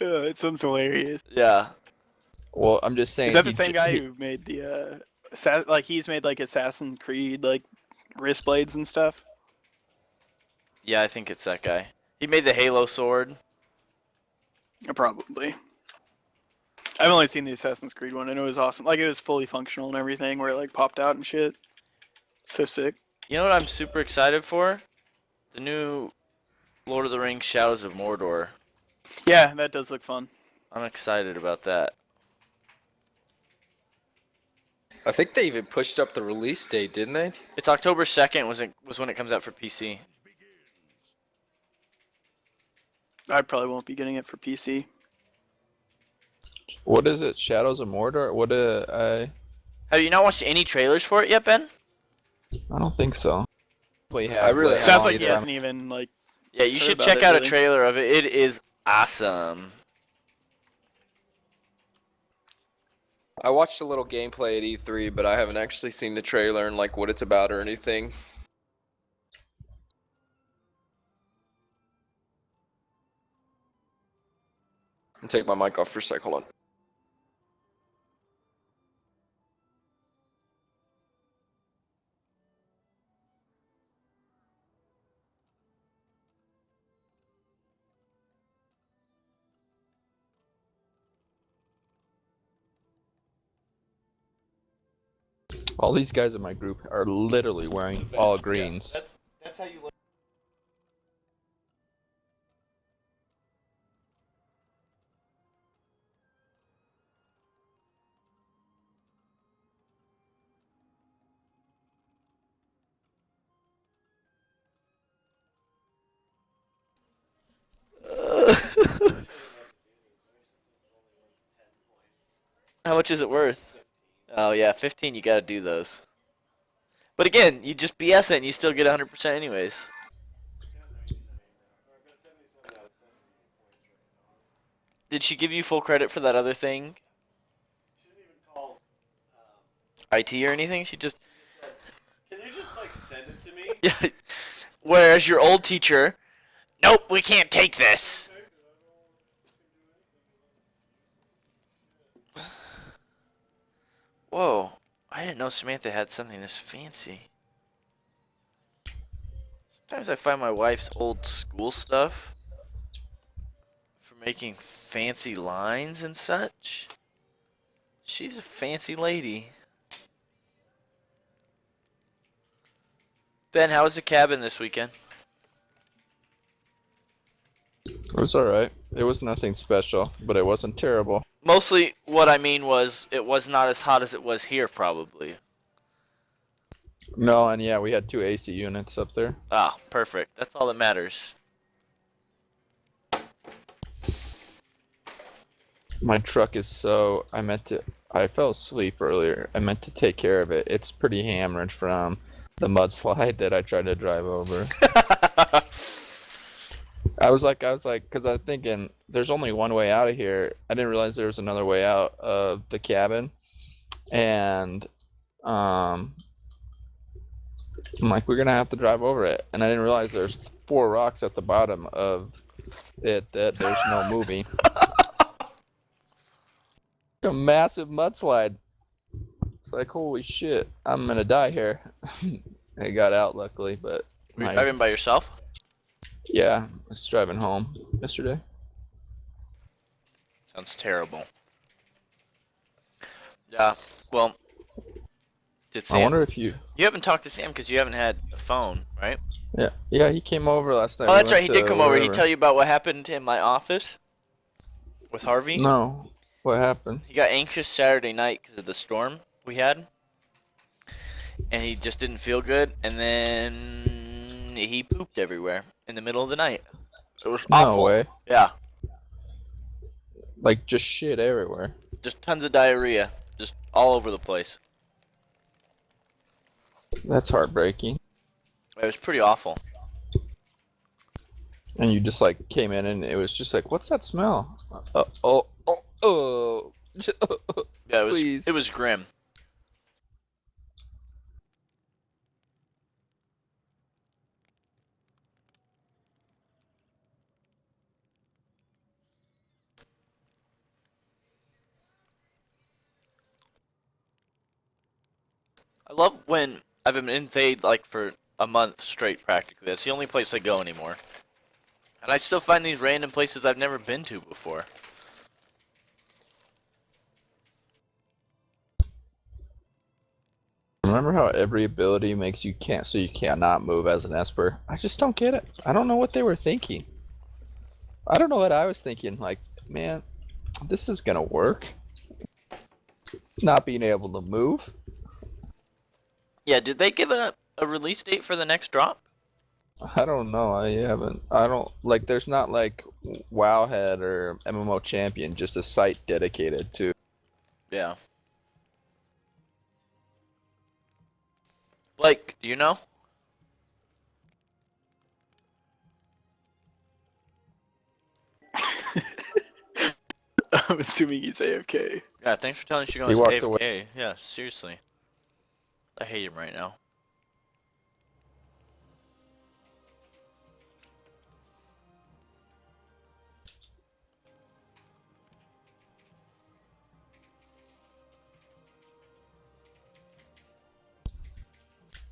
It sounds hilarious. Yeah. Well, I'm just saying. Is that the same guy who made the he's made like Assassin's Creed like wrist blades and stuff? Yeah, I think it's that guy. He made the Halo sword. Probably. I've only seen the Assassin's Creed one, and it was awesome. Like, it was fully functional and everything, where it like popped out and shit. So sick. You know what I'm super excited for? The new Lord of the Rings Shadows of Mordor. Yeah, that does look fun. I'm excited about that. I think they even pushed up the release date, didn't they? It's October 2nd was when it comes out for PC. I probably won't be getting it for PC. What is it? Shadows of Mordor? Have you not watched any trailers for it yet, Ben? I don't think so. I really Sounds like he hasn't even like. Yeah, you should about check it, out really. a trailer of it. It is awesome. I watched a little gameplay at E3, but I haven't actually seen the trailer and like what it's about or anything. I'll take my mic off for a sec. Hold on. All these guys in my group are literally wearing all greens. That's how you look. How much is it worth? Oh yeah, 15. You gotta do those. But again, you just BS it and you still get 100% anyways. Did she give you full credit for that other thing? IT or anything? She just. Can you just like send it to me? Yeah. Whereas your old teacher, nope, we can't take this. Whoa, I didn't know Samantha had something this fancy. Sometimes I find my wife's old school stuff for making fancy lines and such. She's a fancy lady. Ben, how was the cabin this weekend? It was alright. It was nothing special, but it wasn't terrible. Mostly what I mean was it was not as hot as it was here, probably. No, and yeah, we had 2 AC units up there. Ah, perfect. That's all that matters. My truck is so... I fell asleep earlier. I meant to take care of it. It's pretty hammered from the mudslide that I tried to drive over. I was like, because I was thinking, there's only one way out of here. I didn't realize there was another way out of the cabin. And, I'm like, we're going to have to drive over it. And I didn't realize there's 4 rocks at the bottom of it that there's no moving. A massive mudslide. It's like, holy shit, I'm going to die here. I got out, luckily, but... Were you driving by yourself? Yeah, I was driving home yesterday. Sounds terrible. Yeah, well, Did I Sam? wonder if you. You haven't talked to Sam because you haven't had a phone, right? Yeah, he came over last night. Oh, We that's right. went He did to come over. He wherever. tell you about what happened in my office with Harvey? No. What happened? He got anxious Saturday night because of the storm we had, and he just didn't feel good. And then he pooped everywhere in the middle of the night. It was awful. No way. Yeah, Like just shit everywhere. just tons of diarrhea, just all over the place. That's heartbreaking. It was pretty awful. And you just like came in and it was just like, what's that smell? Oh. Yeah, Please. it was grim. I love when I've been in Fade like for a month straight practically. That's the only place I go anymore. And I still find these random places I've never been to before. Remember how every ability makes you so you cannot move as an Esper? I just don't get it. I don't know what they were thinking. I don't know what I was thinking. Like, man, this is gonna work. Not being able to move. Yeah, did they give a release date for the next drop? I don't know. I don't like. There's not like Wowhead or MMO Champion, just a site dedicated to. Yeah. Blake, do you know? I'm assuming he's AFK. Yeah, thanks for telling us you're He going to walked AFK. away. Yeah, seriously. I hate him right now.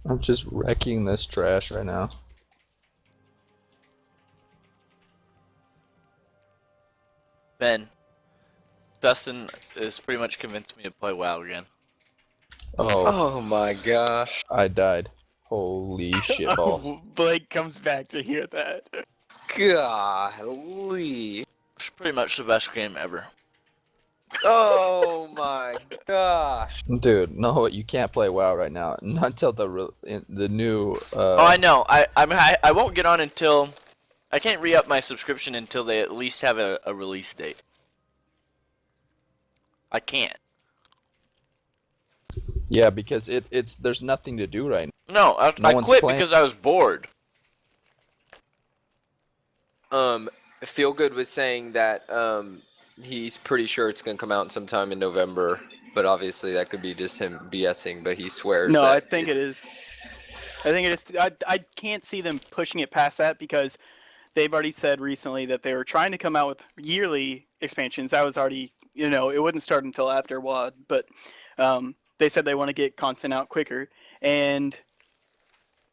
I'm just wrecking this trash right now. Ben, Dustin has pretty much convinced me to play WoW again. Oh, my gosh. I died. Holy shitball. Oh, Blake comes back to hear that. Golly. It's pretty much the best game ever. Oh my gosh. Dude, no, you can't play WoW right now. Not until the new. Oh, I know. I won't get on until I can't re-up my subscription until they at least have a release date. I can't. Yeah, because it's there's nothing to do right now. No, I one's quit playing. because I was bored. Feel Good was saying that he's pretty sure it's gonna come out sometime in November, but obviously that could be just him BSing. But he swears. No, that I think it is. I think it is. I can't see them pushing it past that because they've already said recently that they were trying to come out with yearly expansions. That was already, it wouldn't start until after WoD, but they said they want to get content out quicker. And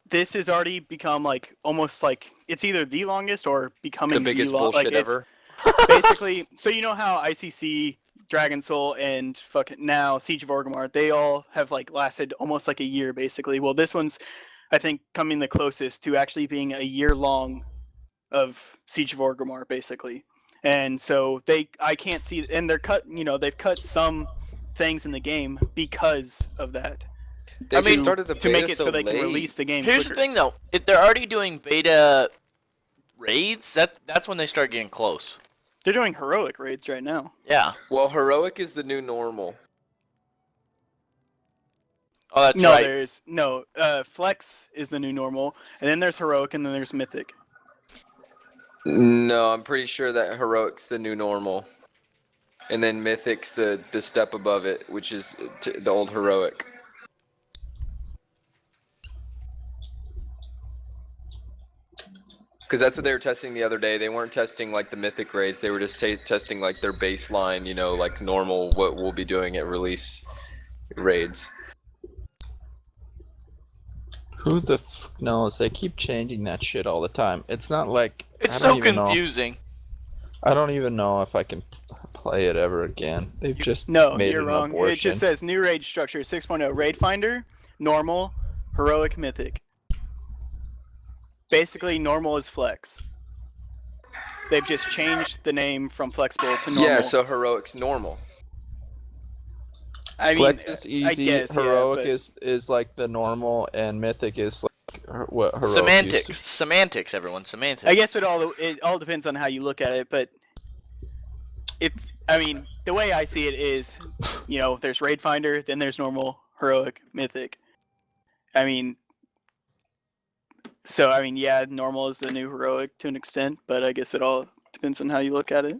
this has already become like almost like it's either the longest or becoming the biggest bullshit ever. Basically, so you know how ICC, Dragon Soul, and fucking now Siege of Orgrimmar, they all have like lasted almost like a year basically. Well, this one's, I think, coming the closest to actually being a year long of Siege of Orgrimmar basically. And so I can't see, and they've cut some things in the game because of that. They started the beta to make it so they late. can release the game Here's quicker. the thing, though. If they're already doing beta raids, that's when they start getting close. They're doing heroic raids right now. Yeah. Well, heroic is the new normal. Oh, that's No, right. there's no flex is the new normal, and then there's heroic, and then there's mythic. No, I'm pretty sure that heroic's the new normal, and then mythic's the step above it, which is the old heroic. Because that's what they were testing the other day. They weren't testing like the mythic raids. They were just testing like their baseline, like normal, what we'll be doing at release raids. Who the f knows? They keep changing that shit all the time. It's not like It's I don't so even know. confusing. I don't even know if I can play it ever again. They've just No, made you're an wrong. abortion. It just says new raid structure 6.0 raid finder. normal, heroic, mythic. Basically, normal is flex. They've just changed the name from flexible to normal. Yeah, so heroic's normal. I mean, Flex is I easy. guess, Heroic yeah, is like the normal, and mythic is like what heroic Semantics. used to. Semantics, everyone. Semantics. I guess it all depends on how you look at it, but I mean, the way I see it is, there's Raid Finder, then there's normal, heroic, mythic. I mean, yeah, normal is the new heroic to an extent, but I guess it all depends on how you look at it.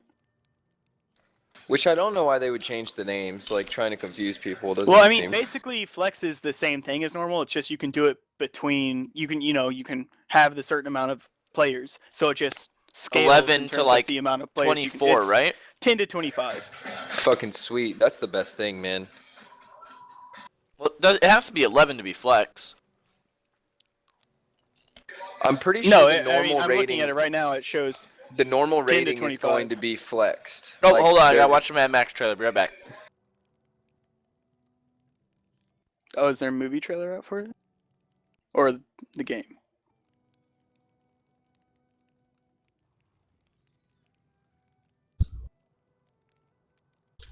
Which I don't know why they would change the names, like trying to confuse people. Doesn't Well, I mean, seem... basically, flex is the same thing as normal. It's just you can do it between you can have the certain amount of players, so it just scales 11 in to terms like of the amount of players. 24, right? 10 to 25. Fucking sweet. That's the best thing, man. Well, it has to be 11 to be flex. I'm pretty sure No, the normal I'm rating. looking at it right now. It shows the normal 10 to rating is 25. going to be flexed. Oh, Like, hold on. I they're- gotta watch the Mad Max trailer. Be right back. Oh, is there a movie trailer out for it? Or the game?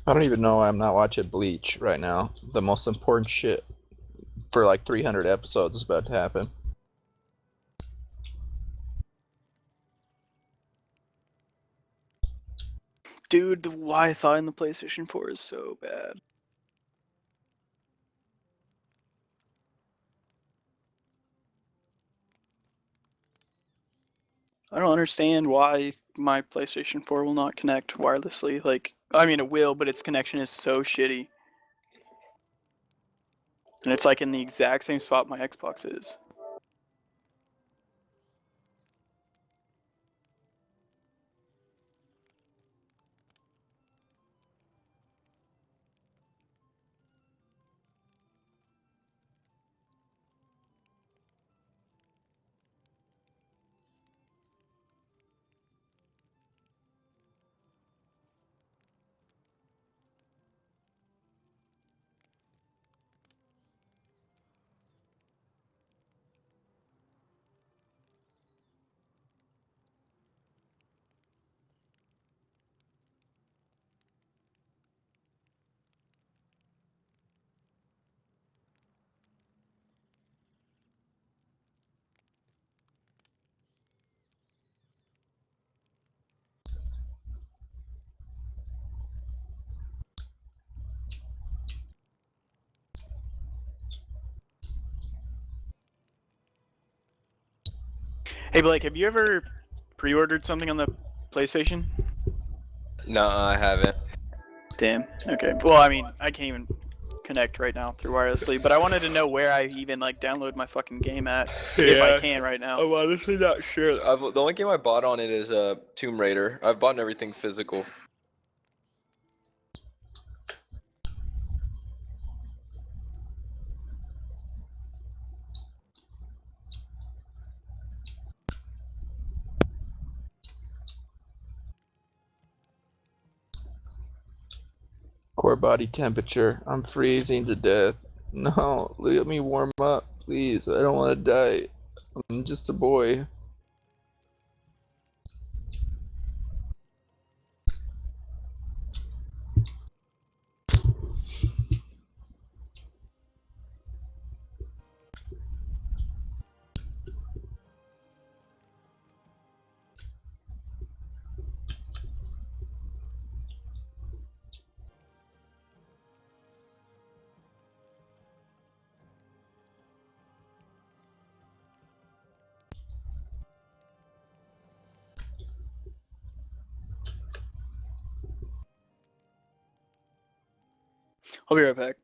I don't even know why I'm not watching Bleach right now. The most important shit for like 300 episodes is about to happen. Dude, the Wi-Fi in the PlayStation 4 is so bad. I don't understand why my PlayStation 4 will not connect wirelessly. Like, I mean, it will, but its connection is so shitty. And it's like in the exact same spot my Xbox is. Hey Blake, have you ever pre-ordered something on the PlayStation? No, I haven't. Damn. Okay. Well, I mean, I can't even connect right now through wirelessly, but I wanted to know where I even like download my fucking game at, if I can right now. I'm honestly not sure. The only game I bought on it is Tomb Raider. I've bought everything physical. Core body temperature. I'm freezing to death. No, let me warm up, please. I don't want to die. I'm just a boy. I'll be right back.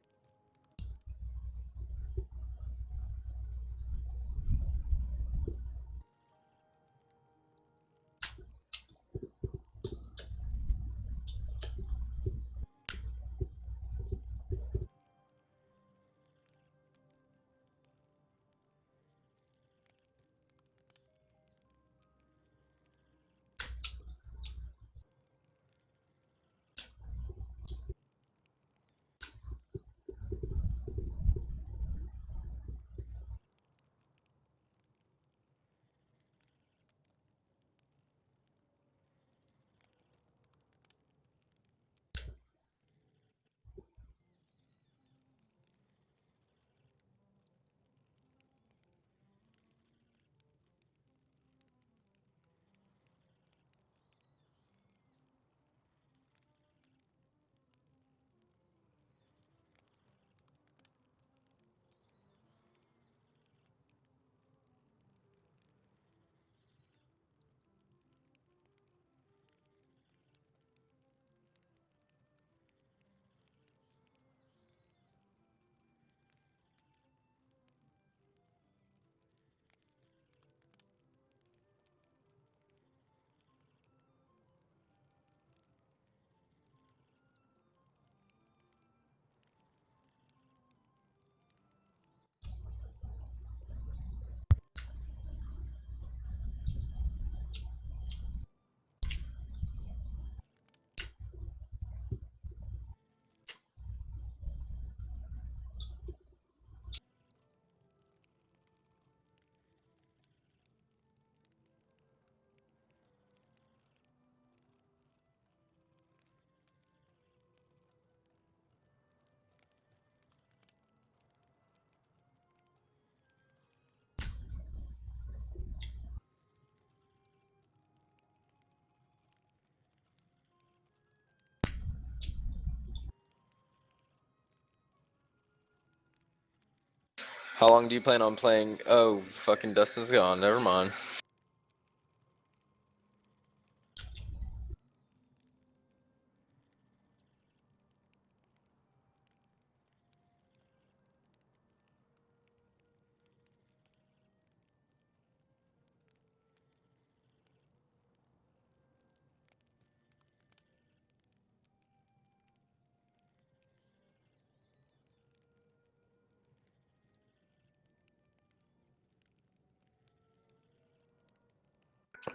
How long do you plan on playing? Oh, fucking Dustin's gone. Never mind.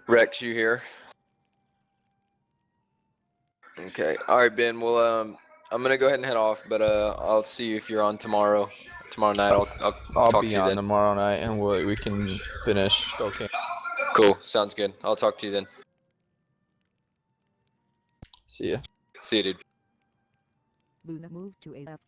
Rex, you here? Okay. All right, Ben. Well, I'm gonna go ahead and head off, but I'll see you if you're on tomorrow. Tomorrow night, I'll I'll talk be to you on then. tomorrow night, and we can finish. Okay. Cool. Sounds good. I'll talk to you then. See ya. See you, dude. Luna moved to AF.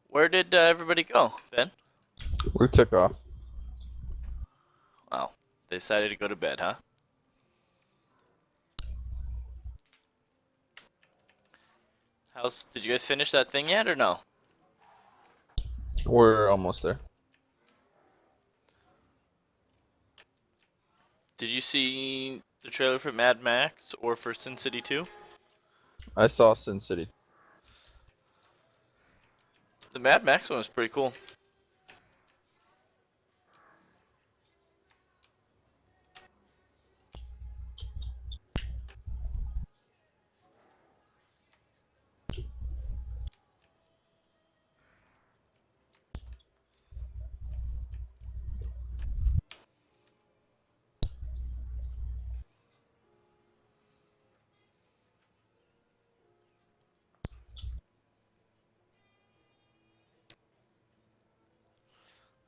Where did everybody go, Ben? We took off. Wow. They decided to go to bed, huh? Did you guys finish that thing yet or no? We're almost there. Did you see the trailer for Mad Max or for Sin City 2? I saw Sin City. The Mad Max one was pretty cool.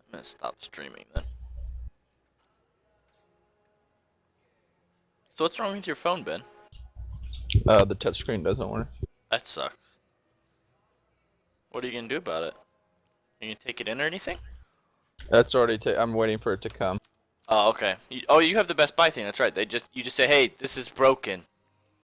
I'm gonna stop streaming then. So what's wrong with your phone, Ben? The touchscreen doesn't work. That sucks. What are you gonna do about it? Are you gonna take it in or anything? That's already. I'm waiting for it to come. Oh, okay. You have the Best Buy thing. That's right. You just say, "Hey, this is broken.